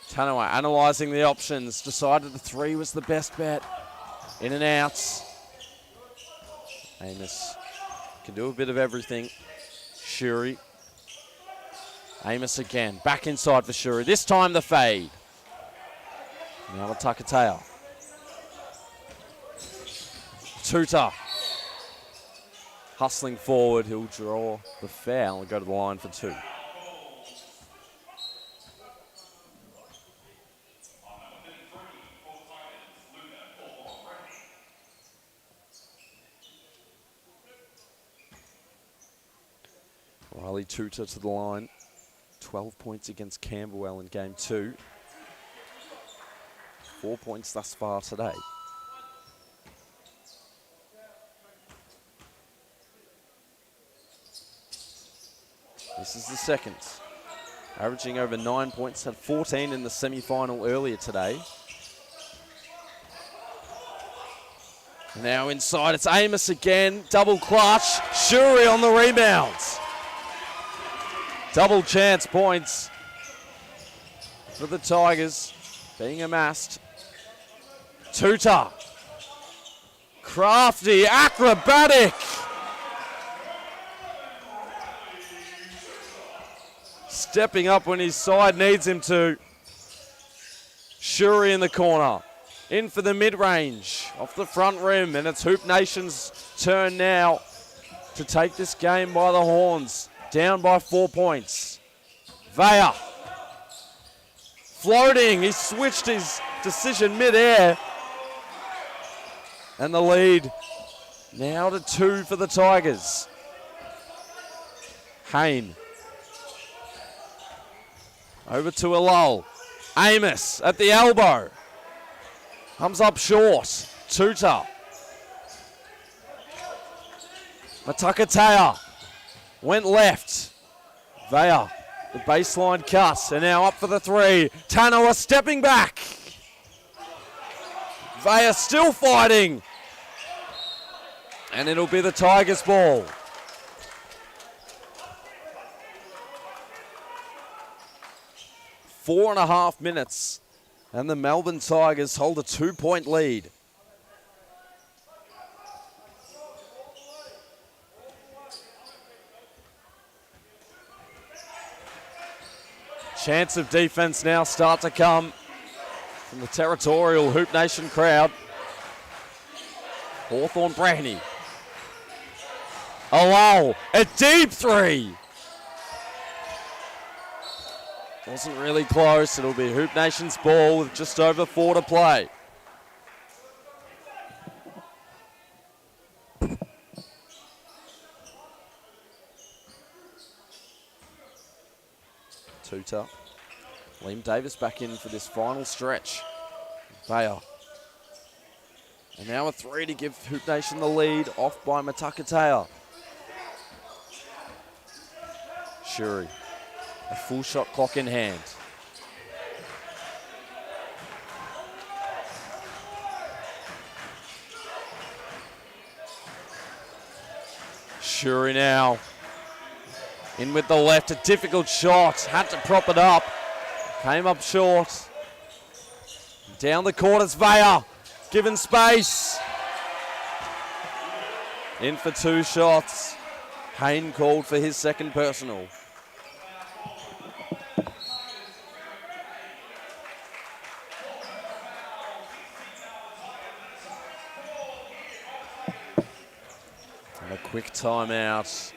Tanawa analysing the options. Decided the 3 was the best bet. In and outs. Amos can do a bit of everything. Shuri. Amos again. Back inside for Shuri. This time the fade. Now Matakatea. Tuta. Hustling forward. He'll draw the foul and go to the line for 2. Riley Tuta to the line. 12 points against Camberwell in game 2. 4 points thus far today. This is the second. Averaging over 9 points, had 14 in the semi-final earlier today. Now inside, it's Amos again. Double clutch. Shuri on the rebounds. Double chance points for the Tigers being amassed. Tuta. Crafty, acrobatic. Stepping up when his side needs him to. Shuri in the corner. In for the mid-range. Off the front rim. And it's Hoop Nation's turn now to take this game by the horns. Down by 4 points. Vaya. Floating. He switched his decision mid-air. And the lead now to 2 for the Tigers. Hain. Over to Alol. Amos at the elbow. Comes up short. Tuta. Matakatea. Went left. Vaya. The baseline cut. And now up for the 3. Tanoa stepping back. Vaya still fighting. And it'll be the Tigers' ball. Four and a half minutes, and the Melbourne Tigers hold a 2-point lead. Chance of defense now start to come from the territorial Hoop Nation crowd. Hawthorn Brandy. Oh, a deep 3. Wasn't really close. It'll be Hoop Nation's ball with just over 4 to play. Tuta. Liam Davis back in for this final stretch. Bayer. And now a 3 to give Hoop Nation the lead, off by Matakatea. Shuri. A full shot clock in hand. Shuri now. In with the left, a difficult shot. Had to prop it up. Came up short. Down the court, it's Vaya. Given space. In for 2 shots. Hain called for his second personal. And a quick timeout.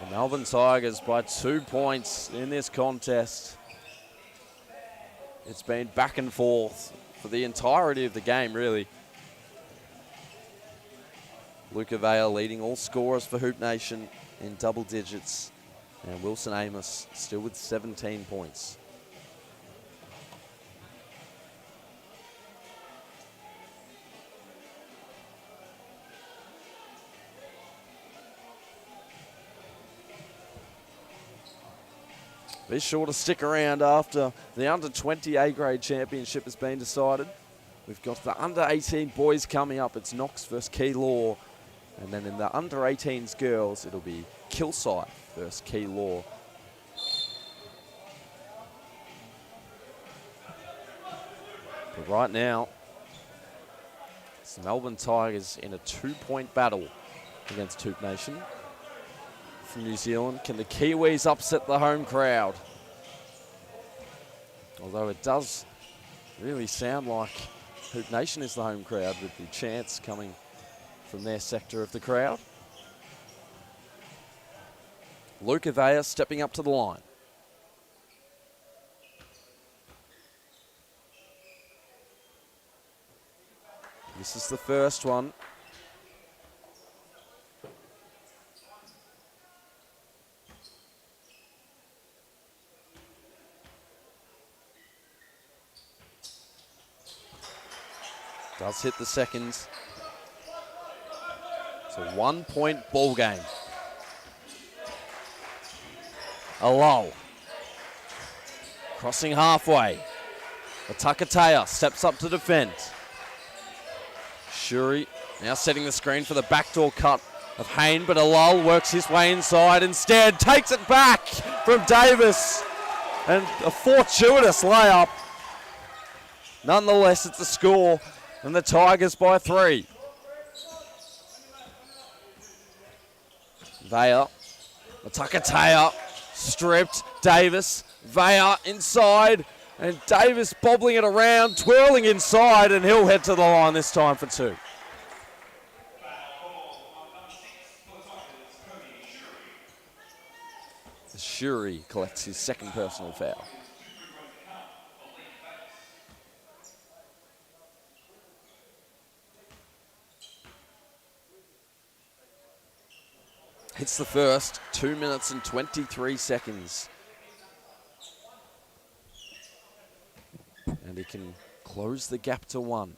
The Melbourne Tigers by 2 points in this contest. It's been back and forth for the entirety of the game, really. Luca Vale leading all scorers for Hoop Nation in double digits. And Wilson Amos still with 17 points. Be sure to stick around after the under-20 A-grade championship has been decided. We've got the under-18 boys coming up. It's Knox versus Key Law And then in the under-18s girls, it'll be Kilsyth versus Key Law. But right now, it's the Melbourne Tigers in a 2-point battle against Hoop Nation. From New Zealand, can the Kiwis upset the home crowd? Although it does really sound like Hoop Nation is the home crowd with the chants coming from their sector of the crowd. Luke Avea stepping up to the line. This is the first one. Does hit the seconds. It's a 1-point ball game. A lull. Crossing halfway. Atakatea steps up to defend. Shuri now setting the screen for the backdoor cut of Hayne, but Alal works his way inside instead, takes it back from Davis, and a fortuitous layup. Nonetheless, it's a score, and the Tigers by 3. Vea, Atakatea, stripped, Davis, Vea inside, and Davis bobbling it around, twirling inside, and he'll head to the line this time for 2. Shuri collects his second personal foul. Hits the first, 2 minutes and 23 seconds. And he can close the gap to 1.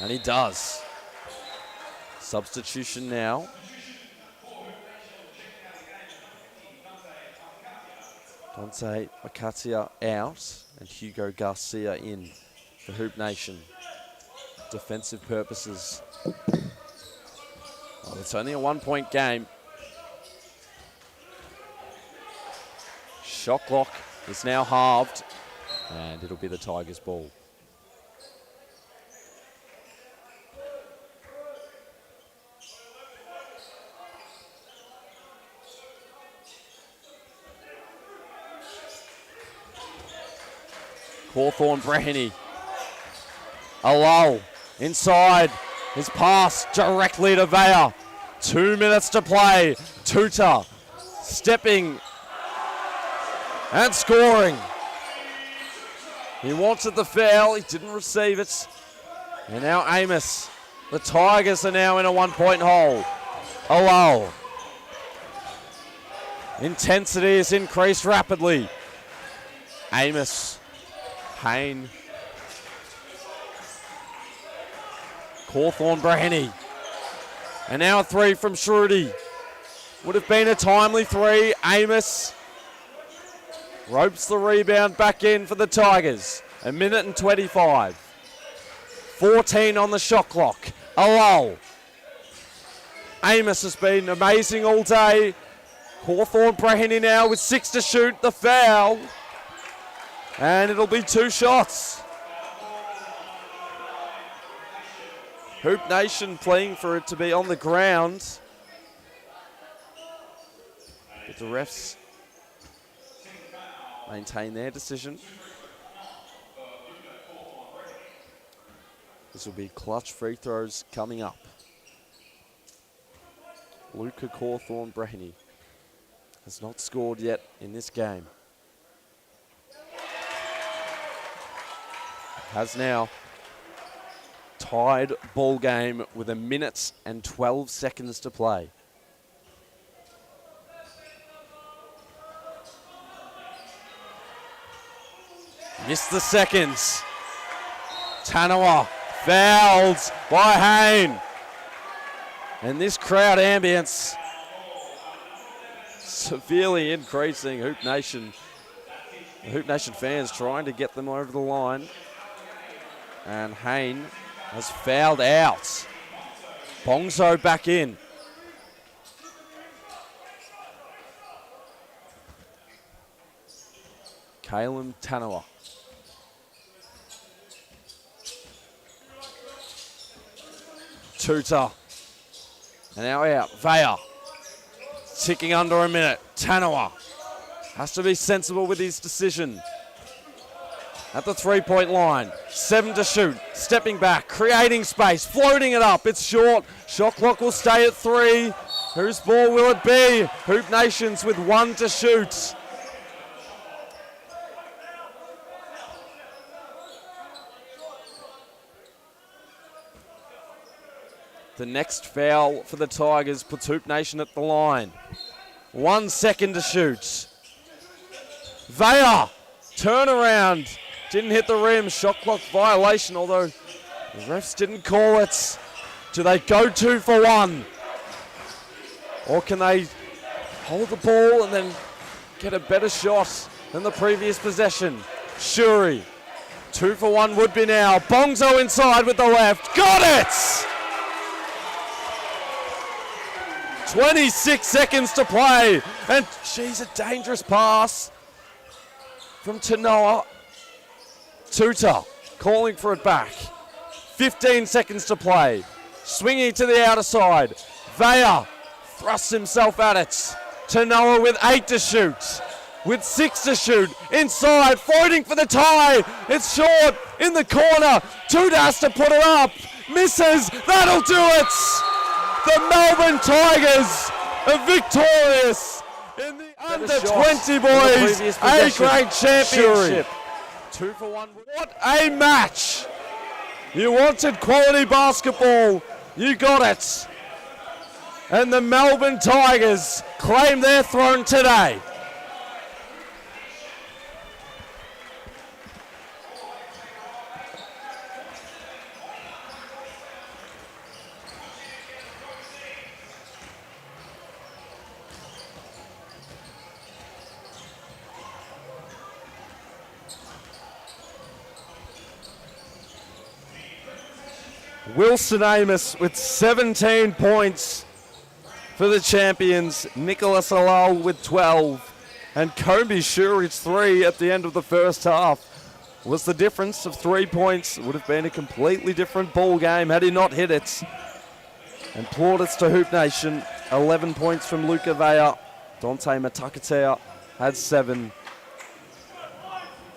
And he does. Substitution now. Dante Makatia out and Hugo Garcia in for Hoop Nation. Defensive purposes. Well, it's only a 1-point game. Shot clock is now halved, and it'll be the Tigers' ball. Hawthorne Breheny. A lull. Inside. His pass directly to Vea. 2 minutes to play. Tuta stepping and scoring. He wanted the foul. He didn't receive it. And now Amos. The Tigers are now in a 1-point hole. A lull. Intensity has increased rapidly. Amos. Payne. Hawthorne Breheny. And now a 3 from Shruti. Would have been a timely 3. Amos ropes the rebound back in for the Tigers. 1 minute and 25. 14 on the shot clock. A lull. Amos has been amazing all day. Hawthorne Breheny now with 6 to shoot. The foul. And it'll be 2 shots. Hoop Nation playing for it to be on the ground. But the refs maintain their decision. This will be clutch free throws coming up. Luca Hawthorne Breheny has not scored yet in this game. Has now tied ball game with 1 minute and 12 seconds to play. Missed the seconds. Tanawa fouled by Hayne. And this crowd ambience severely increasing. Hoop Nation fans trying to get them over the line. And Hayne has fouled out. Bongso back in. Caleb Tanawa. Tuta. And now out. Vaya. Ticking under a minute. Tanawa has to be sensible with his decision. At the three-point line. 7 to shoot. Stepping back. Creating space. Floating it up. It's short. Shot clock will stay at 3. Whose ball will it be? Hoop Nations with 1 to shoot. The next foul for the Tigers puts Hoop Nation at the line. 1 second to shoot. Vaya, turnaround. Didn't hit the rim. Shot clock violation, although the refs didn't call it. Do they go 2 for 1? Or can they hold the ball and then get a better shot than the previous possession? Shuri, 2 for 1 would be now. Bongso inside with the left. Got it! 26 seconds to play. And she's a dangerous pass from Tanoa. Tuta calling for it back. 15 seconds to play. Swinging to the outer side. Vaya thrusts himself at it. Tanoa with 8 to shoot. With 6 to shoot. Inside, floating for the tie. It's short in the corner. Tuta has to put it up. Misses. That'll do it. The Melbourne Tigers are victorious in the under-20 boys A-grade championship. 2 for 1. What a match! You wanted quality basketball. You got it. And the Melbourne Tigers claim their throne today. Wilson Amos with 17 points for the champions. Nicholas Alal with 12. And Kobe Shuri's 3 at the end of the first half was the difference of 3 points. It would have been a completely different ball game had he not hit it. And plaudits to Hoop Nation. 11 points from Luca Vea. Dante Matakatea had 7.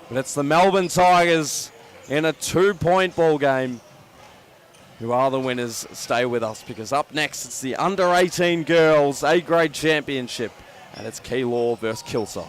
But it's the Melbourne Tigers in a 2-point ball game who are the winners. Stay with us, because up next it's the under-18 girls A-grade championship, and it's Keilor versus Kilsyth.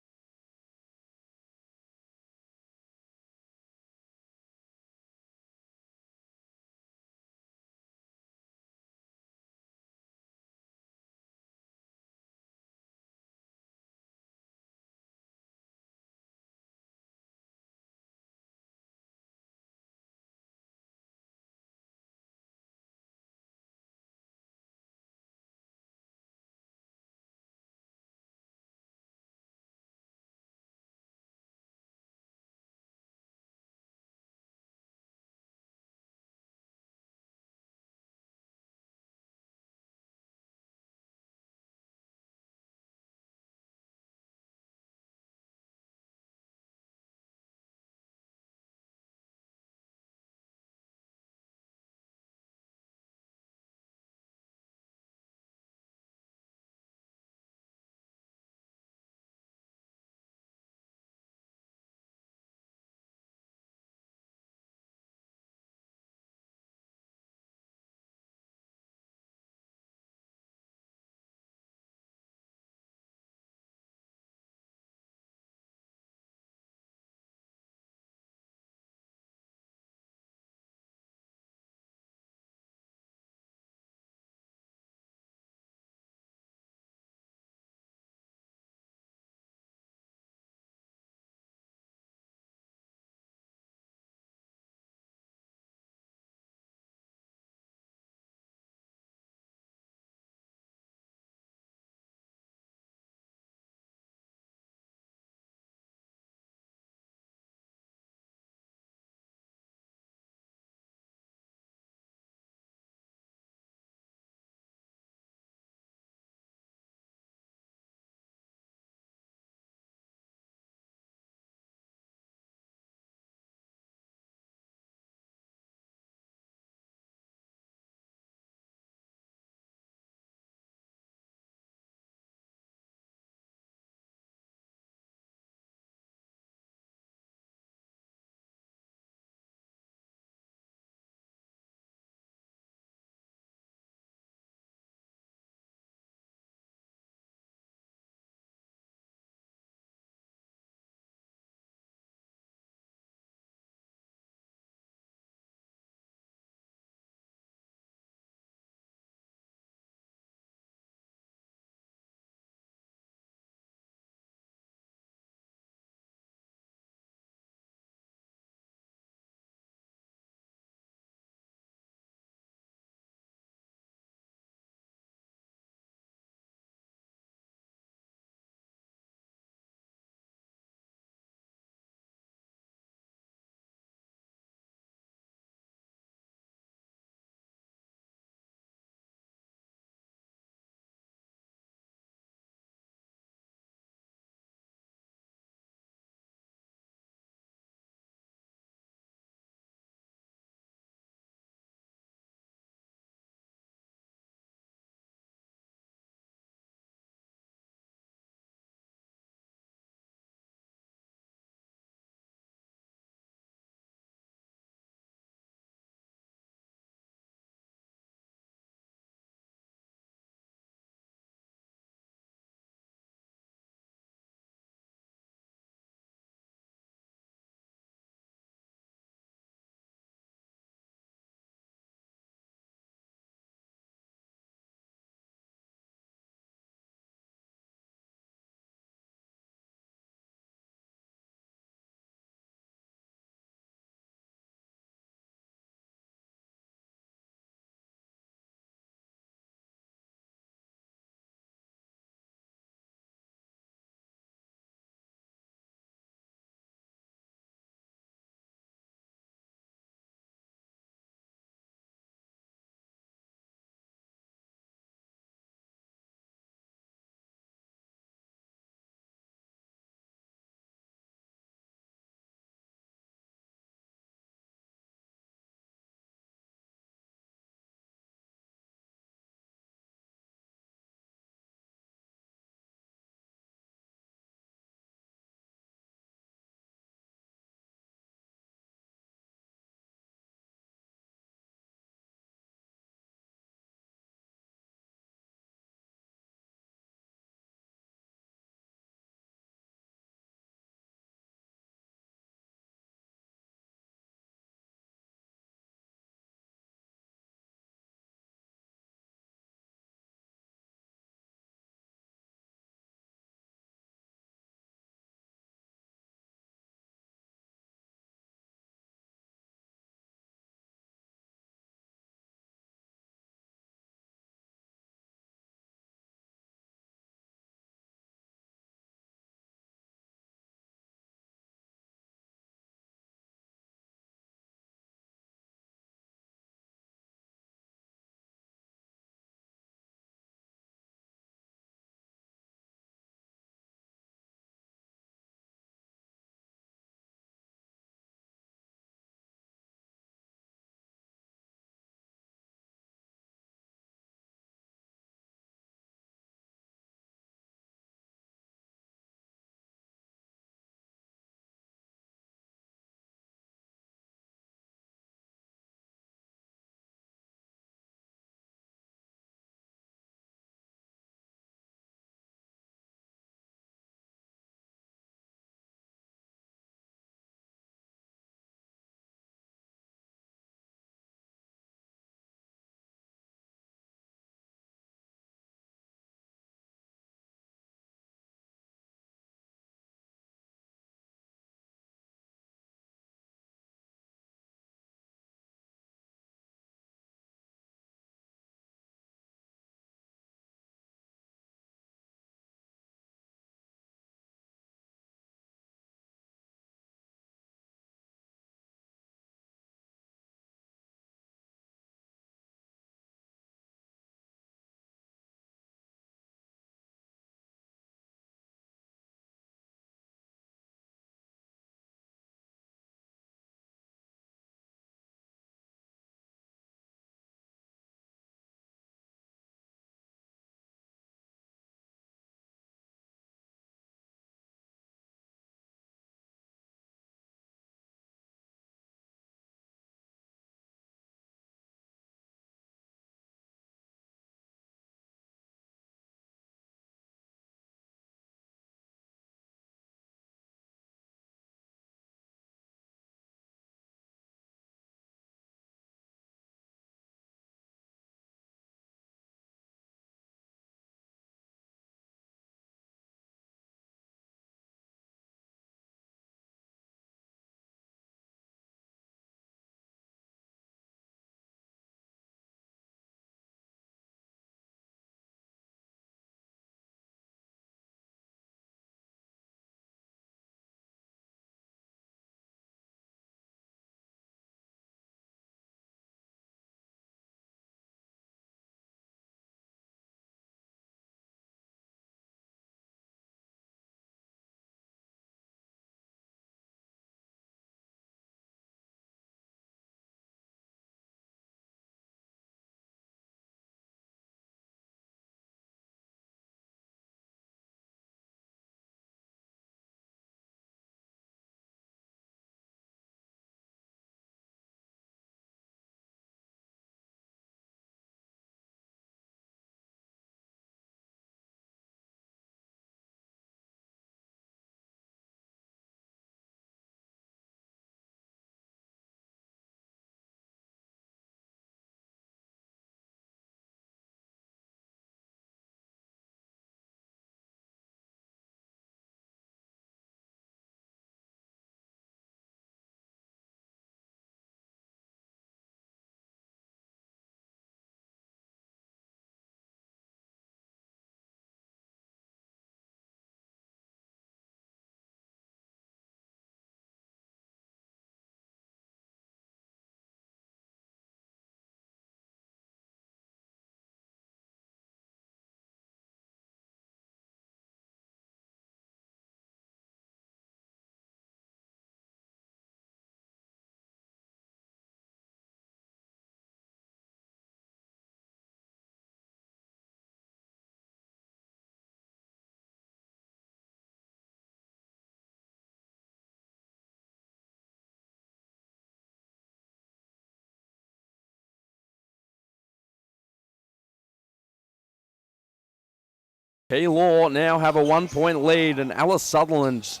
Law now have a 1 point lead, and Alice Sutherland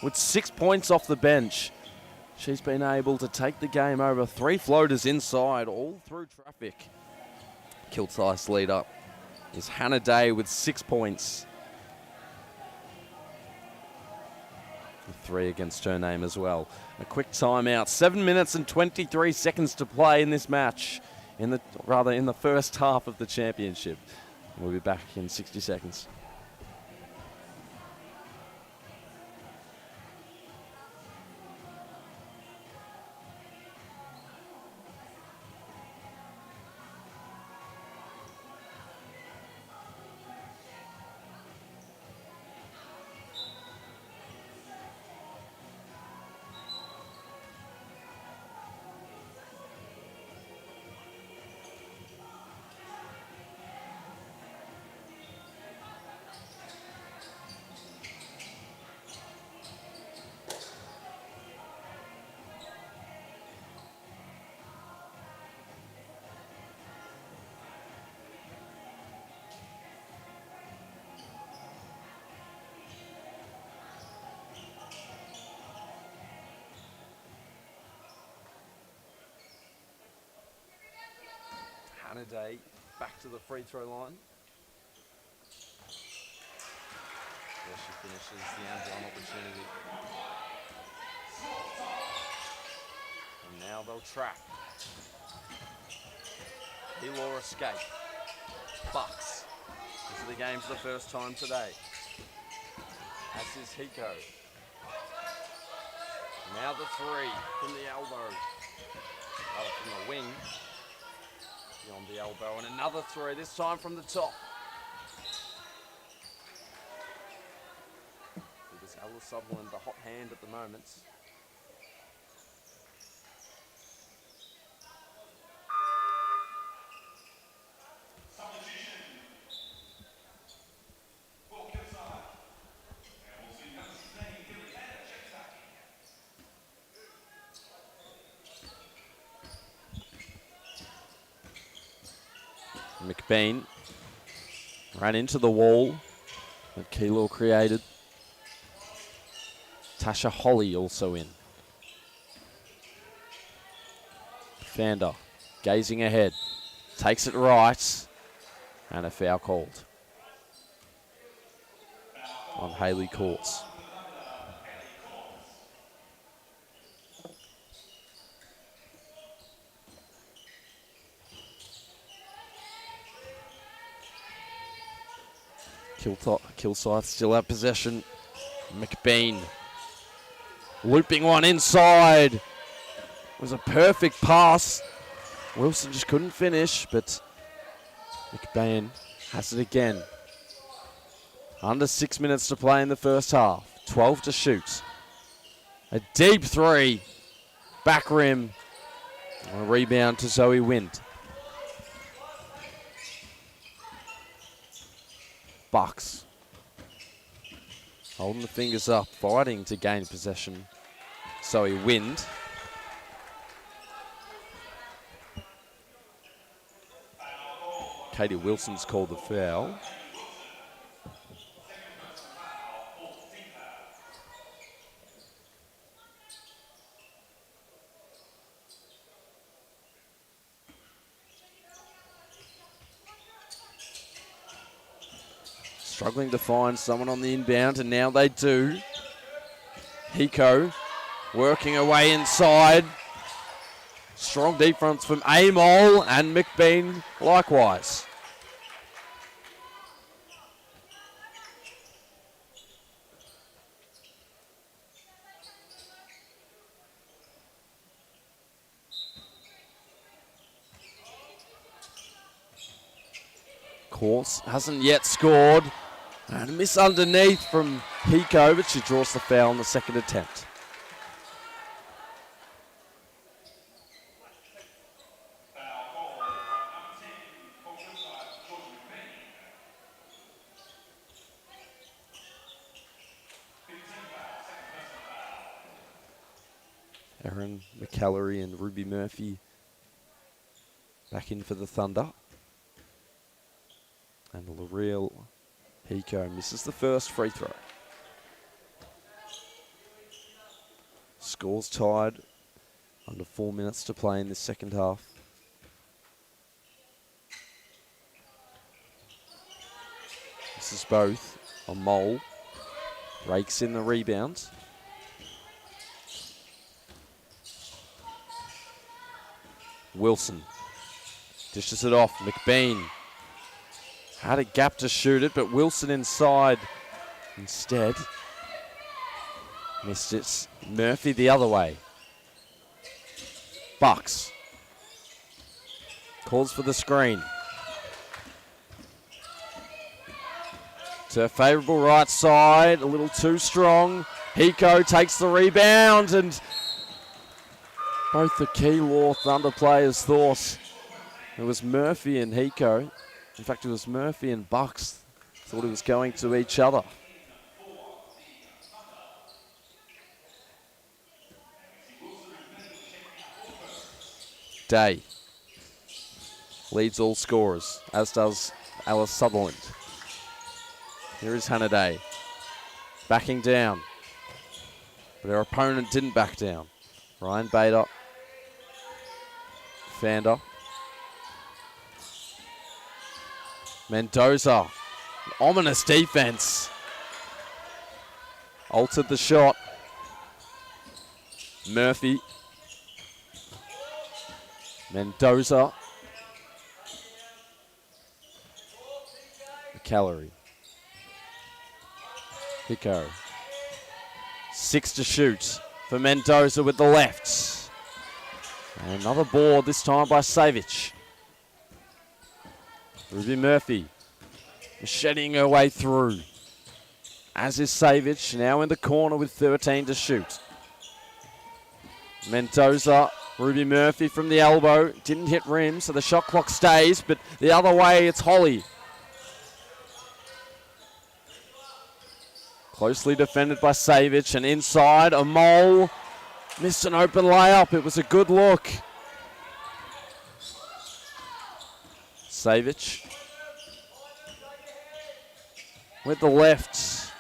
with 6 points off the bench. She's been able to take the game over. 3 floaters inside, all through traffic. Kilsyth's leader is Hannah Day with 6 points. 3 against her name as well. A quick timeout. 7 minutes and 23 seconds to play in this match. In the first half of the championship. We'll be back in 60 seconds. Hannah Day back to the free throw line. There she finishes the end-run opportunity. And now they'll trap. Law escape. Bucks into the game for the first time today. As is Hiko. Now the 3 from the elbow. From the wing. Beyond the elbow, and another 3, this time from the top. It is Alice Sutherland, the hot hand at the moment. McBean ran into the wall that Keilor created. Tasha Holly also in. Fander gazing ahead, takes it right, and a foul called on Hayley Courts. Kilsyth still have possession. McBean looping one inside. It was a perfect pass. Wilson just couldn't finish, but McBean has it again. Under 6 minutes to play in the first half. 12 to shoot. A deep 3. Back rim. A rebound to Zoe Wind. Bucks holding the fingers up, fighting to gain possession. Zoe Wind. Katie Wilson's called the foul. Struggling to find someone on the inbound, and now they do. Hiko working her way inside. Strong defense from Amol, and McBean likewise. Course hasn't yet scored. And a miss underneath from Hiko, but she draws the foul on the second attempt. Erin McCallery and Ruby Murphy back in for the Thunder. And L'Oreal Pico misses the first free throw. Scores tied. Under 4 minutes to play in this second half. This is both a Mole. Rakes in the rebound. Wilson dishes it off. McBean had a gap to shoot it, but Wilson inside instead. Missed it. Murphy the other way. Bucks calls for the screen. To a favourable right side, a little too strong. Pico takes the rebound, and both the Keilor Thunder players thought it was Murphy and Hiko. In fact, it was Murphy and Bucks thought it was going to each other. Day leads all scorers, as does Alice Sutherland. Here is Hannah Day, backing down, but her opponent didn't back down. Ryan Bader, Fander, Mendoza, ominous defense, altered the shot. Murphy, Mendoza, McCallery, Pico. 6 to shoot for Mendoza with the left. And another board, this time by Savage. Ruby Murphy macheting her way through. As is Savage, now in the corner with 13 to shoot. Mendoza, Ruby Murphy from the elbow. Didn't hit rim, so the shot clock stays, but the other way, it's Holly. Closely defended by Savage, and inside, a Mole missed an open layup. It was a good look. Savage with the left.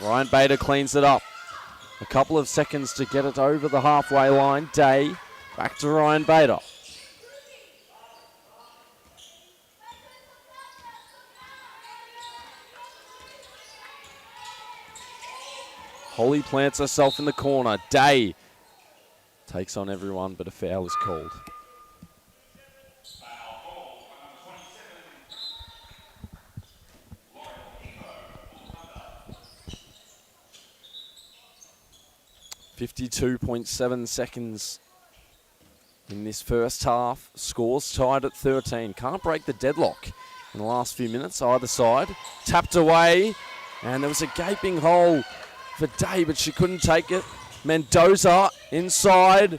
Ryan Bader cleans it up. A couple of seconds to get it over the halfway line. Day back to Ryan Bader. Holly plants herself in the corner. Day takes on everyone, but a foul is called. .7 seconds in this first half. Scores tied at 13. Can't break the deadlock in the last few minutes either side. Tapped away, and there was a gaping hole for Day, but she couldn't take it. Mendoza inside,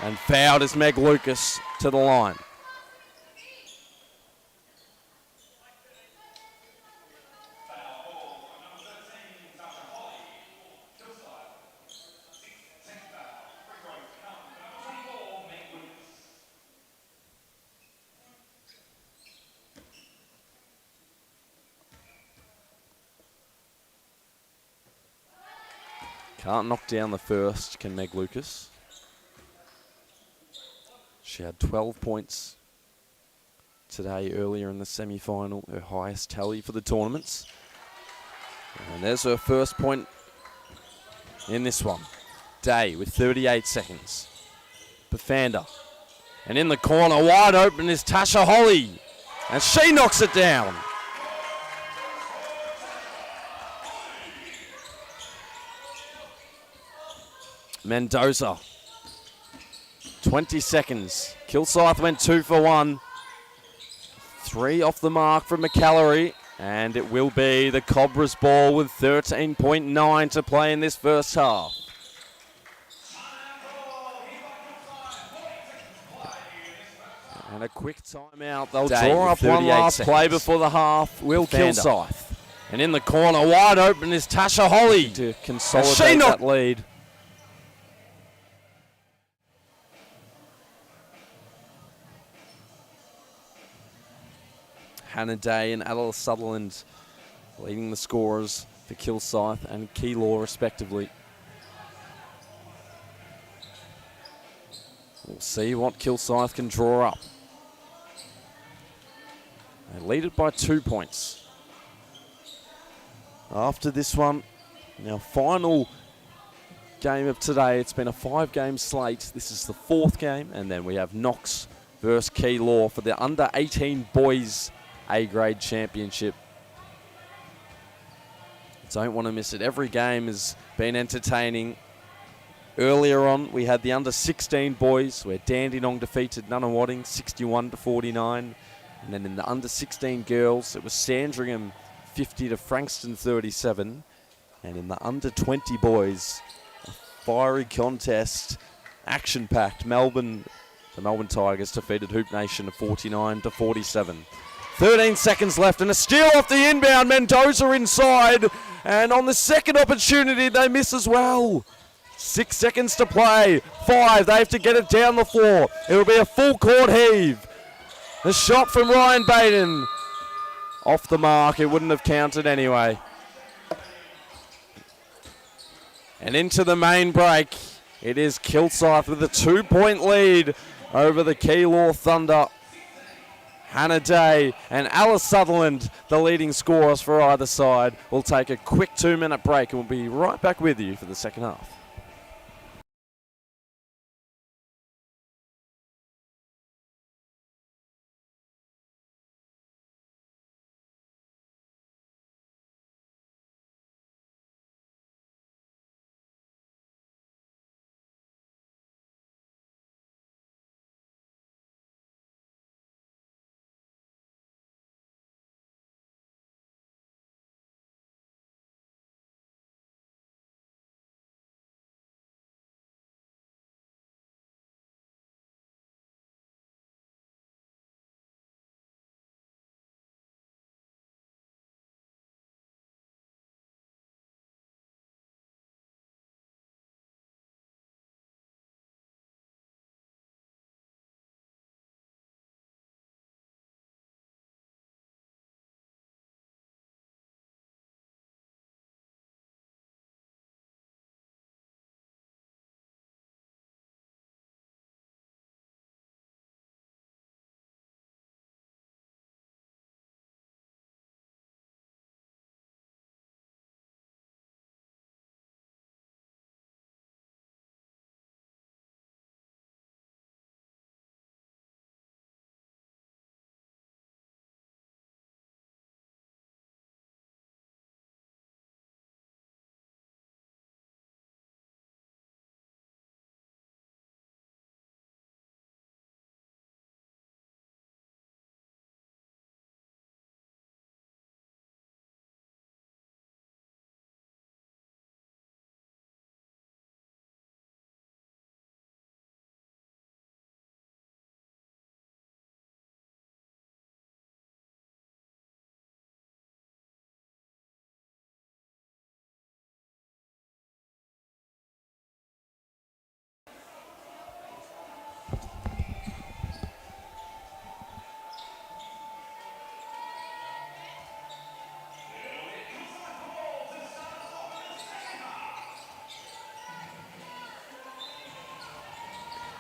and fouled as Meg Lucas to the line. Can't knock down the first, can Meg Lucas. She had 12 points today earlier in the semi-final, her highest tally for the tournaments. And there's her first point in this one. Day with 38 seconds. Bafanda. And in the corner, wide open is Tasha Holly. And she knocks it down. Mendoza, 20 seconds. Kilsyth went 2 for 1. 3 off the mark from McCallery, and it will be the Cobras ball with 13.9 to play in this first half. And a quick timeout. They'll draw up one last play before the half. Will Kilsyth. And in the corner, wide open is Tasha Holly to consolidate that lead. Hannah Day and Alice Sutherland leading the scorers for Kilsyth and Keilor respectively. We'll see what Kilsyth can draw up. They lead it by 2 points. After this one, now final game of today. It's been a 5-game slate. This is the 4th game, and then we have Knox versus Keilor for the under-18 boys A-grade championship. Don't want to miss it. Every game has been entertaining. Earlier on, we had the under-16 boys where Dandenong defeated Nunawading 61-49. And then in the under-16 girls, it was Sandringham 50 to Frankston 37. And in the under-20 boys, a fiery contest, action-packed. The Melbourne Tigers defeated Hoop Nation 49-47. 13 seconds left and a steal off the inbound. Mendoza inside, and on the second opportunity they miss as well. 6 seconds to play. 5, they have to get it down the floor. It will be a full court heave. The shot from Ryan Baden off the mark. It wouldn't have counted anyway. And into the main break. It is Kilsyth with a 2-point lead over the Keilor Thunder. Hannah Day and Alice Sutherland, the leading scorers for either side. We'll take a quick 2-minute break and we'll be right back with you for the second half.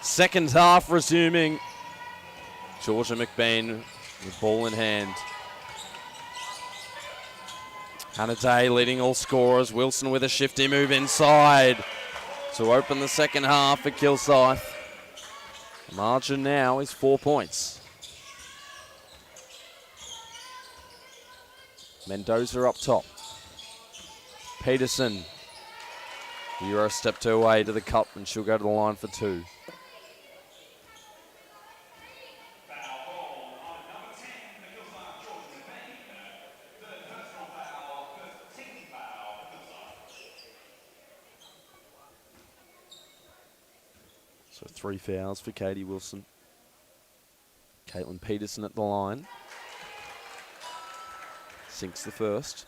Second half resuming. Georgia McBain with ball in hand. Hannah Day leading all scorers. Wilson with a shifty move inside to open the second half for Kilsyth. The margin now is 4 points. Mendoza up top. Peterson. The Euro stepped her way to the cup and she'll go to the line for 2. So 3 fouls for Katie Wilson. Caitlin Peterson at the line. Sinks the first.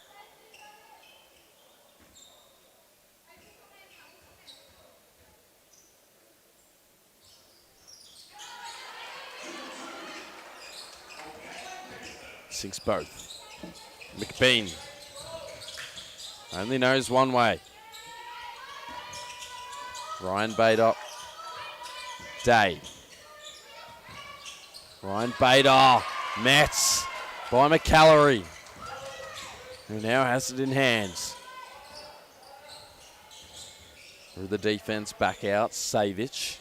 Sinks both. McBean only knows one way. Ryan Bader. Day. Ryan Bader. Mets by McCallery, who now has it in hands. Through the defense, back out, Savich.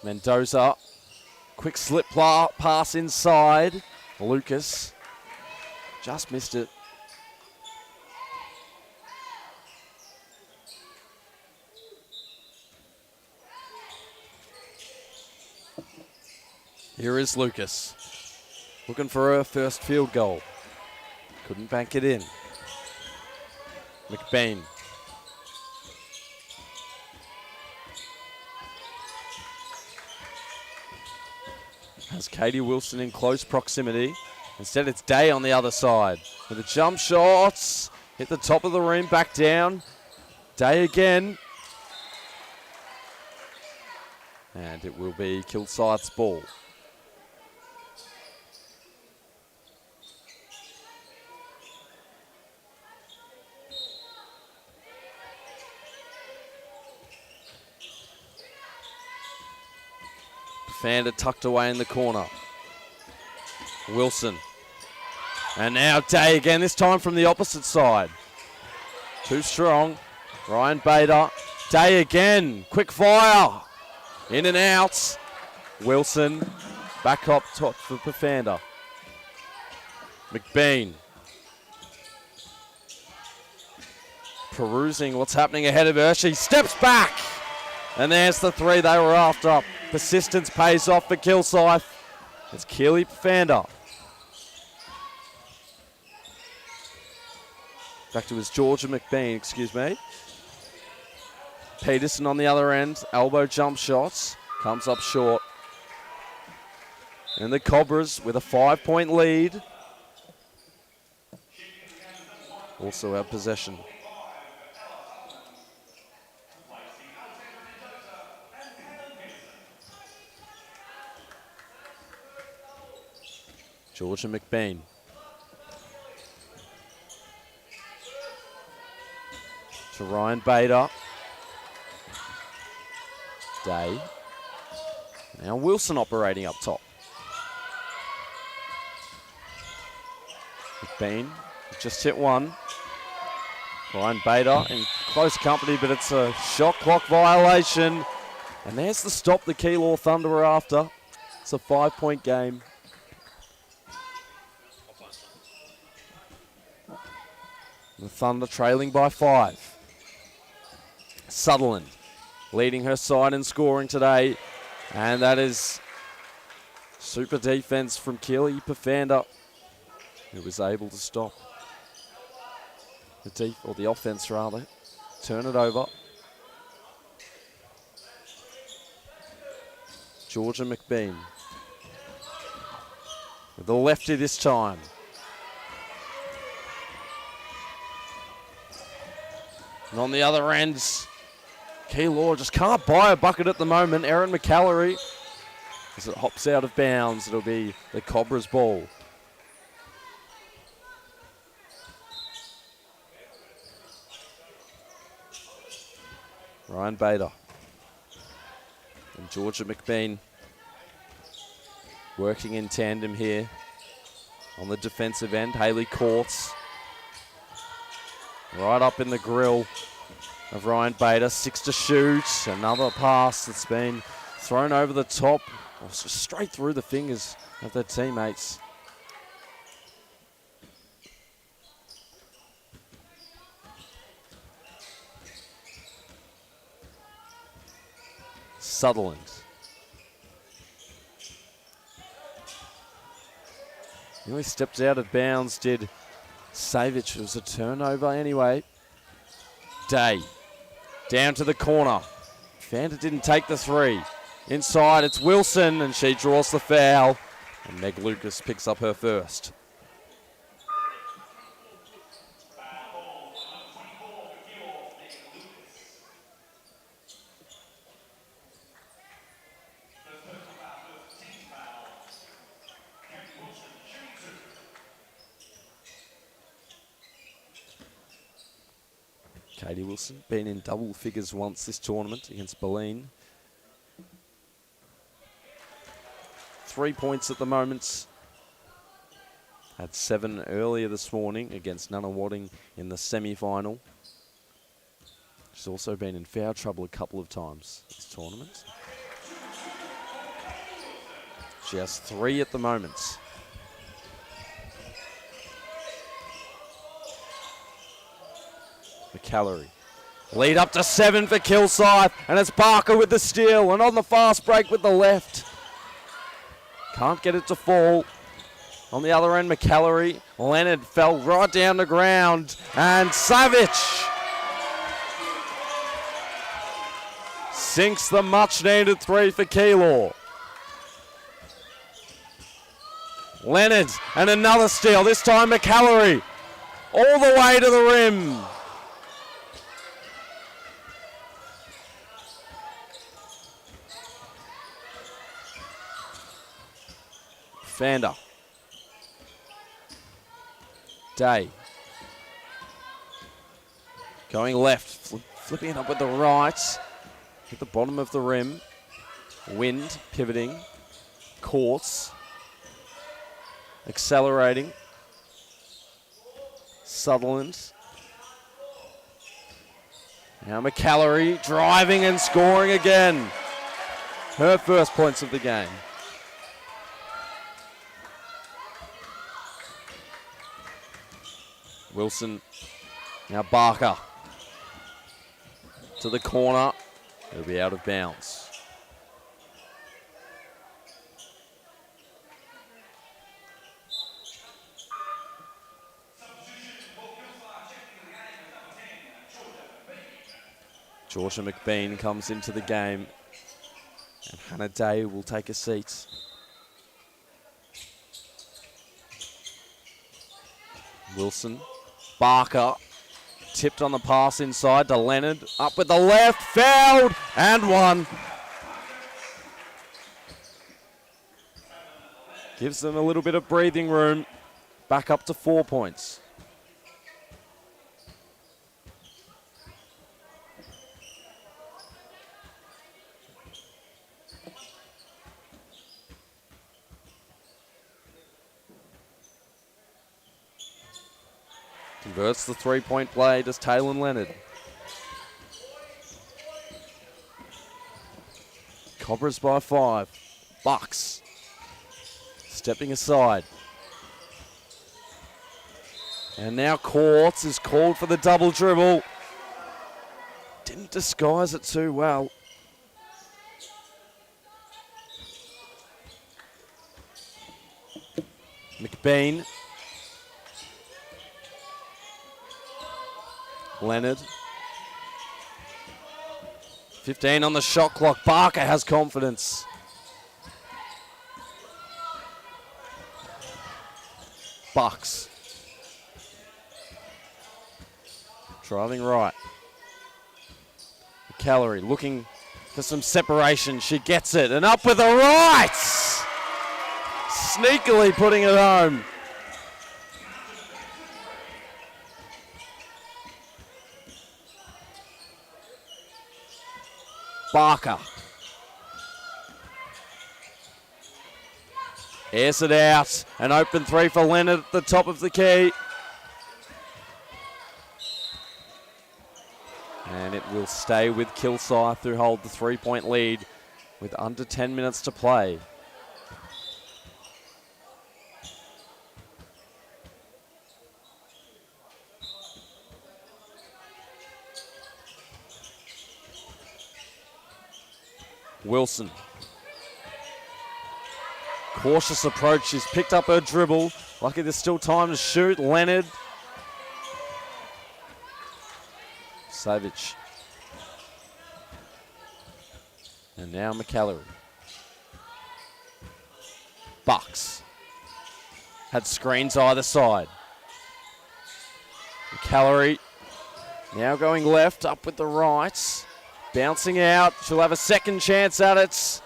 Mendoza, quick slip pass inside. Lucas just missed it. Here is Lucas, looking for her first field goal. Couldn't bank it in. McBean. Has Katie Wilson in close proximity. Instead, it's Day on the other side. With the jump shots, hit the top of the rim, back down. Day again. And it will be Kilsyth's ball. Fander tucked away in the corner. Wilson. And now Day again, this time from the opposite side. Too strong. Ryan Bader. Day again. Quick fire. In and out. Wilson back up top for Fander. McBean. Perusing what's happening ahead of her. She steps back. And there's the three they were after. Persistence pays off for Kilsyth. It's Keely Fander. Back to his Georgia McBean, excuse me. Peterson on the other end. Elbow jump shots. Comes up short. And the Cobras with a 5-point lead. Also have possession. Georgia McBean. To Ryan Bader. Day. Now Wilson operating up top. McBean just hit one. Ryan Bader in close company, but it's a shot clock violation. And there's the stop the Keilor Thunder were after. It's a 5-point game. The Thunder trailing by 5. Sutherland leading her side in scoring today. And that is super defense from Keely Pafander, who was able to stop the offense rather. Turn it over. Georgia McBean. With the lefty this time. And on the other end, Keilor just can't buy a bucket at the moment. Erin McCallery, as it hops out of bounds, it'll be the Cobras ball. Ryan Bader and Georgia McBean working in tandem here on the defensive end. Hayley Courts right up in the grill of Ryan Bader. 6 to shoot. Another pass that's been thrown over the top, straight through the fingers of their teammates. Sutherland. Nearly stepped out of bounds, did Savage. It was a turnover anyway. Day. Down to the corner. Fander didn't take the three. Inside, it's Wilson, and she draws the foul. And Meg Lucas picks up her first. Katie Wilson, been in double figures once this tournament against Boleyn. 3 points at the moment. Had 7 earlier this morning against Nunawading in the semi-final. She's also been in foul trouble a couple of times this tournament. She has 3 at the moment. McCallery. Lead up to 7 for Kilsyth, and it's Barker with the steal, and on the fast break with the left. Can't get it to fall. On the other end, McCallery. Leonard fell right down the ground, and Savage sinks the much-needed 3 for Keilor. Leonard, and another steal, this time McCallery. All the way to the rim. Fander. Day. Going left, flipping it up with the right. Hit the bottom of the rim. Wind, pivoting. Courts. Accelerating. Sutherland. Now McCallery driving and scoring again. Her first points of the game. Wilson, now Barker to the corner. It'll be out of bounds. Georgia McBean comes into the game, and Hannah Day will take a seat. Wilson. Barker, tipped on the pass inside to Leonard, up with the left, fouled, and one. Gives them a little bit of breathing room, back up to 4 points. Converts the three-point play, does Taylor Leonard. Cobras by 5. Bucks. Stepping aside. And now Courts is called for the double dribble. Didn't disguise it too well. McBean. Leonard. 15 on the shot clock. Barker has confidence. Bucks. Driving right. McCallery looking for some separation. She gets it. And up with the right! Sneakily putting it home. Barker. Airs it out. An open 3 for Leonard at the top of the key. And it will stay with Kilsyth, who hold the 3-point lead with under 10 minutes to play. Wilson. Cautious approach. She's picked up her dribble. Lucky there's still time to shoot. Leonard. Savage. And now McCallery. Bucks. Had screens either side. McCallery now going left, up with the right. Bouncing out. She'll have a second chance at it.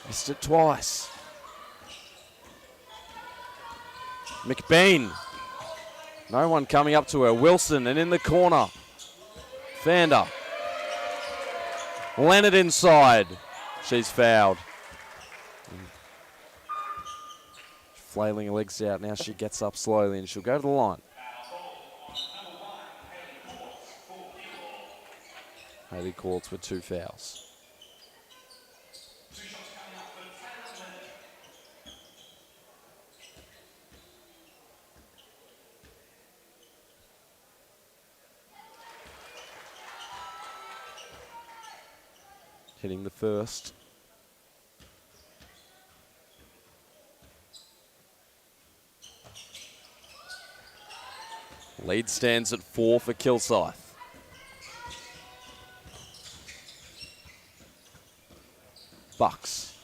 Missed it twice. McBean. No one coming up to her. Wilson, and in the corner. Fander. Leonard inside. She's fouled. Flailing her legs out. Now she gets up slowly and she'll go to the line. Haley Courts with 2 fouls. Hitting the first. Lead stands at 4 for Kilsyth. Bucks.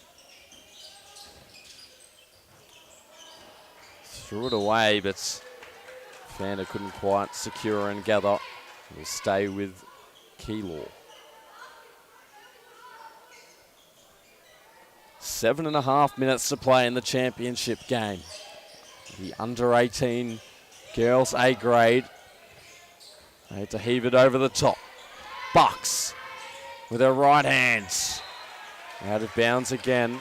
Threw it away, but Fander couldn't quite secure and gather. Will stay with Keylor. 7.5 minutes to play in the championship game. The under-18 girls A grade. They had to heave it over the top. Bucks with her right hand. Out of bounds again.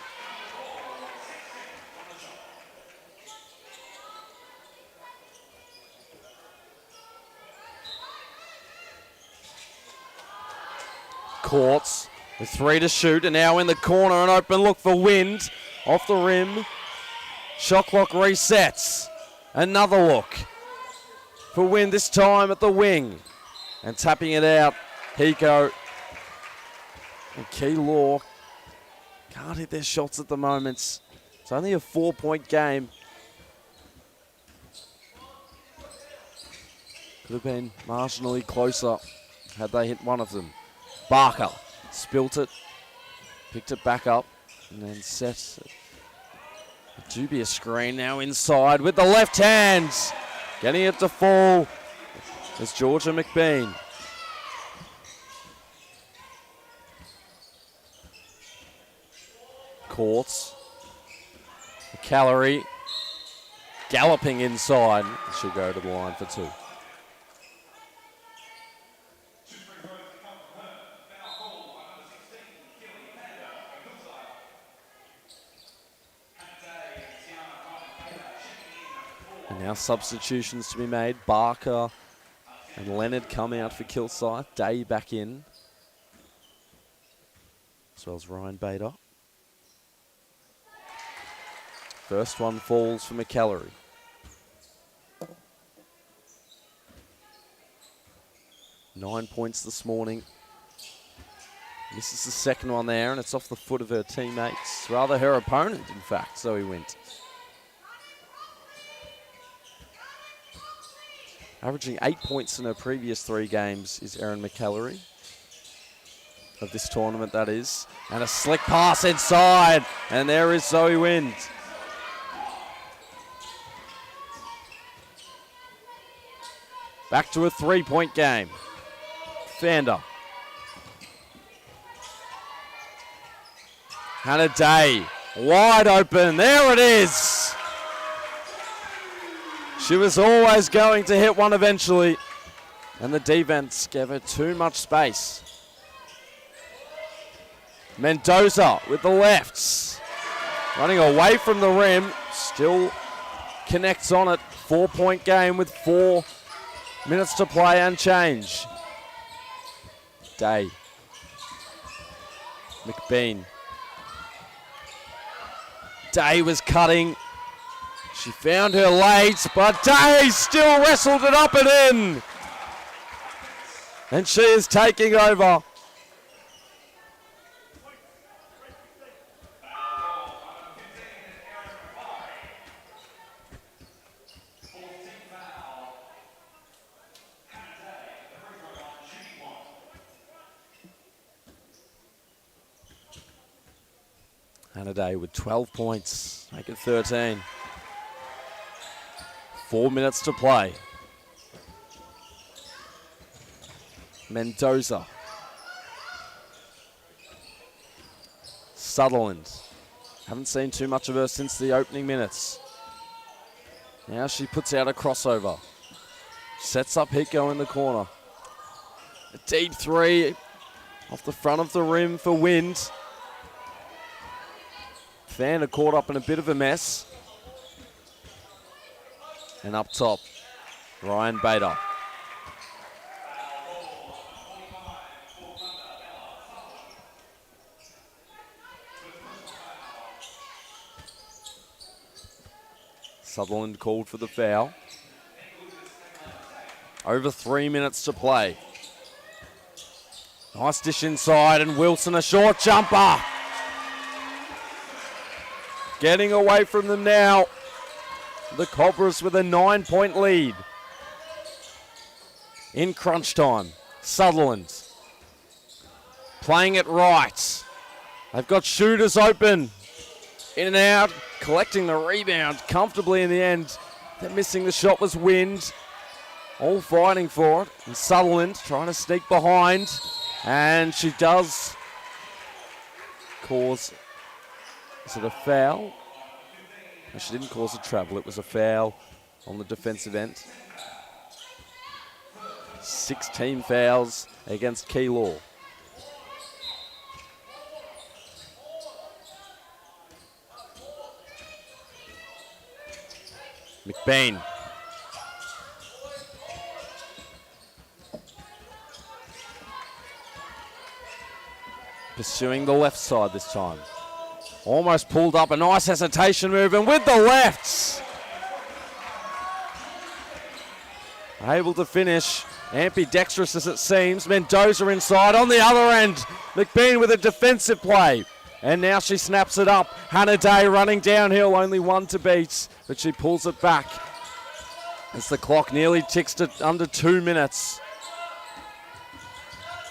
Courts with 3 to shoot, and now in the corner, an open look for Wind. Off the rim. Shot clock resets. Another look for Wind, this time at the wing. And tapping it out, Hiko and Keylor can't hit their shots at the moment. It's only a 4-point game. Could have been marginally closer had they hit one of them. Barker spilt it, picked it back up, and then set a dubious screen now inside with the left hand. Getting it to fall is Georgia McBean. Courts. Calorie galloping inside. She'll go to the line for 2. And now substitutions to be made. Barker and Leonard come out for Kilsyth. Day back in. As well as Ryan Bader. First one falls for McAllery. Nine points this morning. Misses the second one there, and it's off the foot of her teammates. Rather her opponent, in fact, Zoe Wint. Averaging 8 points in her previous 3 games is Erin McAllery. Of this tournament, that is. And a slick pass inside, and there is Zoe Wind. Back to a 3-point game. Fander. Hannah Day, wide open. There it is. She was always going to hit one eventually. And the defense gave her too much space. Mendoza with the lefts. Running away from the rim. Still connects on it. 4-point game with 4 minutes to play and change. Day. McBean. Day was cutting. She found her late, but Day still wrestled it up and in. And she is taking over. Hannah Day with 12 points, make it 13. 4 minutes to play. Mendoza. Sutherland. Haven't seen too much of her since the opening minutes. Now she puts out a crossover. Sets up Hiko in the corner. A deep three off the front of the rim for Wind. Vander caught up in a bit of a mess. And up top, Ryan Bader. Sutherland called for the foul. Over 3 minutes to play. Nice dish inside, and Wilson a short jumper. Getting away from them now. The Cobras with a 9-point lead. In crunch time, Sutherland playing it right. They've got shooters open. In and out, collecting the rebound comfortably in the end. They're missing the shot was Wind. All fighting for it. And Sutherland trying to sneak behind. And she does cause, is it a foul? No, she didn't cause a travel. It was a foul on the defensive end. 16 fouls against Keilor. McBain. Pursuing the left side this time. Almost pulled up, a nice hesitation move, and with the lefts. Able to finish. Ambidextrous as it seems. Mendoza inside on the other end. McBain with a defensive play. And now she snaps it up. Hannah Day running downhill, only one to beat, but she pulls it back as the clock nearly ticks to under 2 minutes.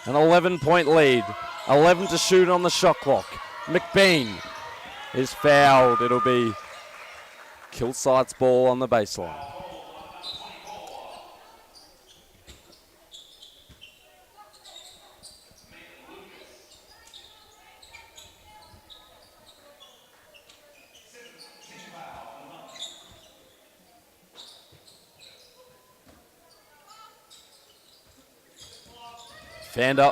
An 11-point lead. 11 to shoot on the shot clock. McBain is fouled. It'll be Kilsyte's ball on the baseline. Vander.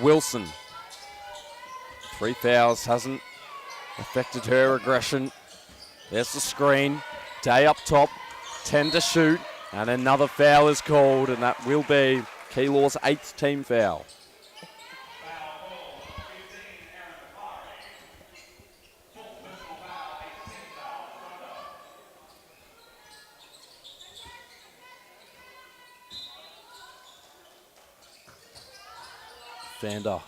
Wilson. 3 fouls, hasn't affected her aggression. There's the screen. Day up top, 10 to shoot, and another foul is called, and that will be Keilor's 8th team foul. Vander.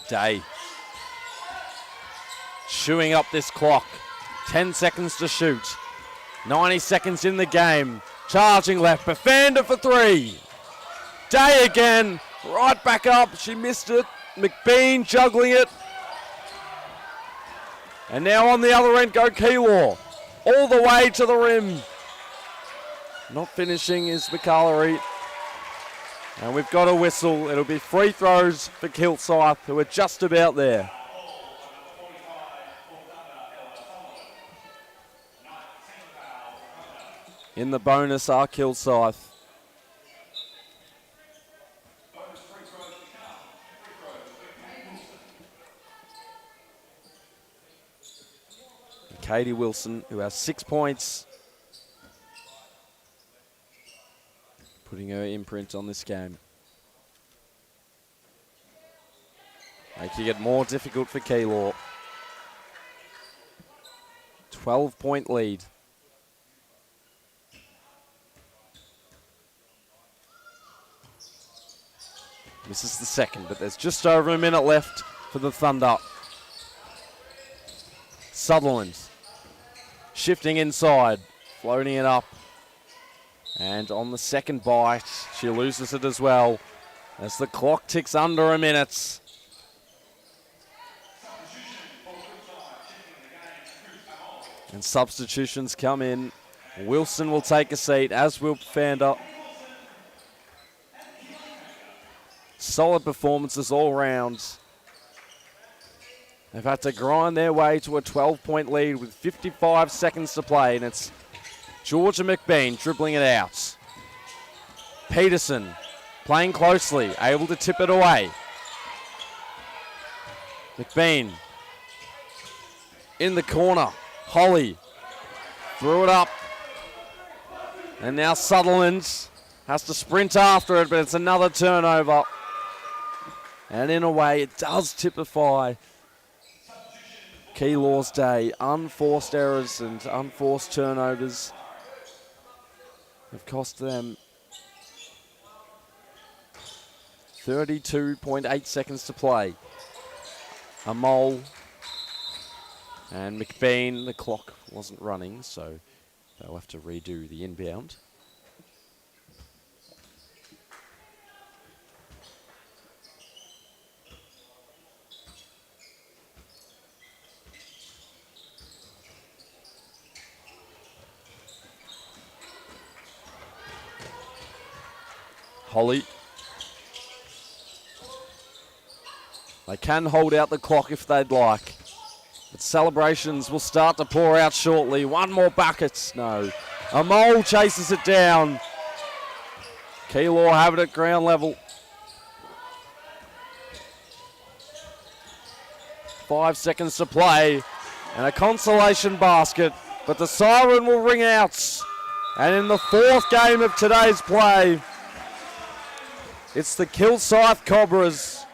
Day. Chewing up this clock. 10 seconds to shoot. 90 seconds in the game. Charging left. Vander for 3. Day again. Right back up. She missed it. McBain juggling it. And now on the other end go Keilor. All the way to the rim. Not finishing is McCullery. And we've got a whistle. It'll be free throws for Kilsyth, who are just about there. In the bonus are Kilsyth. Katie Wilson, who has 6 points, putting her imprint on this game. Making it more difficult for Keilor. 12-point lead. This is the second, but there's just over a minute left for the Thunder. Sutherland shifting inside, floating it up. And on the second bite, she loses it as well as the clock ticks under a minute. And substitutions come in. Wilson will take a seat, as will Vander. solid performances all round. They've had to grind their way to a 12-point lead with 55 seconds to play, and it's Georgia McBean dribbling it out. Peterson playing closely, able to tip it away. McBean in the corner. Holly threw it up. And now Sutherland has to sprint after it, but it's another turnover. And in a way, it does typify Keilor's day. Unforced errors and unforced turnovers have cost them 32.8 seconds to play. A mole and McBean, the clock wasn't running, so they'll have to redo the inbound. Holly. They can hold out the clock if they'd like. But celebrations will start to pour out shortly. One more bucket. No. Amol chases it down. Keilor have it at ground level. 5 seconds to play. And a consolation basket. But the siren will ring out. And in the fourth game of today's play, it's the Kilsyth Cobras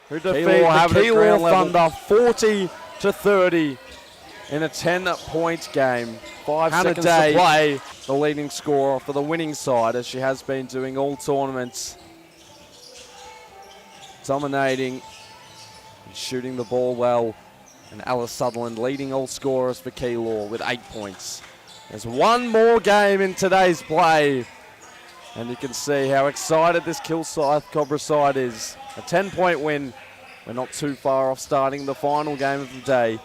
who defeat the Keilor Thunder 40-30 in a 10-point game. 5 seconds to play. The leading scorer for the winning side, as she has been doing all tournaments. Dominating and shooting the ball well. And Alice Sutherland leading all scorers for Keilor with 8 points. There's one more game in today's play. And you can see how excited this Kilsyth Cobra side is. A 10-point win. We're not too far off starting the final game of the day.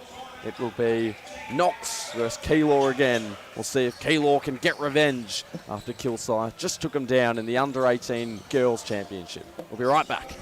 It will be Knox versus Keilor again. We'll see if Keilor can get revenge after Kilsyth just took them down in the Under-18 Girls Championship. We'll be right back.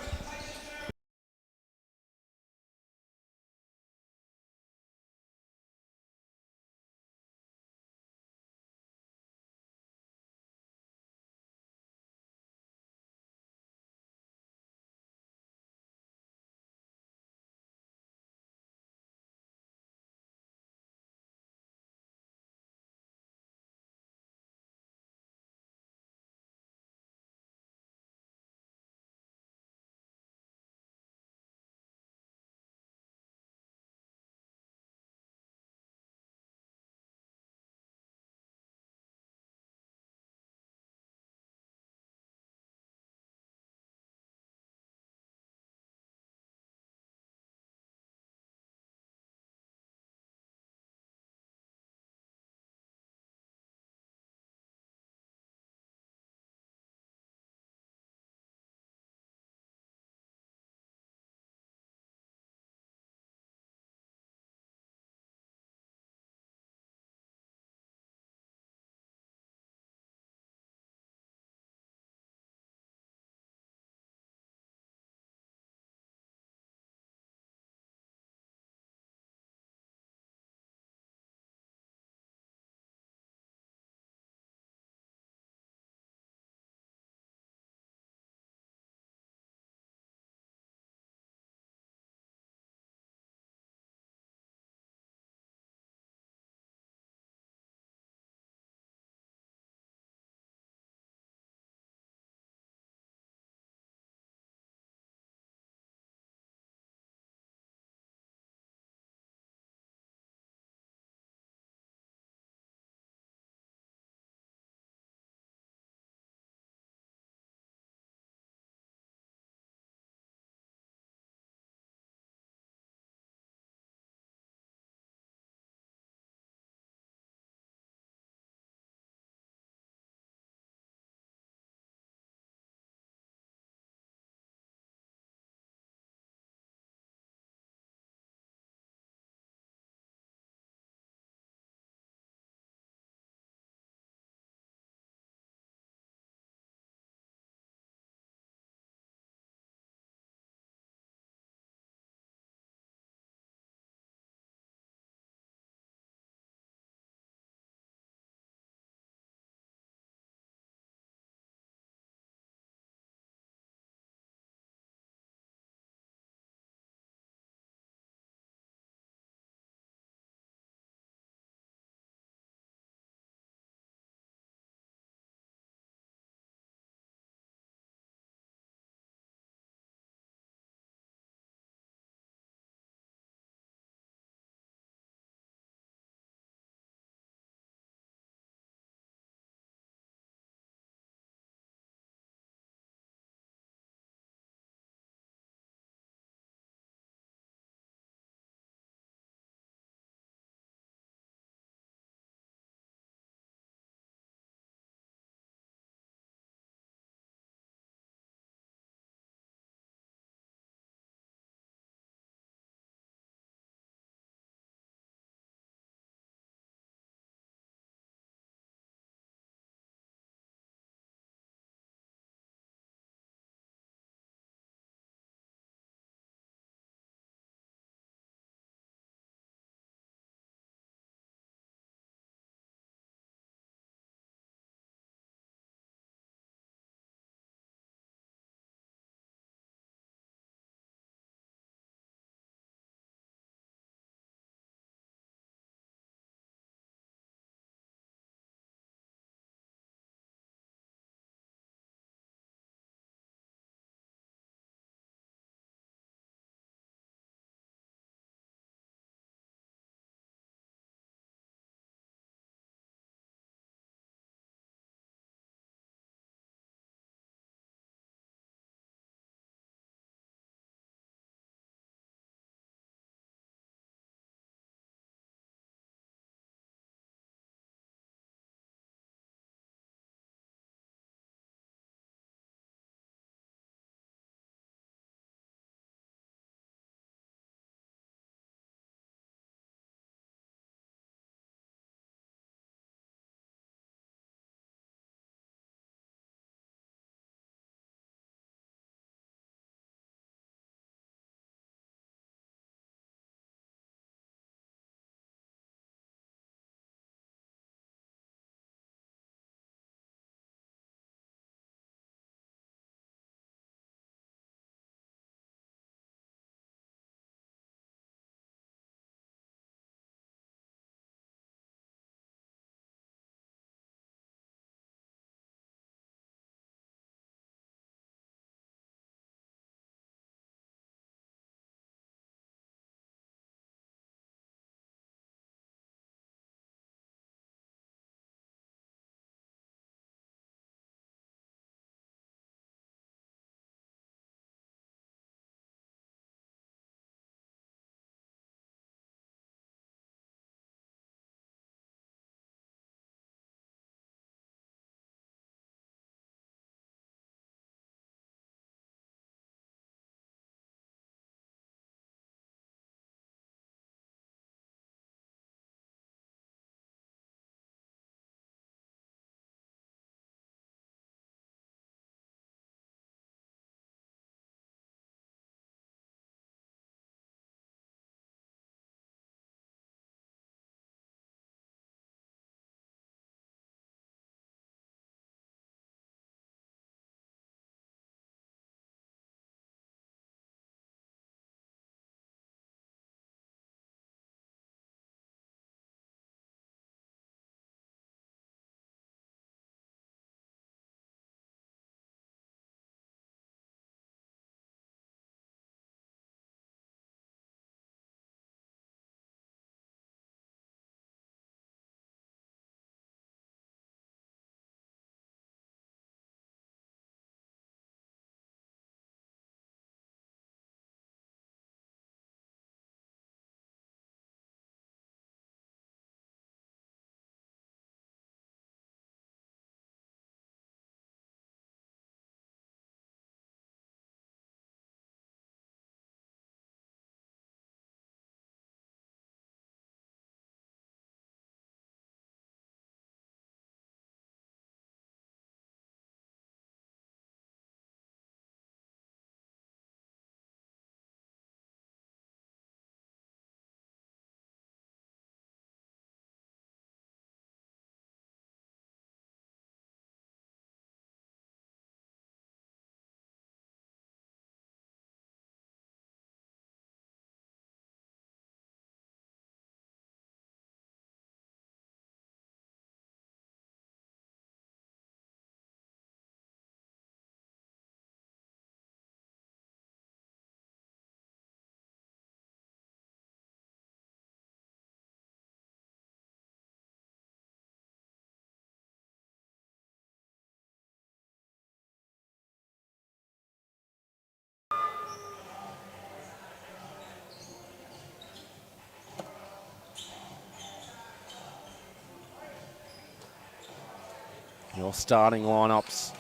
your starting lineups,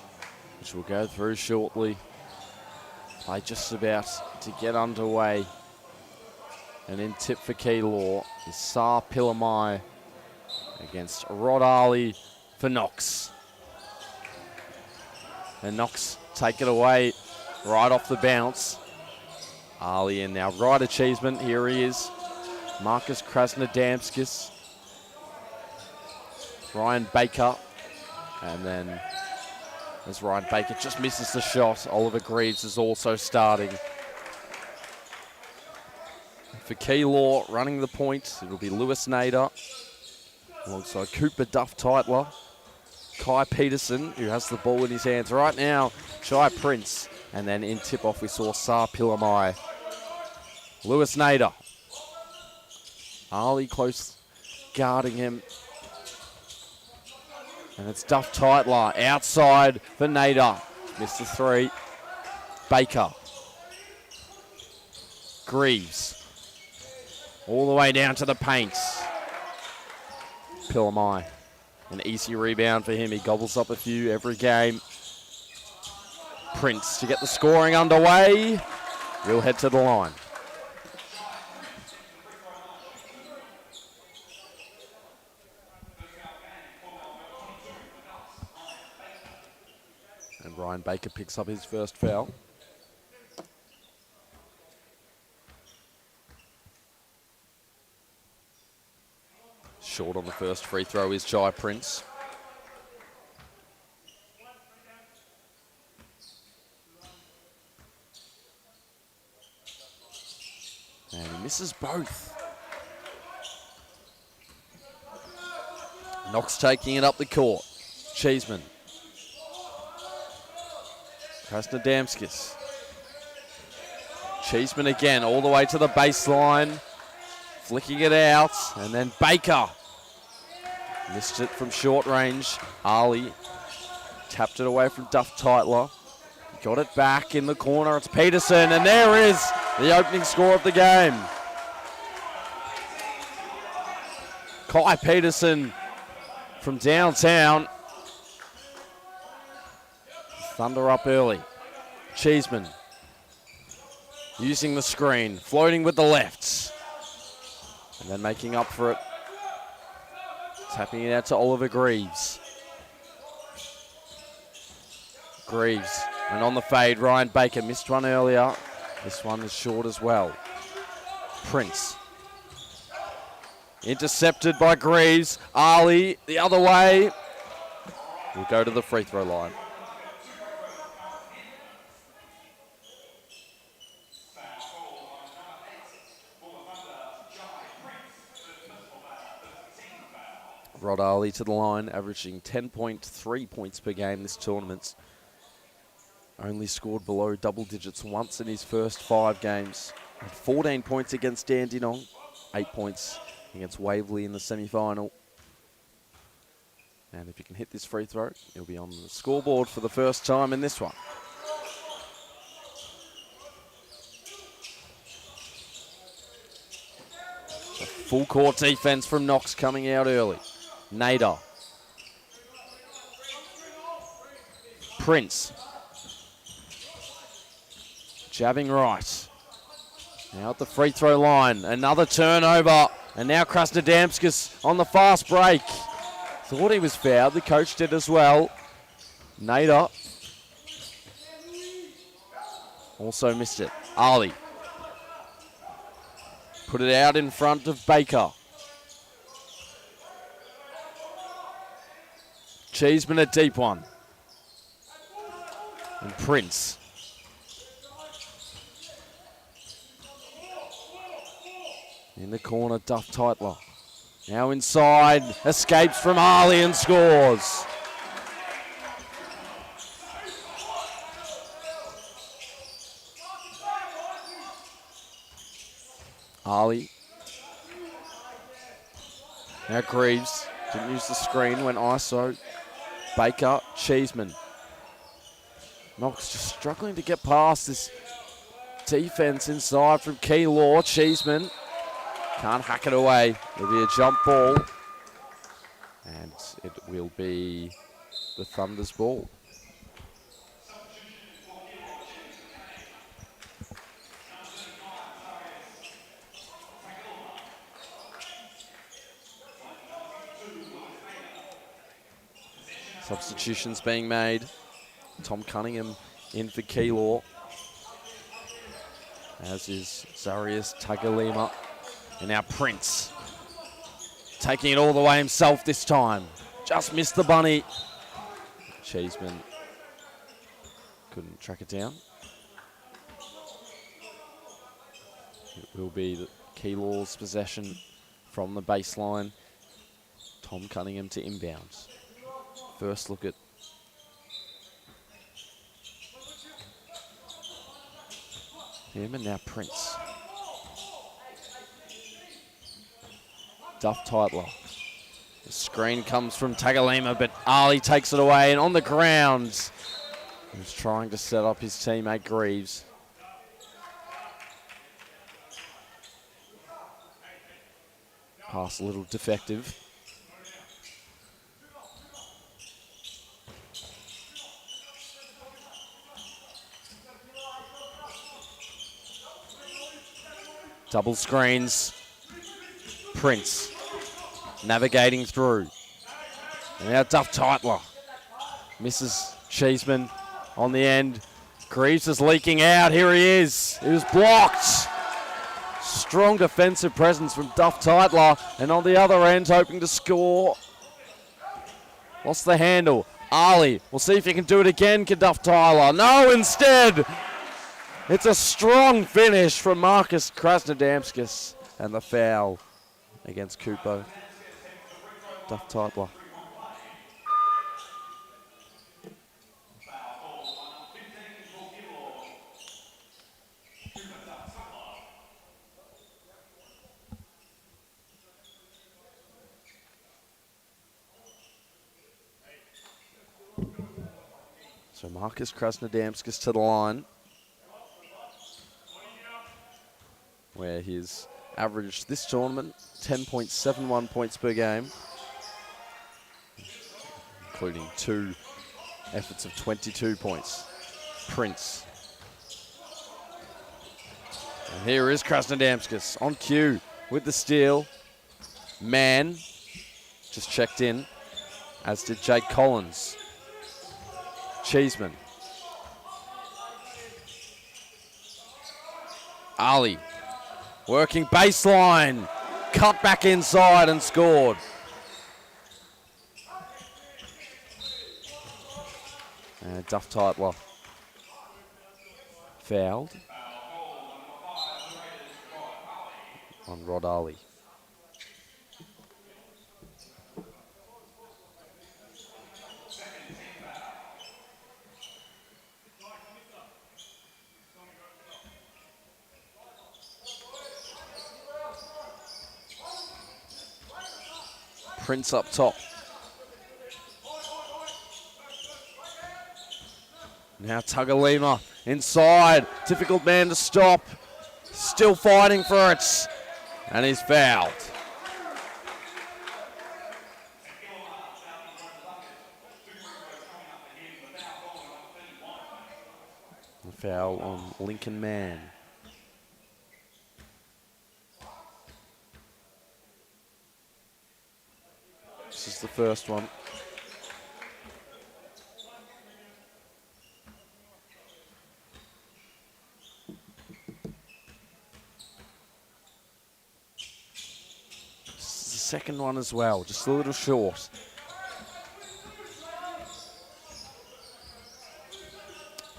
which we'll go through shortly. Play just about to get underway. And in tip for Keilor is Sar Pilamai against Rod Ali for Knox. And Knox take it away right off the bounce. Ali in now, right achievement, here he is. Marcus Krasnodamskis. Ryan Baker. And then as Ryan Baker just misses the shot, Oliver Greaves is also starting. For Keilor running the point, it'll be Lewis Nader alongside Cooper Duff-Titler. Kai Peterson, who has the ball in his hands right now. Shai Prince. And then in tip-off we saw Sar Pilamai. Lewis Nader. Ali close guarding him. And it's Duff-Titler outside for Nader. Missed the three. Baker. Greaves. All the way down to the paint. Pilamai. An easy rebound for him. He gobbles up a few every game. Prince to get the scoring underway. We'll head to the line. And Ryan Baker picks up his first foul. Short on the first free throw is Jai Prince. And he misses both. Knox taking it up the court. Cheeseman. Krasnodamskis. Cheeseman again, all the way to the baseline. Flicking it out. And then Baker. Missed it from short range. Ali tapped it away from Duff-Titler. Got it back in the corner. It's Peterson, and there is the opening score of the game. Kai Peterson from downtown. Thunder up early. Cheeseman using the screen, floating with the lefts. And then making up for it. Tapping it out to Oliver Greaves. Greaves, and on the fade, Ryan Baker missed one earlier. This one is short as well. Prince. Intercepted by Greaves. Ali the other way. We'll go to the free throw line. Rod Ali to the line, averaging 10.3 points per game this tournament. Only scored below double digits once in his first 5 games. Had 14 points against Dandenong, 8 points against Waverley in the semi-final. And if you can hit this free throw, he'll be on the scoreboard for the first time in this one. A full court defense from Knox coming out early. Nader. Prince. Jabbing right. Now at the free throw line. Another turnover. And now Krasnodamskis on the fast break. Thought he was fouled. The coach did as well. Nader. Also missed it. Ali. Put it out in front of Baker. Cheeseman a deep one. And Prince. In the corner, Duff-Titler. Now inside, escapes from Ali and scores. Ali. Now Greaves. Didn't use the screen, went ISO. Baker, Cheeseman. Knox just struggling to get past this defense inside from Keilor. Cheeseman can't hack it away. It'll be a jump ball. And it will be the Thunder's ball. Substitutions being made. Tom Cunningham in for Keylor, as is Zarius Tagalima. And now Prince, taking it all the way himself this time. Just missed the bunny. Cheeseman couldn't track it down. It will be Keylor's possession from the baseline. Tom Cunningham to inbounds. First look at him, and now Prince. Duff Tightler. The screen comes from Tagalima, but Ali takes it away, and on the ground, he's trying to set up his teammate Greaves. Pass a little defective. Double screens. Prince navigating through. And now Duff Tightler misses Cheeseman on the end. Greaves is leaking out. Here he is. He was blocked. Strong defensive presence from Duff Tightler. And on the other end, hoping to score. Lost the handle. Ali, we'll see if he can do it again, can Duff Tightler. No, instead, it's a strong finish from Marcus Krasnodamskis, and the foul against Kupo. Duff Tightler. So Marcus Krasnodamskis to the line, where he's averaged this tournament 10.71 points per game, including 2 efforts of 22 points. Prince. And here is Krasnodamskis on cue with the steal. Mann just checked in, as did Jake Collins. Cheeseman. Ali working baseline, cut back inside and scored. And Duff Tightler fouled on Rod Ali. Prince up top. Now Tagalima inside. Difficult man to stop. Still fighting for it. And he's fouled. The foul on Lincoln Mann. This is the first one. This is the second one as well, just a little short.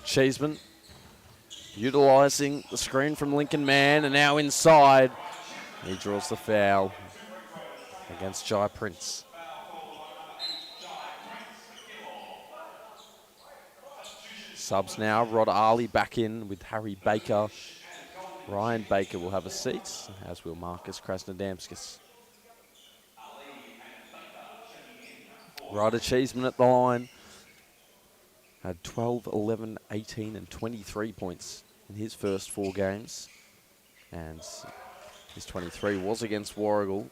Cheeseman utilising the screen from Lincoln Mann, and now inside. He draws the foul against Jai Prince. Subs now, Rod Ali back in with Harry Baker. Ryan Baker will have a seat, as will Marcus Krasnodamskis. Ryder Cheeseman at the line. Had 12, 11, 18 and 23 points in his first 4 games. And his 23 was against Warragul.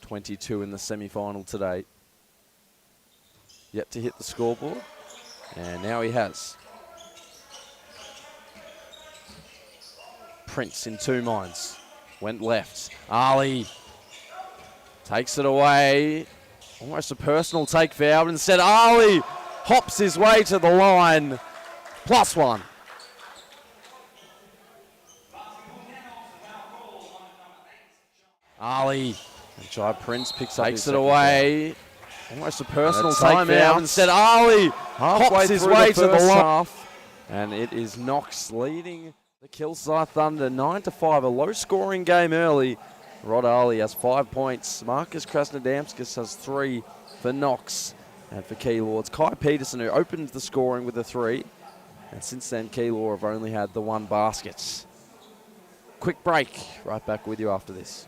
22 in the semi-final today. Yet to hit the scoreboard, and now he has. Prince in two minds, went left. Ali takes it away. Almost a personal take for Albert. Instead, Ali hops his way to the line. +1. Ali. And Jai Prince takes it away. Almost a personal timeout. Instead, Ali hops his way to the line. And it is Knox leading the Kilsyth Thunder 9-5. A low-scoring game early. Rod Ali has 5 points. Marcus Krasnodamskis has 3 for Knox. And for Keylords, Kai Peterson, who opened the scoring with a 3. And since then, Keylor have only had the 1 basket. Quick break. Right back with you after this.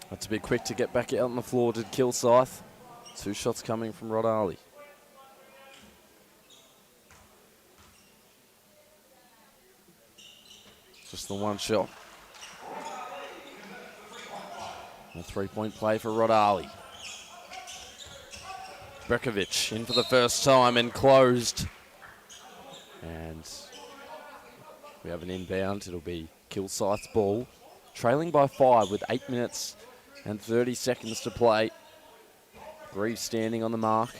Had to be quick to get back out on the floor, did Kilsyth. 2 shots coming from Rod Ali. Just the 1 shot. A 3-point play for Rod Ali. Brekovic in for the first time and closed. And we have an inbound. It'll be Kilsyth's ball. Trailing by 5 with 8 minutes and 30 seconds to play. Reeves standing on the mark.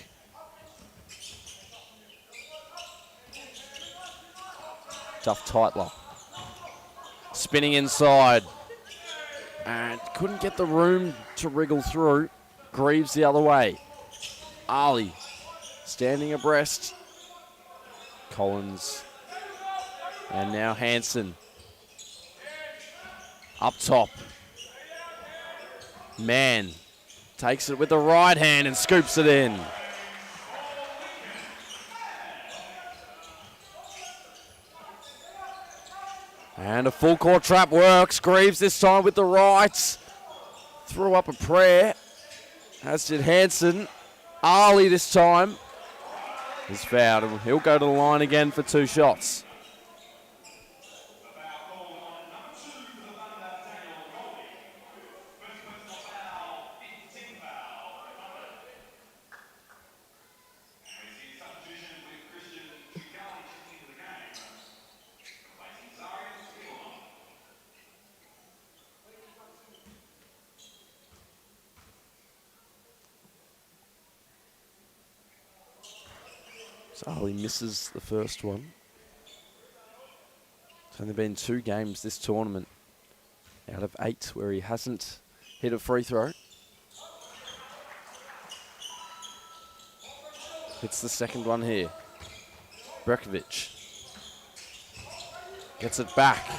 Duff Tightler. Spinning inside. And couldn't get the room to wriggle through. Greaves the other way. Ali standing abreast. Collins. And now Hansen. Up top. Mann takes it with the right hand and scoops it in. And a full court trap works. Greaves this time with the right. Threw up a prayer, as did Hansen. Ali this time is fouled, and he'll go to the line again for 2 shots. So Ali misses the first one. It's only been 2 games this tournament out of 8 where he hasn't hit a free throw. Hits the second one here. Brekovic gets it back.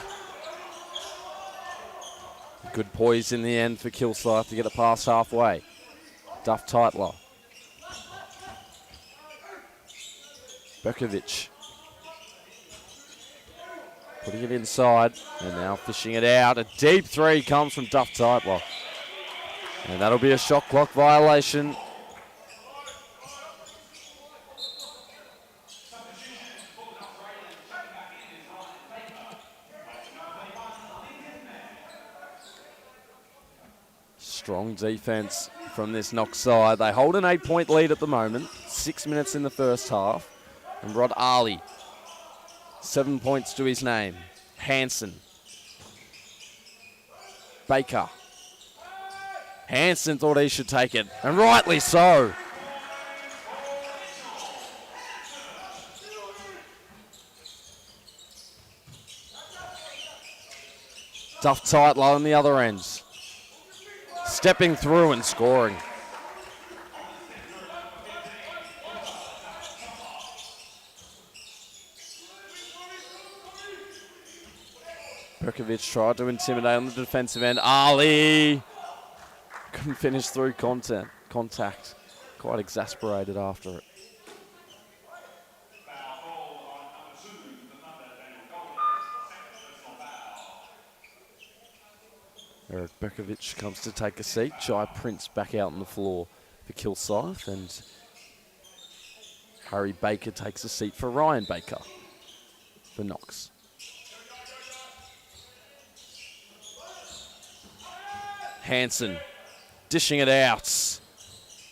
Good poise in the end for Kilsyth to get it past halfway. Duff Tightler. Brekovic putting it inside and now fishing it out. A deep 3 comes from Duff Tightler. And that'll be a shot clock violation. Strong defense from this Knox side. They hold an 8-point lead at the moment. 6 minutes in the first half. And Rod Ali, 7 points to his name. Hansen. Baker. Hanson thought he should take it, and rightly so. Duff Tightler on the other ends. Stepping through and scoring. Berkovic tried to intimidate on the defensive end. Ali couldn't finish through contact. Quite exasperated after it. Eric Berkovic comes to take a seat. Jai Prince back out on the floor for Kilsyth, and Harry Baker takes a seat for Ryan Baker for Knox. Hanson dishing it out.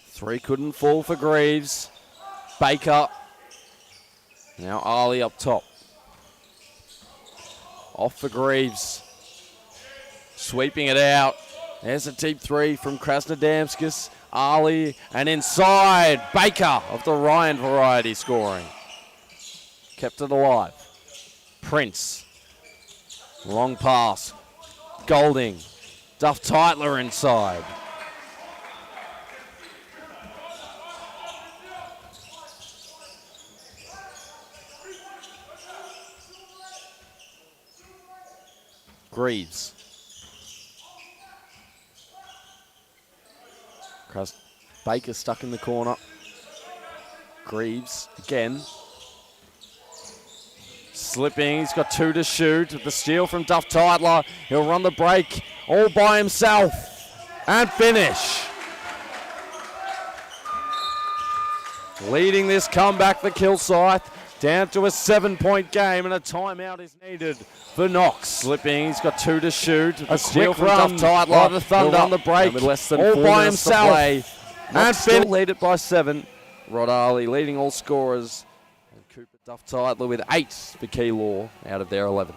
Three couldn't fall for Greaves. Baker. Now Ali up top. Off for Greaves. Sweeping it out. There's a deep three from Krasnodamskis. Ali and inside. Baker of the Ryan variety scoring. Kept it alive. Prince. Long pass. Golding. Duff Tightler inside. Greaves. Baker stuck in the corner. Greaves again. Slipping, he's got two to shoot. The steal from Duff Tightler. He'll run the break all by himself and finish. Leading this comeback for Kilsyth down to a 7-point game, and a timeout is needed for Knox. Slipping, he's got two to shoot. A steal from Duff Tightler. The Thunder on the break with less than all by himself. And still lead it by 7. Rod Ali leading all scorers. And Cooper Duff Tightler with 8 for Keilor out of their 11.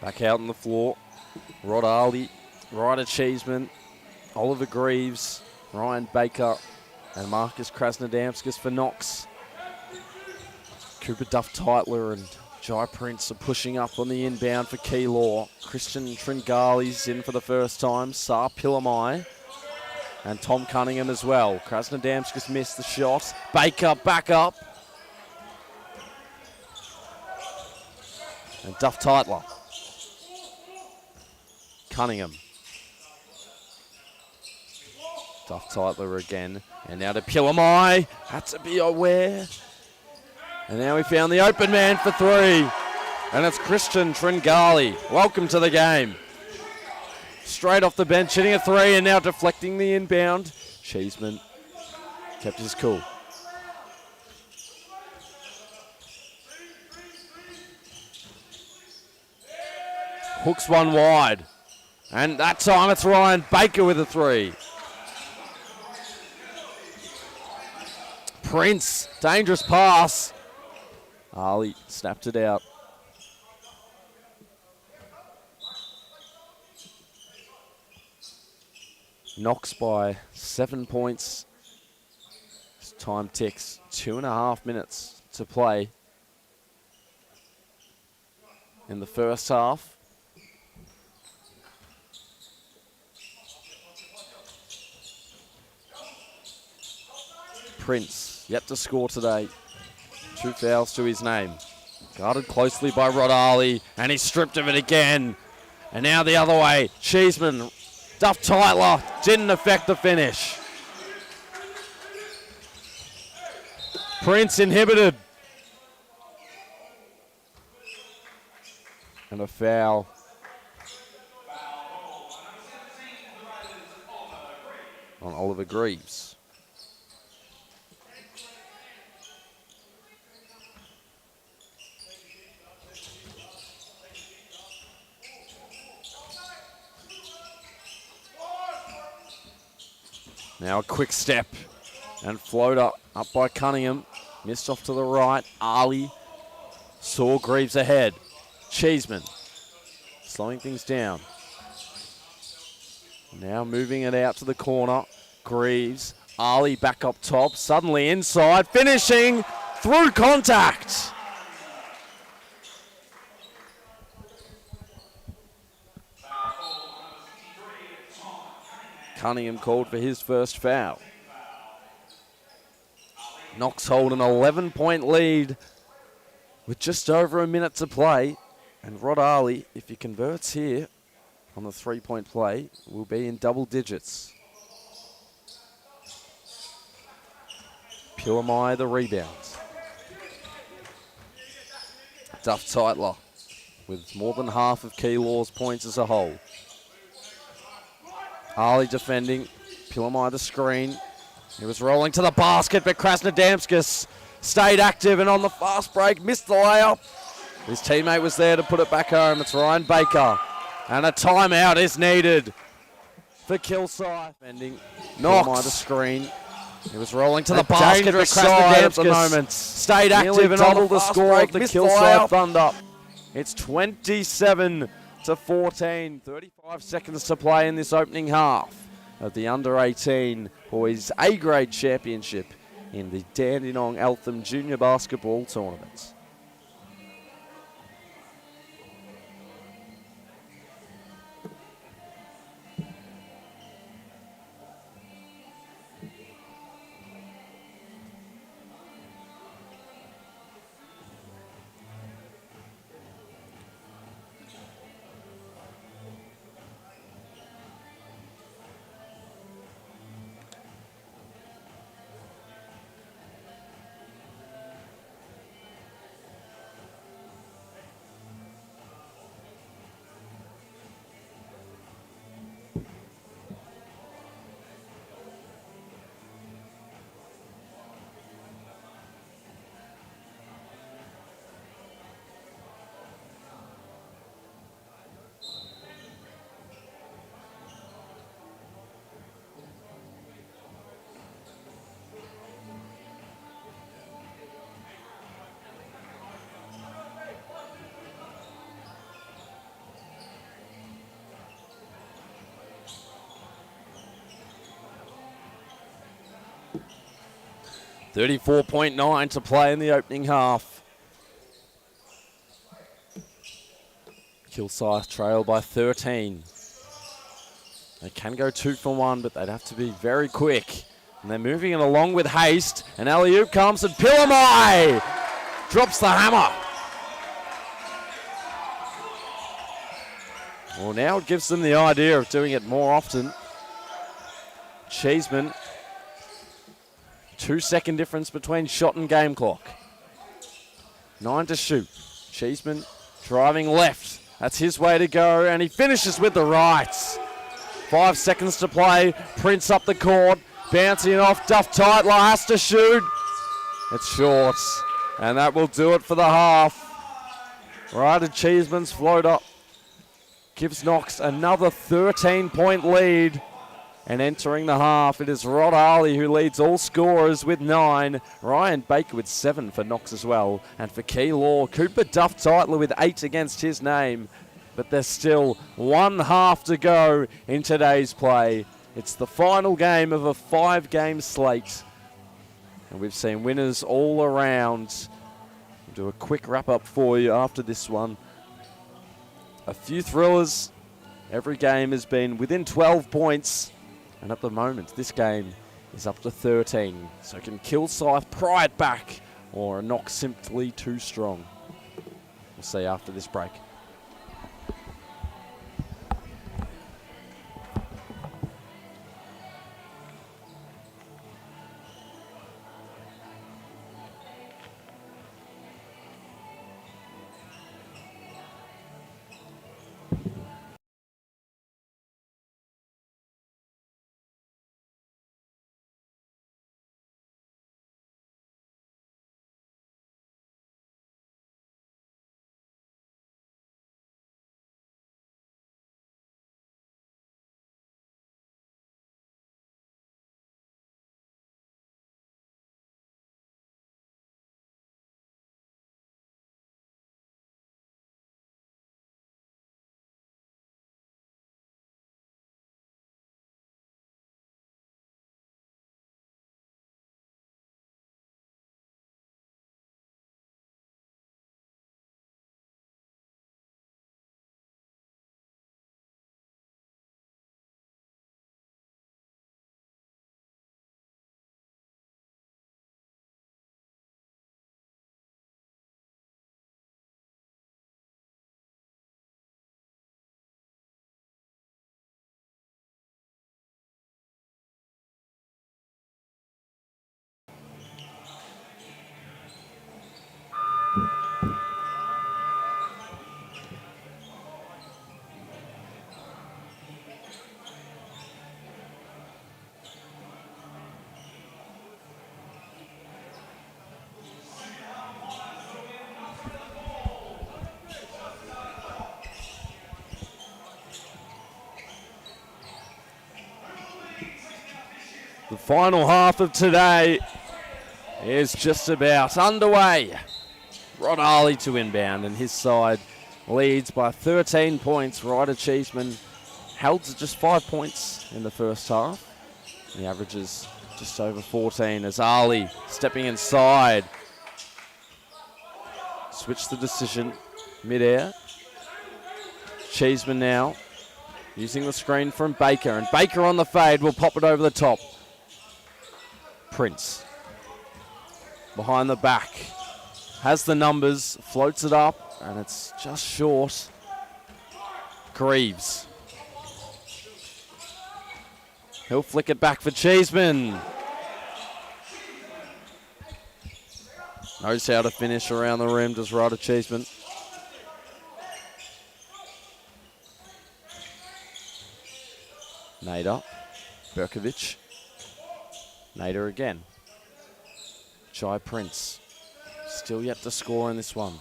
Back out on the floor. Rod Ali, Ryder Cheeseman, Oliver Greaves, Ryan Baker, and Marcus Krasnodamskis for Knox. Cooper Duff Tightler and Jai Prince are pushing up on the inbound for Keilor. Christian Tringali's in for the first time. Saar Pilamai and Tom Cunningham as well. Krasnodamskis missed the shot. Baker back up. And Duff Tightler. Cunningham. Duff Tightler again. And now to Pilamai. Had to be aware. And now we found the open man for 3. And it's Christian Tringali. Welcome to the game. Straight off the bench, hitting a 3 and now deflecting the inbound. Cheeseman kept his cool. Hooks one wide. And that time it's Ryan Baker with a 3. Prince, dangerous pass. Ali snapped it out. Knox by 7 points. Time ticks. 2.5 minutes to play in the first half. Prince, yet to score today. 2 fouls to his name. Guarded closely by Rod Arley, and he stripped of it again. And now the other way, Cheeseman, Duff Tytler, didn't affect the finish. Prince inhibited. And a foul. On Oliver Greaves. Now a quick step and floater up by Cunningham. Missed off to the right. Arley saw Greaves ahead. Cheeseman slowing things down. Now moving it out to the corner. Greaves, Arley back up top, suddenly inside, finishing through contact. Cunningham called for his first foul. Knox hold an 11-point lead with just over a minute to play. And Rod Arley, if he converts here on the 3-point play, will be in double digits. Pillamai the rebounds. Duff Tytler with more than half of Keilor's points as a whole. Arley defending. Pillamai the screen. He was rolling to the basket, but Krasnodemskis stayed active and on the fast break missed the layup. His teammate was there to put it back home. It's Ryan Baker. And a timeout is needed for Kilsyth. Defending. Knox the screen. He was rolling to the basket, but Krasnodemskis at the moment stayed active and on the score of the Kilsyth Thunder. It's 27 to 14. 35 seconds to play in this opening half of the Under-18 Boys A-Grade Championship in the Dandenong Eltham Junior Basketball Tournament. .9 to play in the opening half. Kilsyth trail by 13. They can go 2 for 1, but they'd have to be very quick. And they're moving it along with haste. And alley-oop comes and Pillamai drops the hammer. Well, now it gives them the idea of doing it more often. Cheeseman. 2-second difference between shot and game clock. 9 to shoot. Cheeseman driving left. That's his way to go, and he finishes with the rights. 5 seconds to play. Prince up the court. Bouncing it off. Duff Tytler has to shoot. It's short, and that will do it for the half. Right at Cheeseman's floater. Gives Knox another 13-point lead. And entering the half, it is Rod Arley who leads all scorers with 9. Ryan Baker with 7 for Knox as well. And for Keilor, Cooper Duff Tytler with 8 against his name. But there's still 1 half to go in today's play. It's the final game of a 5-game slate. And we've seen winners all around. We'll do a quick wrap-up for you after this one. A few thrillers. Every game has been within 12 points. And at the moment, this game is up to 13. So can Kilsyth pry it back, or a knock simply too strong? We'll see after this break. The final half of today is just about underway. Rod Arley to inbound, and his side leads by 13 points. Ryder Cheeseman held to just 5 points in the first half. The average is just over 14 as Arley stepping inside. Switch the decision mid-air. Cheeseman now using the screen from Baker, and Baker on the fade will pop it over the top. Prince behind the back has the numbers, floats it up, and it's just short. Greaves, he'll flick it back for Cheeseman. Knows how to finish around the rim, does Ryder Cheeseman. Nader, Berkovic. Nader again. Jai Prince. Still yet to score in this one.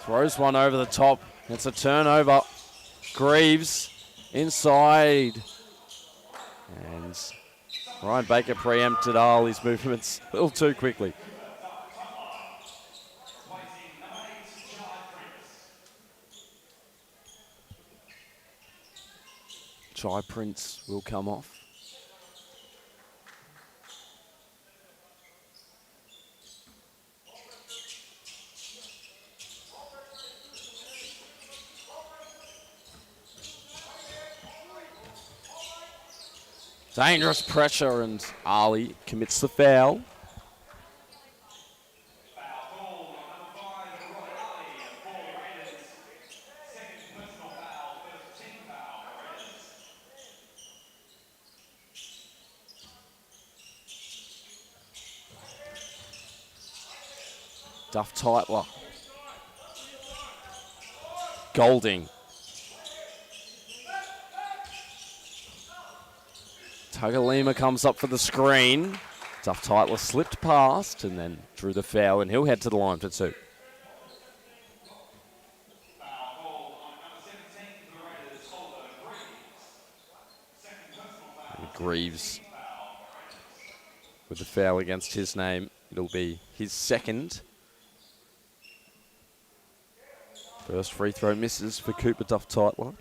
Throws one over the top. It's a turnover. Greaves inside. And Ryan Baker preempted Arley's movements a little too quickly. Jai Prince will come off. Dangerous pressure, and Arley commits the foul. Duff Tightler. Golding. Tugalima comes up for the screen. Duff Tightler slipped past and then drew the foul, and he'll head to the line for two. And Greaves with the foul against his name. It'll be his second. First free throw misses for Cooper Duff Tightler.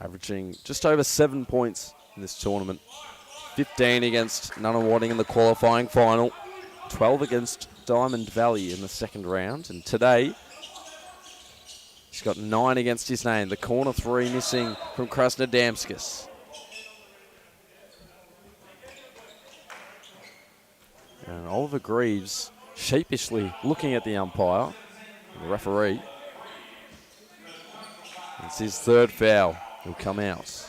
Averaging just over 7 points in this tournament. 15 against Nunawading in the qualifying final. 12 against Diamond Valley in the second round. And today, He's got 9 against his name. The corner 3 missing from Krasnodamskis. And Oliver Greaves sheepishly looking at the umpire, the referee. It's his 3rd foul. He'll come out.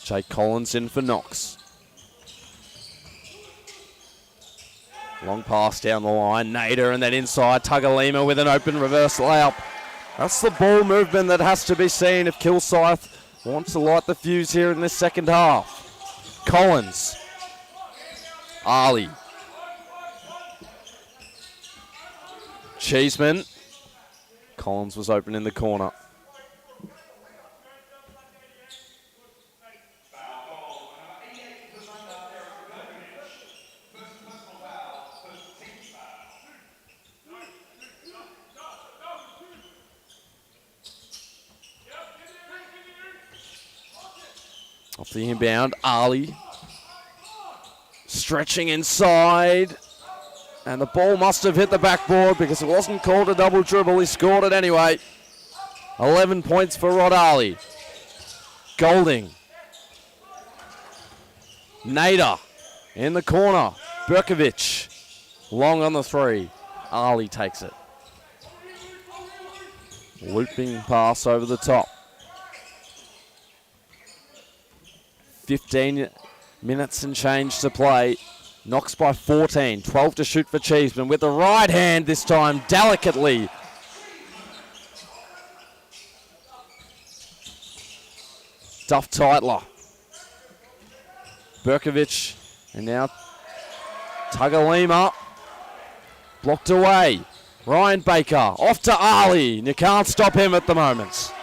Jake Collins in for Knox. Long pass down the line. Nader and then inside. Tugalima with an open reverse layup. That's the ball movement that has to be seen if Kilsyth wants to light the fuse here in this second half. Collins. Ali. Cheeseman. Collins was open in the corner. Off the inbound, Ali. Stretching inside. And the ball must have hit the backboard because it wasn't called a double dribble. He scored it anyway. 11 points for Rod Ali. Golding. Nader in the corner. Berkovic. Long on the 3. Ali takes it. Looping pass over the top. 15 minutes and change to play. Knox by 14. 12 to shoot for Cheeseman with the right hand this time, delicately. Duff Teitler. Berkovic. And now Tugalima. Blocked away. Ryan Baker off to Ali. And you can't stop him at the moment.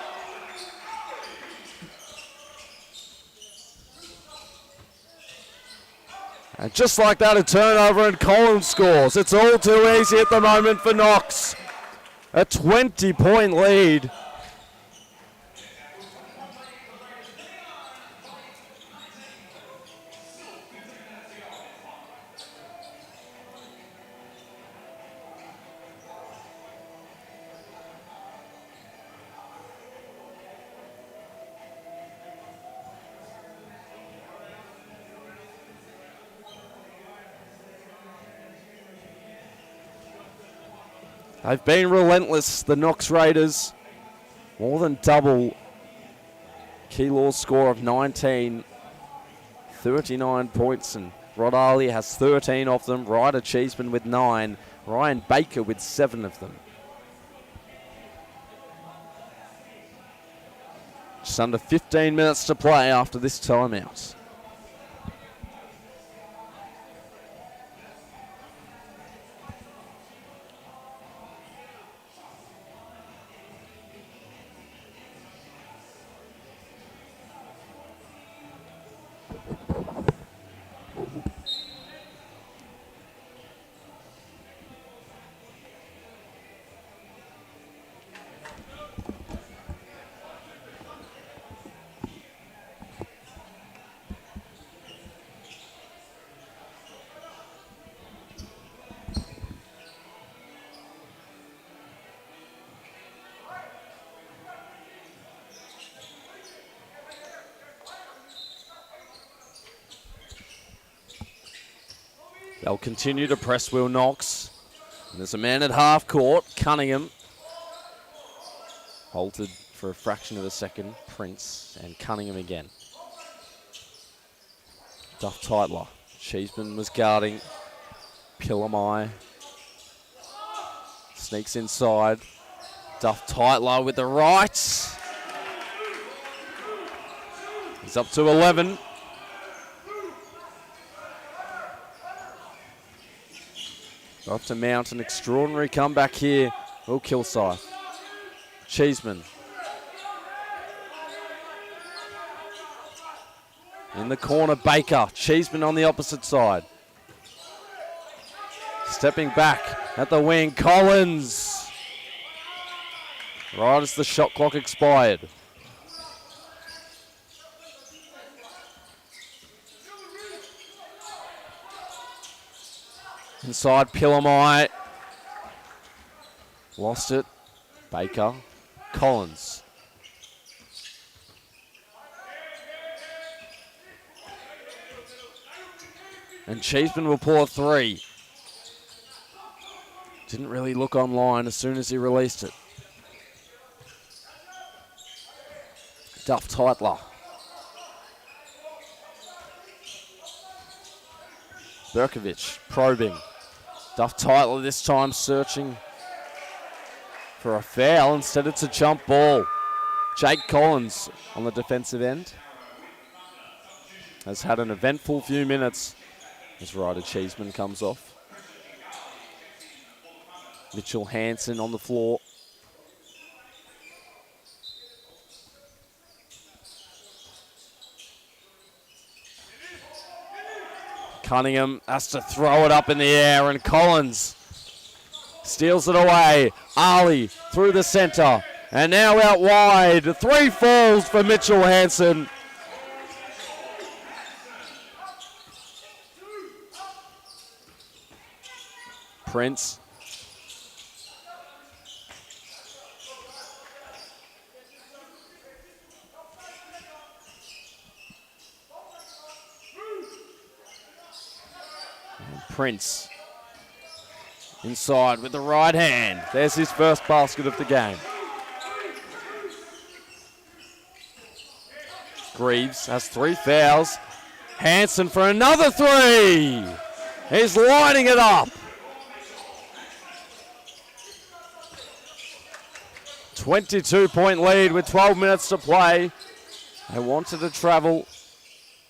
And just like that, a turnover and Collins scores. It's all too easy at the moment for Knox. A 20-point lead. They've been relentless, the Knox Raiders. More than double Keilor's score of 19. 39 points, and Rod Ali has 13 of them. Ryder Cheeseman with 9. Ryan Baker with 7 of them. Just under 15 minutes to play after this timeout. They'll continue to press Will Knox. And there's a man at half court, Cunningham. Halted for a fraction of a second, Prince, and Cunningham again. Duff Teitler. Cheeseman was guarding. Pillamai sneaks inside. Duff Teitler with the right. He's up to 11. Up to mount an extraordinary comeback here. Will Kilsyth. Cheeseman. In the corner, Baker. Cheeseman on the opposite side. Stepping back at the wing, Collins. Right as the shot clock expired. Inside Pillamai. Lost it. Baker. Collins. And Cheeseman will pull a three. Didn't really look online as soon as he released it. Duff Teitler. Berkovic probing. Duff Teitler this time searching for a foul. Instead it's a jump ball. Jake Collins on the defensive end has had an eventful few minutes as Ryder Cheeseman comes off. Mitchell Hansen on the floor. Cunningham has to throw it up in the air, and Collins steals it away. Ali through the center, and now out wide. 3 falls for Mitchell Hansen. Prince. Prince inside with the right hand. There's his first basket of the game. Greaves has 3 fouls. Hansen for another 3. He's lining it up. 22-point lead with 12 minutes to play. They wanted to travel.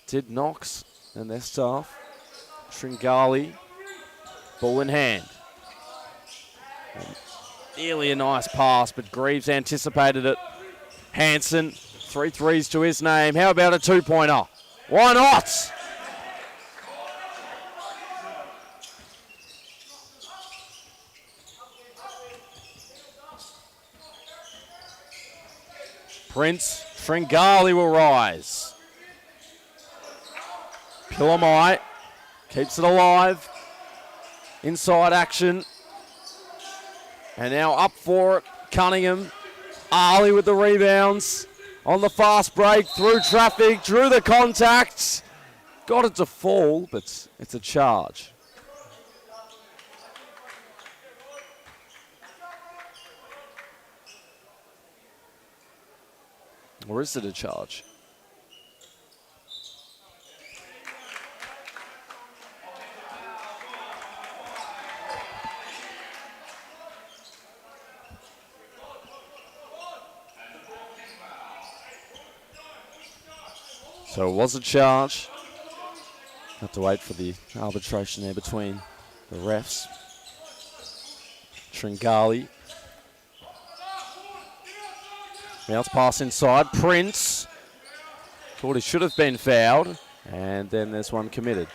Did Knox and their staff. Tringali, ball in hand. Nearly a nice pass, but Greaves anticipated it. Hansen, 3 threes to his name. How about a 2-pointer? Why not? Prince, Tringali will rise. Pillamai keeps it alive. Inside action. And now up for it, Cunningham. Ali with the rebounds. On the fast break, through traffic, drew the contact. Got it to fall, but it's a charge. Or is it a charge? So it was a charge. Have to wait for the arbitration there between the refs. Tringali. Bounce pass inside. Prince. Thought he should have been fouled. And then there's one committed.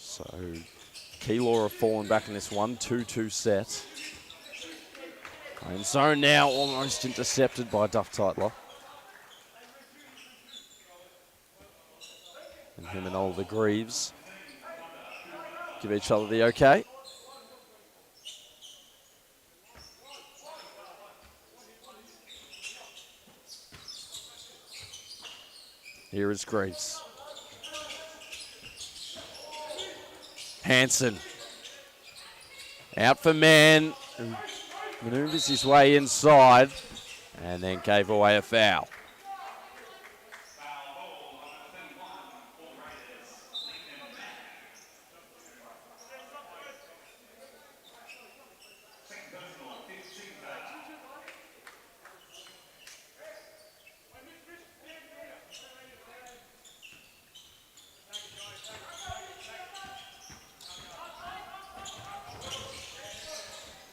So Keylor have fallen back in this 1-2-2 set. In zone now, almost intercepted by Duff Teitler. And him and Oliver Greaves give each other the okay. Here is Greaves. Hansen. Out for man. Maneuvers his way inside and then gave away a foul.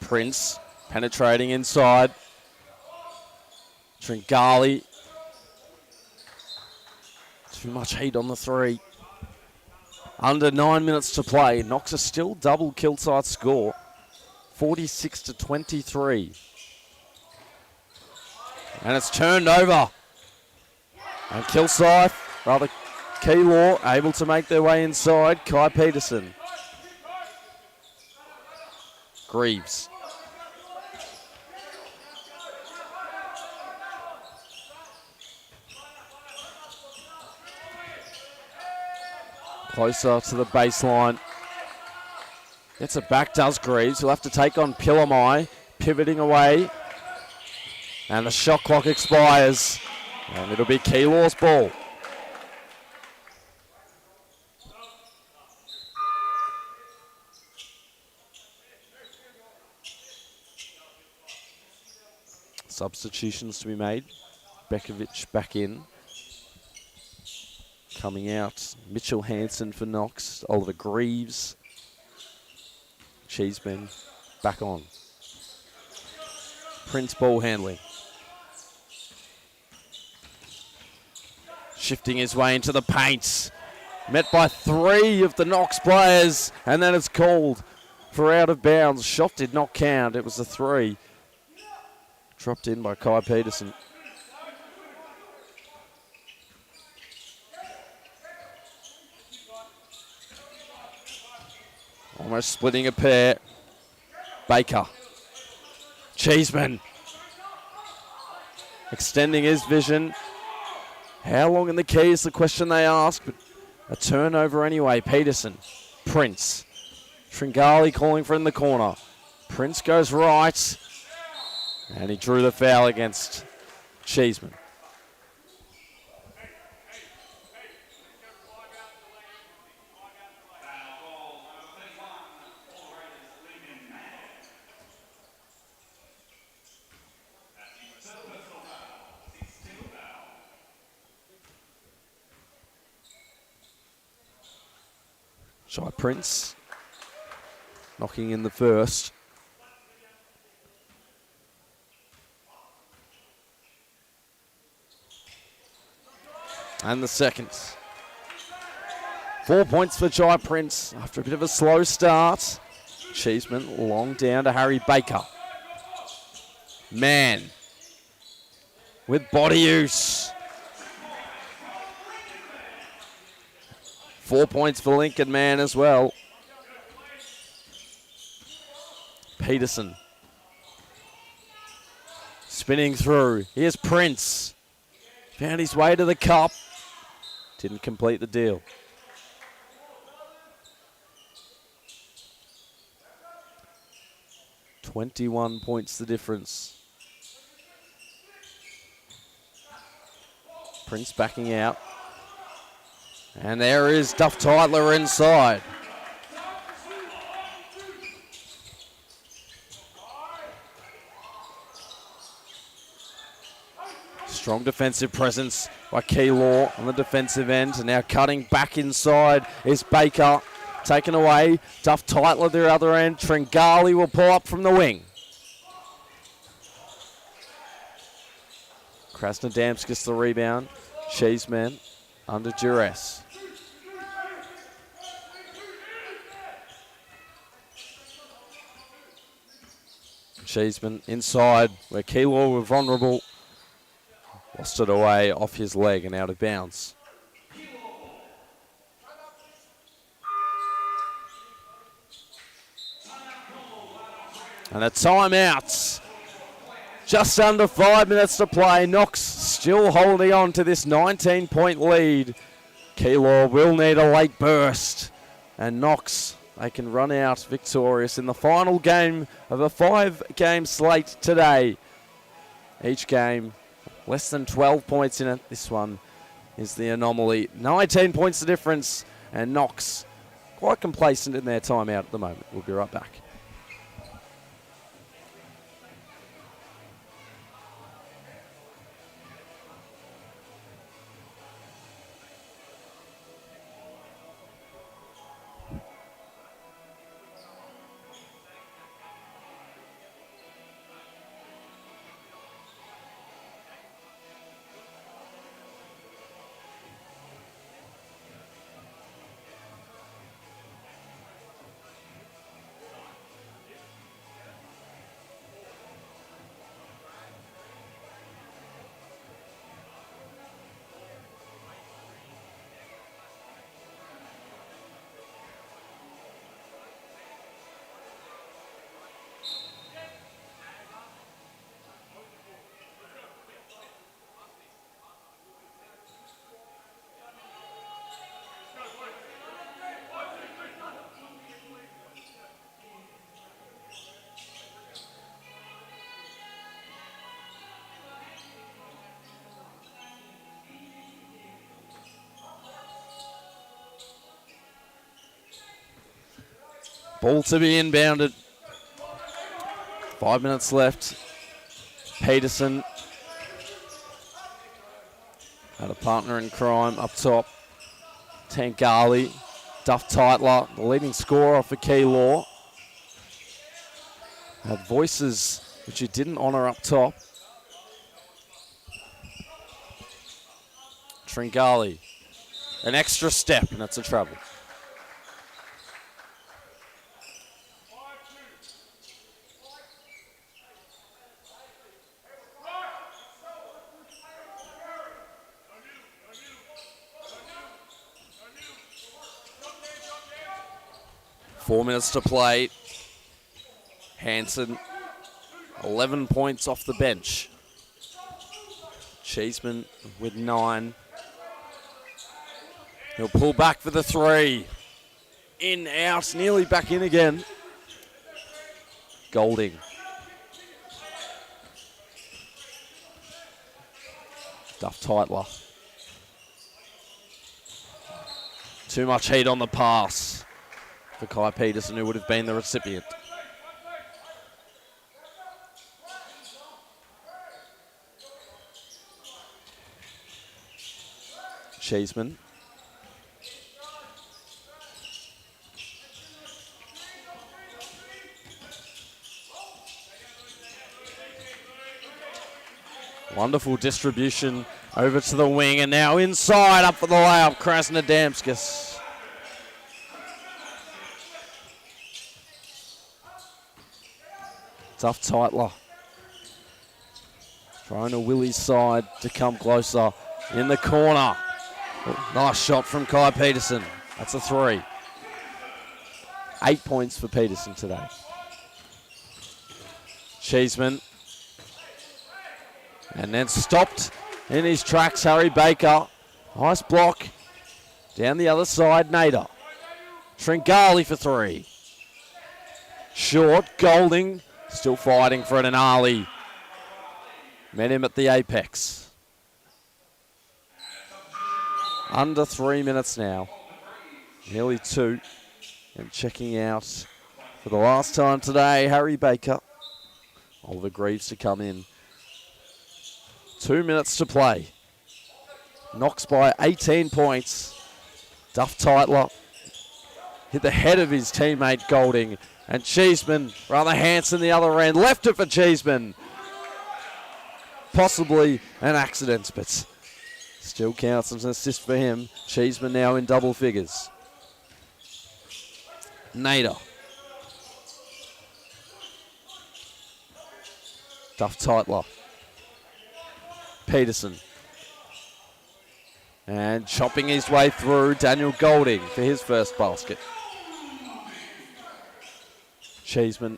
Prince penetrating inside. Tringali Too much heat on the three. Under 9 minutes to play. Knox a still double Kilsyth score. 46-23. And it's turned over. And Kilsyth, rather Keylor, able to make their way inside. Kai Peterson. Greaves. Closer to the baseline. Gets it back, does Greaves. He'll have to take on Pilamai, pivoting away. And the shot clock expires. And it'll be Keylor's ball. Substitutions to be made. Bekovic back in. Coming out, Mitchell Hansen for Knox. Oliver Greaves. Cheeseman back on. Prince ball handling. Shifting his way into the paint. Met by 3 of the Knox players. And then it's called for out of bounds. Shot did not count. It was a 3. Dropped in by Kai Peterson. Almost splitting a pair. Baker. Cheeseman. Extending his vision. How long in the key is the question they ask, but a turnover anyway. Peterson. Prince. Tringali calling for in the corner. Prince goes right. And he drew the foul against Cheeseman. Shy Prince knocking in the first. And the second. 4 points for Jai Prince after a bit of a slow start. Cheeseman long down to Harry Baker. Mann with body use. 4 points for Lincoln Mann as well. Peterson. Spinning through. Here's Prince. Found his way to the cup. Didn't complete the deal. "21 points the difference. Prince backing out. And there is Duff Titler inside. Strong defensive presence by Keylor on the defensive end. And now cutting back inside is Baker. Taken away. Duff Titler the other end. Tringali will pull up from the wing. Krasnodamsk gets the rebound. Cheeseman under duress. Cheeseman inside where Keylor were vulnerable. Lost it away off his leg and out of bounds. And a timeout. Just under 5 minutes to play. Knox still holding on to this 19-point lead. Keylor will need a late burst. And Knox, they can run out victorious in the final game of a 5-game slate today. Each game less than 12 points in it. This one is the anomaly. 19 points the difference. And Knox quite complacent in their timeout at the moment. We'll be right back. Ball to be inbounded. 5 minutes left. Peterson had a partner in crime up top. Tangali, Duff Titler, the leading scorer for Keylor. Had voices which he didn't honour up top. Tringali, an extra step, and that's a trouble. Four minutes to play. Hansen, 11 points off the bench. Cheeseman with 9. He'll pull back for the 3. In, out, nearly back in again. Golding. Duff Titler. Too much heat on the pass for Kai Peterson, who would have been the recipient. Cheeseman. Wonderful distribution over to the wing, and now inside, up for the layup, Krasnodamskis. Duff Titler. Trying to Willie's side to come closer. In the corner. Nice shot from Kai Peterson. That's a 3. 8 points for Peterson today. Cheeseman. And then stopped in his tracks, Harry Baker. Nice block. Down the other side, Nader. Tringali for 3. Short, Golding. Still fighting for an Denali. Met him at the apex. Under 3 minutes now. Nearly 2. And checking out for the last time today, Harry Baker. Oliver Greaves to come in. 2 minutes to play. Knox by 18 points. Duff Titler hit the head of his teammate Golding. And Cheeseman, rather Hansen the other end. Left it for Cheeseman. Possibly an accident, but still counts as an assist for him. Cheeseman now in double figures. Nader. Duff Titler. Peterson. And chopping his way through, Daniel Golding for his first basket. Cheeseman.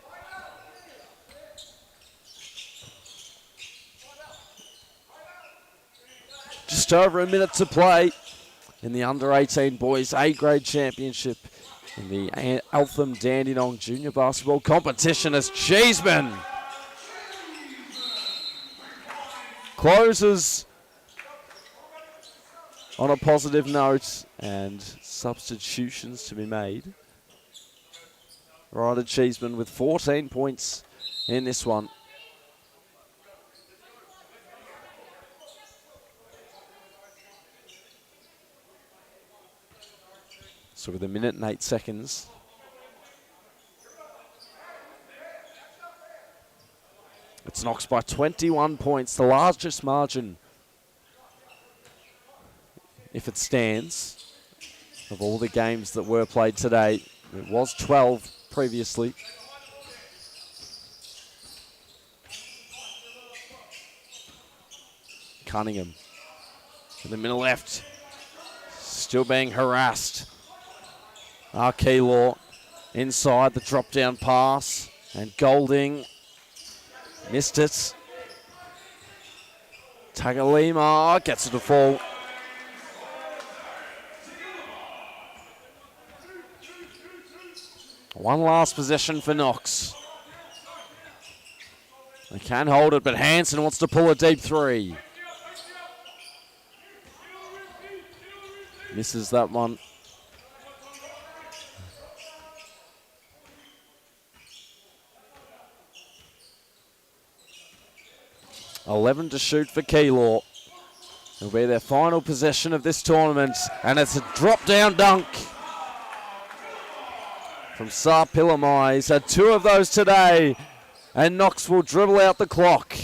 Just over a minute to play in the under-18 boys A-grade championship in the Eltham Dandenong junior basketball competition as Cheeseman closes on a positive note and substitutions to be made. Ryder Cheeseman with 14 points in this one. So with 1 minute and 8 seconds. It's Knox by 21 points, the largest margin, if it stands, of all the games that were played today. It was 12 previously. Cunningham in the middle left, still being harassed. Keylor inside the drop down pass, and Golding missed it. Tagalima gets it to fall. One last possession for Knox. They can hold it, but Hansen wants to pull a deep 3. Misses that one. 11 to shoot for Keilor. It'll be their final possession of this tournament, and it's a drop-down dunk from Saar Pilamai. He's had 2 of those today, and Knox will dribble out the clock.